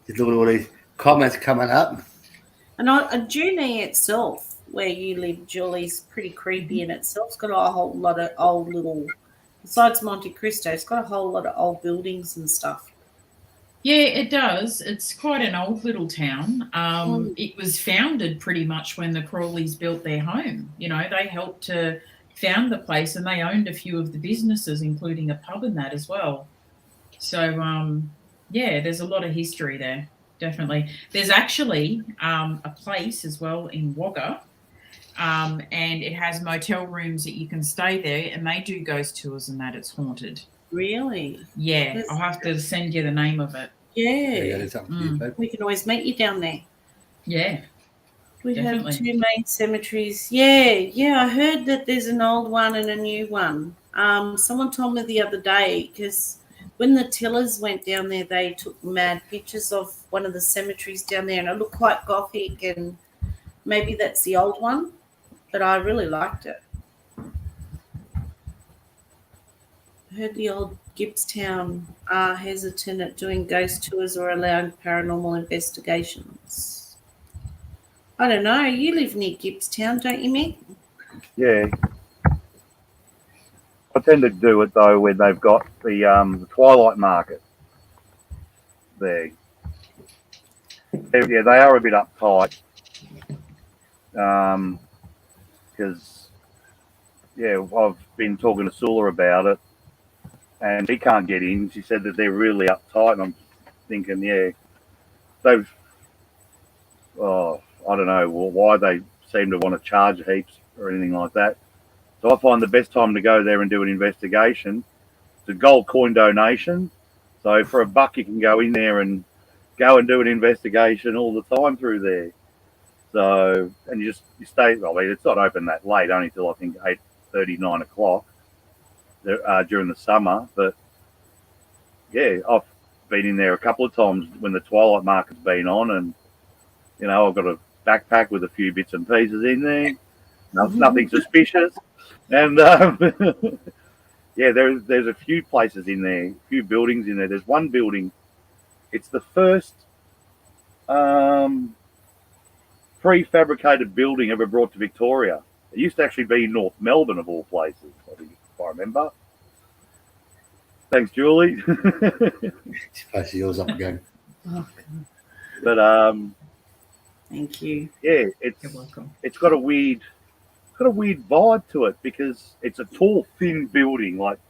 Just look at all these comments coming up. And Junee itself, where you live, Julie's pretty creepy in itself. It's got a whole lot of old little, besides Monte Cristo, it's got a whole lot of old buildings and stuff. Yeah, it does. It's quite an old little town. It was founded pretty much when the Crawleys built their home. You know, they helped to found the place and they owned a few of the businesses, including a pub and that as well. So, yeah, there's a lot of history there, definitely. There's actually a place as well in Wagga, and it has motel rooms that you can stay there, and they do ghost tours and that. It's haunted. Really? Yeah, I'll have to send you the name of it. Yeah. We can always meet you down there. Yeah. We Definitely. have two main cemeteries. Yeah. I heard that there's an old one and a new one. Someone told me the other day because when the Tillers went down there, they took mad pictures of one of the cemeteries down there, and it looked quite gothic, and maybe that's the old one, but I really liked it. I heard the old Gippstown are hesitant at doing ghost tours or allowing paranormal investigations. I don't know. You live near Gippstown, don't you, Mick? Yeah. I tend to do it, though, when they've got the Twilight Market there. Yeah, they are a bit uptight. Because, I've been talking to Sula about it, and he can't get in. She said that they're really uptight, and I'm thinking, they've... I don't know why they seem to want to charge heaps or anything like that. So I find the best time to go there and do an investigation. It's a gold coin donation. So for $1, you can go in there and do an investigation all the time through there. So, and you stay, it's not open that late, only till I think 8:30, 9 o'clock during the summer. But yeah, I've been in there a couple of times when the Twilight Market's been on, and I've got a backpack with a few bits and pieces in there. Nothing suspicious. And there's a few places in there, a few buildings in there. There's one building. It's the first prefabricated building ever brought to Victoria. It used to actually be in North Melbourne, of all places, I think, if I remember. Thanks, Julie. Spice yours up again. But thank you. Yeah, You're welcome. It's got a weird vibe to it because it's a tall, thin building. Like,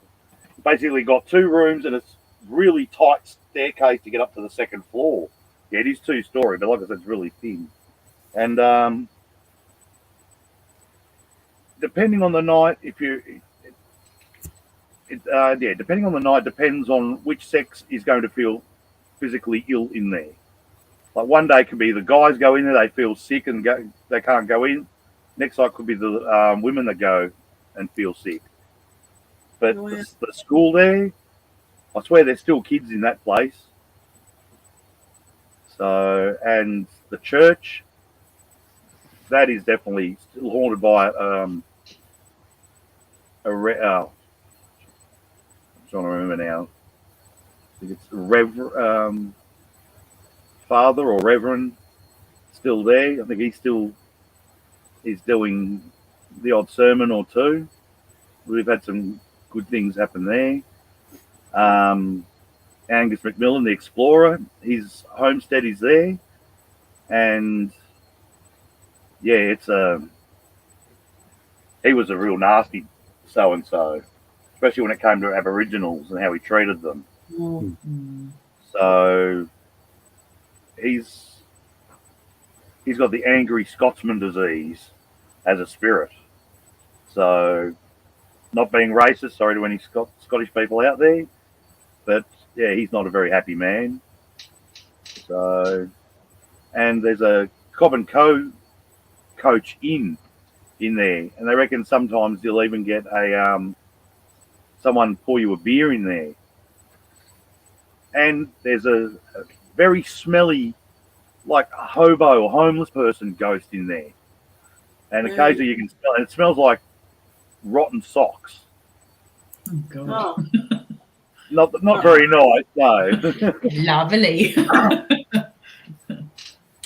basically got 2 rooms and it's really tight staircase to get up to the second floor. Yeah, it is 2-story, but like I said, it's really thin. And depending on the night, depending on the night, depends on which sex is going to feel physically ill in there. Like one day could be the guys go in there, they feel sick and they can't go in. Next night could be the women that go and feel sick. But Oh, yeah. the school there, I swear there's still kids in that place. So, and the church, that is definitely still haunted by I'm trying to remember now. I think it's Father or Reverend still there. I think he's doing the odd sermon or two. We've had some good things happen there. Angus McMillan, the explorer, his homestead is there, and yeah, he was a real nasty so and so, especially when it came to Aboriginals and how he treated them. So he's got the angry Scotsman disease as a spirit. So, not being racist, sorry to any Scottish people out there, but yeah, he's not a very happy man. So, and there's a Cobb and Co coach in there, and they reckon sometimes you'll even get someone pour you a beer in there. And there's a very smelly, like a hobo or homeless person ghost in there. And occasionally you can smell it. It smells like rotten socks. Oh, God. Oh. Not very nice, no. Lovely.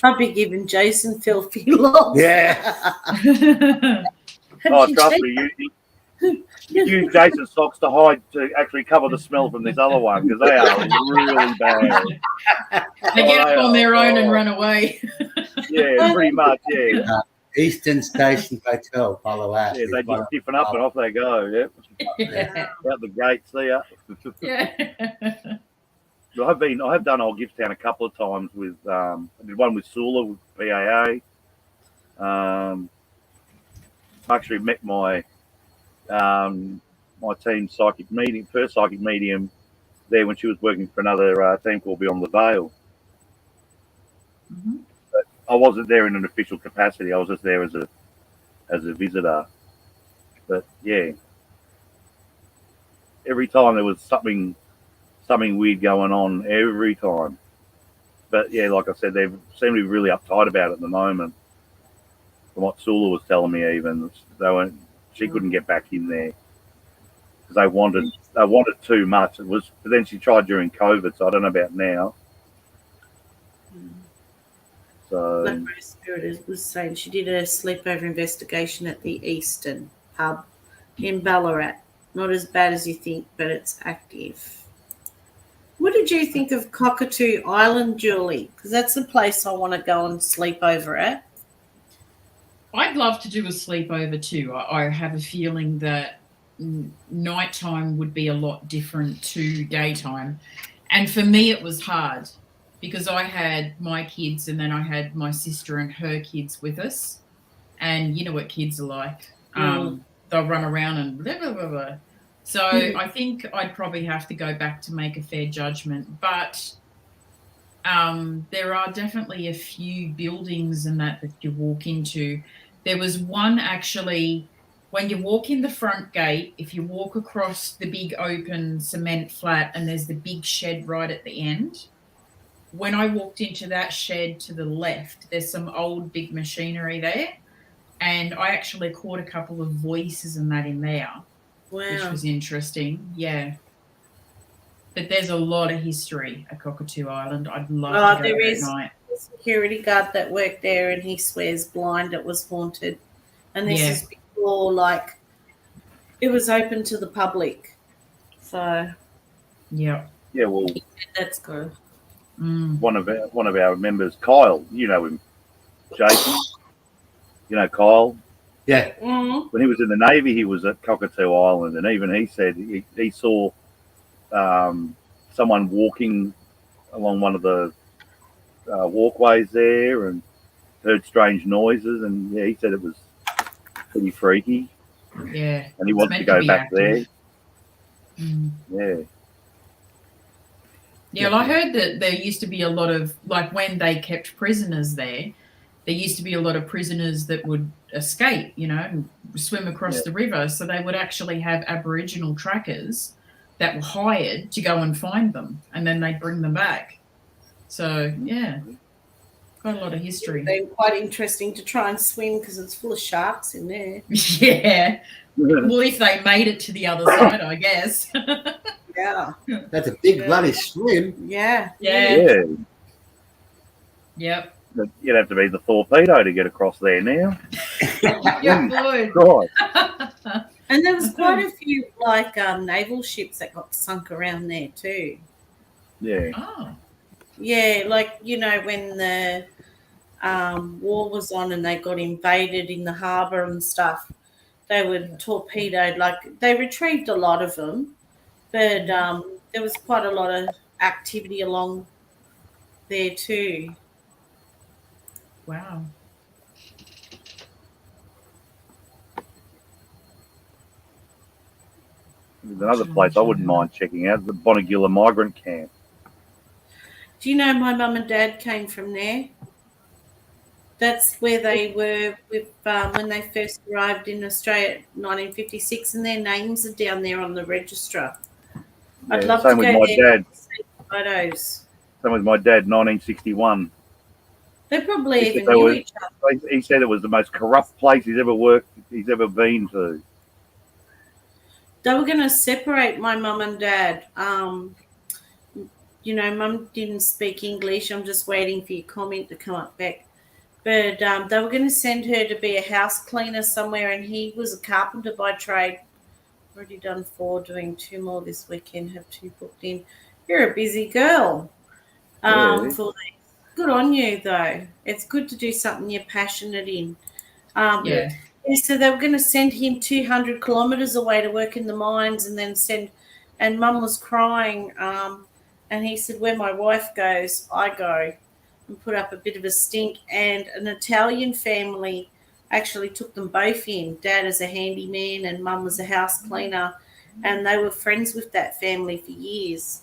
I'd be giving Jason filthy looks. Yeah. Oh, trust me, you use Jason's socks to actually cover the smell from this other one, because they are really bad. They get up on their own and run away. Yeah, pretty much, yeah. Eastern Station Hotel, Ballarat. Yeah, they just stiffen up and off they go, Yeah. Out the gates there. Yeah. I have done Old Gippsland a couple of times with I did one with Sula with PAA. I actually met my team's first psychic medium there when she was working for another team called Beyond the Veil. Mm-hmm. But I wasn't there in an official capacity. I was just there as a visitor. But yeah, every time there was something weird going on, every time. But yeah, like I said, they seem to be really uptight about it at the moment. From what Sula was telling me, even she couldn't get back in there because they wanted too much. But then she tried during COVID, so I don't know about now. So Black Rose Spirit was saying she did a sleepover investigation at the Eastern pub in Ballarat. Not as bad as you think, but it's active. What did you think of Cockatoo Island, Julie? Because that's a place I want to go and sleep over at. I'd love to do a sleepover too. I have a feeling that nighttime would be a lot different to daytime. And for me, it was hard because I had my kids and then I had my sister and her kids with us. And you know what kids are like. They'll run around and blah, blah, blah, blah. So I think I'd probably have to go back to make a fair judgment. But there are definitely a few buildings and that you walk into. There was one actually, when you walk in the front gate, if you walk across the big open cement flat and there's the big shed right at the end, when I walked into that shed to the left, there's some old big machinery there. And I actually caught a couple of voices and that in there. Wow. Which was interesting, yeah. But there's a lot of history at Cockatoo Island. I'd love to go there at night. A security guard that worked there, and he swears blind it was haunted. And this is before, like, it was open to the public. So, yeah, well, that's good. One of our members, Kyle, you know him, Jason. You know Kyle. Yeah. Mm-hmm. When he was in the Navy, he was at Cockatoo Island, and even he said he saw someone walking along one of the walkways there and heard strange noises, and yeah, he said it was pretty freaky. Yeah. And he wanted to go back there. Yeah. Yeah, well, I heard that there used to be a lot of, like when they kept prisoners there, there used to be a lot of prisoners that would escape, and swim across the river. So they would actually have Aboriginal trackers that were hired to go and find them, and then they'd bring them back. So, yeah, quite a lot of history. It's been quite interesting to try and swim because it's full of sharks in there. Yeah. Well, if they made it to the other side, I guess. Yeah. That's a big bloody swim. Yeah. Yeah. Yep. But you'd have to be the torpedo to get across there now. Yeah, boy. Right. And there was quite a few naval ships that got sunk around there too. Yeah. Oh. Yeah, when the war was on and they got invaded in the harbour and stuff, they were torpedoed. They retrieved a lot of them, but there was quite a lot of activity along there too. Wow. There's another place I wouldn't mind checking out, the Bonegilla migrant camp. Do you know my mum and dad came from there? That's where they were with when they first arrived in Australia in 1956, and their names are down there on the register. I'd love to go there and see photos. Same with my dad, 1961. They probably even knew each other. He said it was the most corrupt place he's ever been to. They were going to separate my mum and dad. Mum didn't speak English. I'm just waiting for your comment to come up back. But they were going to send her to be a house cleaner somewhere, and he was a carpenter by trade. Already done 4, doing 2 more this weekend, have 2 booked in. You're a busy girl. Good on you, though. It's good to do something you're passionate in. Yeah. So they were going to send him 200 kilometres away to work in the mines, and then and Mum was crying. And he said, where my wife goes, I go, and put up a bit of a stink. And an Italian family actually took them both in. Dad as a handyman and Mum was a house cleaner. And they were friends with that family for years.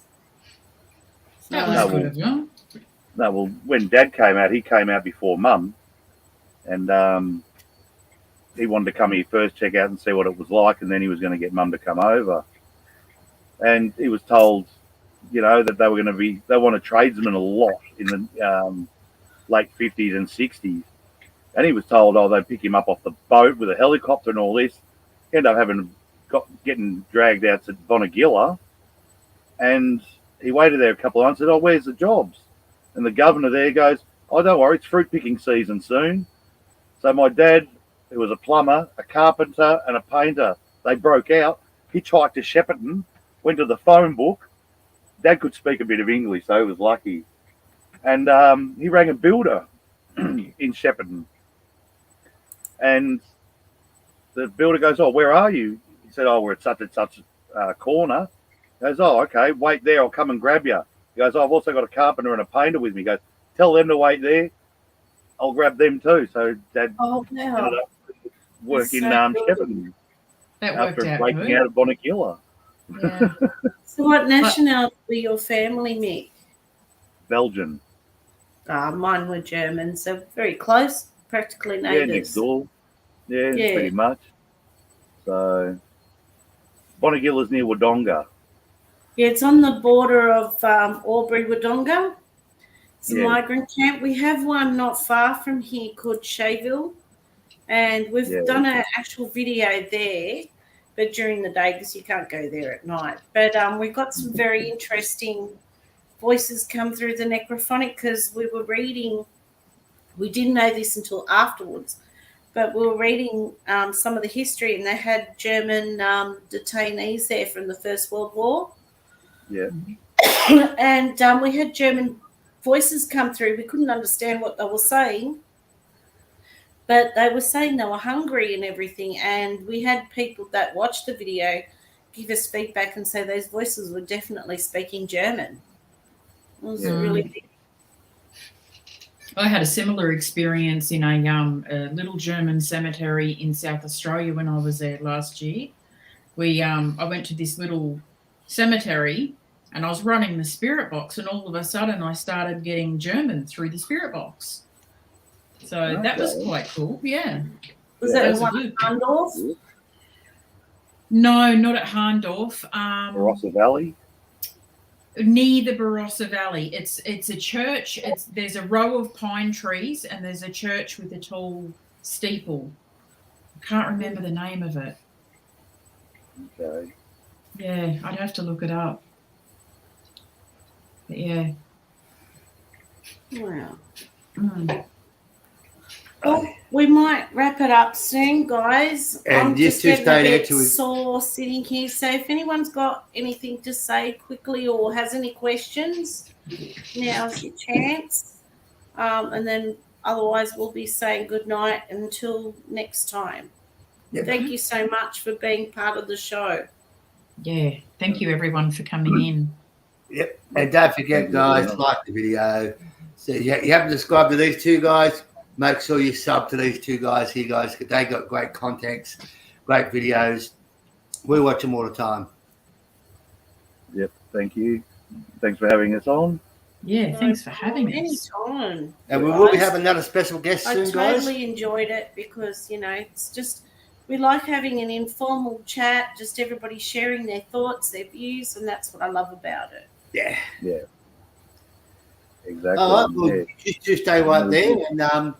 That was good of you. No, well, when Dad came out, he came out before Mum. And he wanted to come here first, check out and see what it was like. And then he was going to get Mum to come over. And he was told, that they wanted tradesmen a lot in the late 50s and 60s. And he was told, they'd pick him up off the boat with a helicopter and all this. He ended up getting dragged out to Bonegilla. And he waited there a couple of months and said, where's the jobs? And the governor there goes, don't worry, it's fruit picking season soon. So my dad, who was a plumber, a carpenter and a painter, they broke out, hitchhiked to Shepparton, went to the phone book. Dad could speak a bit of English, so he was lucky. And he rang a builder in Shepparton. And the builder goes, where are you? He said, we're at such and such corner. He goes, okay, wait there, I'll come and grab you. He goes, I've also got a carpenter and a painter with me. He goes, tell them to wait there. I'll grab them too. So Dad ended up working Shepparton. That worked after out breaking good. out of Bonegilla. Yeah. So what nationality were your family, Mick? Belgian. Mine were German, so very close, practically neighbours. Yeah, next door. Yeah, pretty much. So Bonegilla's near Wodonga. Yeah, it's on the border of Albury, Wodonga. It's a migrant camp. We have one not far from here called Shayville, and we've done an actual video there, but during the day because you can't go there at night. But we've got some very interesting voices come through the necrophonic because we were reading, we didn't know this until afterwards, but we were reading some of the history, and they had German detainees there from the First World War. Yeah. And we had German voices come through. We couldn't understand what they were saying, but they were saying they were hungry and everything. And we had people that watched the video give us feedback and say those voices were definitely speaking German. It was really big. I had a similar experience in a little German cemetery in South Australia when I was there last year. I went to this little cemetery and I was running the spirit box, and all of a sudden I started getting German through the spirit box. So that was Okay. quite cool. Yeah. Was Yeah, that was the one good. at Arndorf? No, not at Harndorf. Barossa Valley. Near the Barossa Valley. It's a church. There's a row of pine trees and there's a church with a tall steeple. I can't remember the name of it. Okay. Yeah, I'd have to look it up. But yeah. Wow. Mm. Well, we might wrap it up soon, guys. And I'm you just two getting a stay there bit till we- sore sitting here. So if anyone's got anything to say quickly or has any questions, now's your chance. And then otherwise we'll be saying good night until next time. Yep. Thank you so much for being part of the show. Yeah. Thank you everyone for coming in. Yep. And don't forget, guys, like the video. So you haven't subscribed to these two guys, make sure you sub to these two guys here, guys, because they got great contents, great videos. We watch them all the time. Yep. Thank you. Thanks for having us on. Yeah, thanks for having us. Anytime. And we will be having another special guest I soon, guys. totally enjoyed it because, it's just, we like having an informal chat, just everybody sharing their thoughts, their views, and that's what I love about it. Yeah. Yeah. Exactly. All right, well, Yeah. you stay right there. And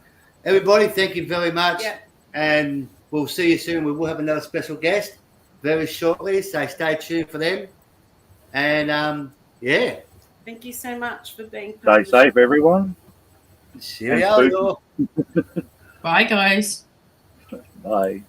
everybody, thank you very much. Yep. And we'll see you soon. We will have another special guest very shortly, so stay tuned for them. And, yeah. Thank you so much for being Stay part of the safe, everyone. Cheerio. Bye guys. Bye.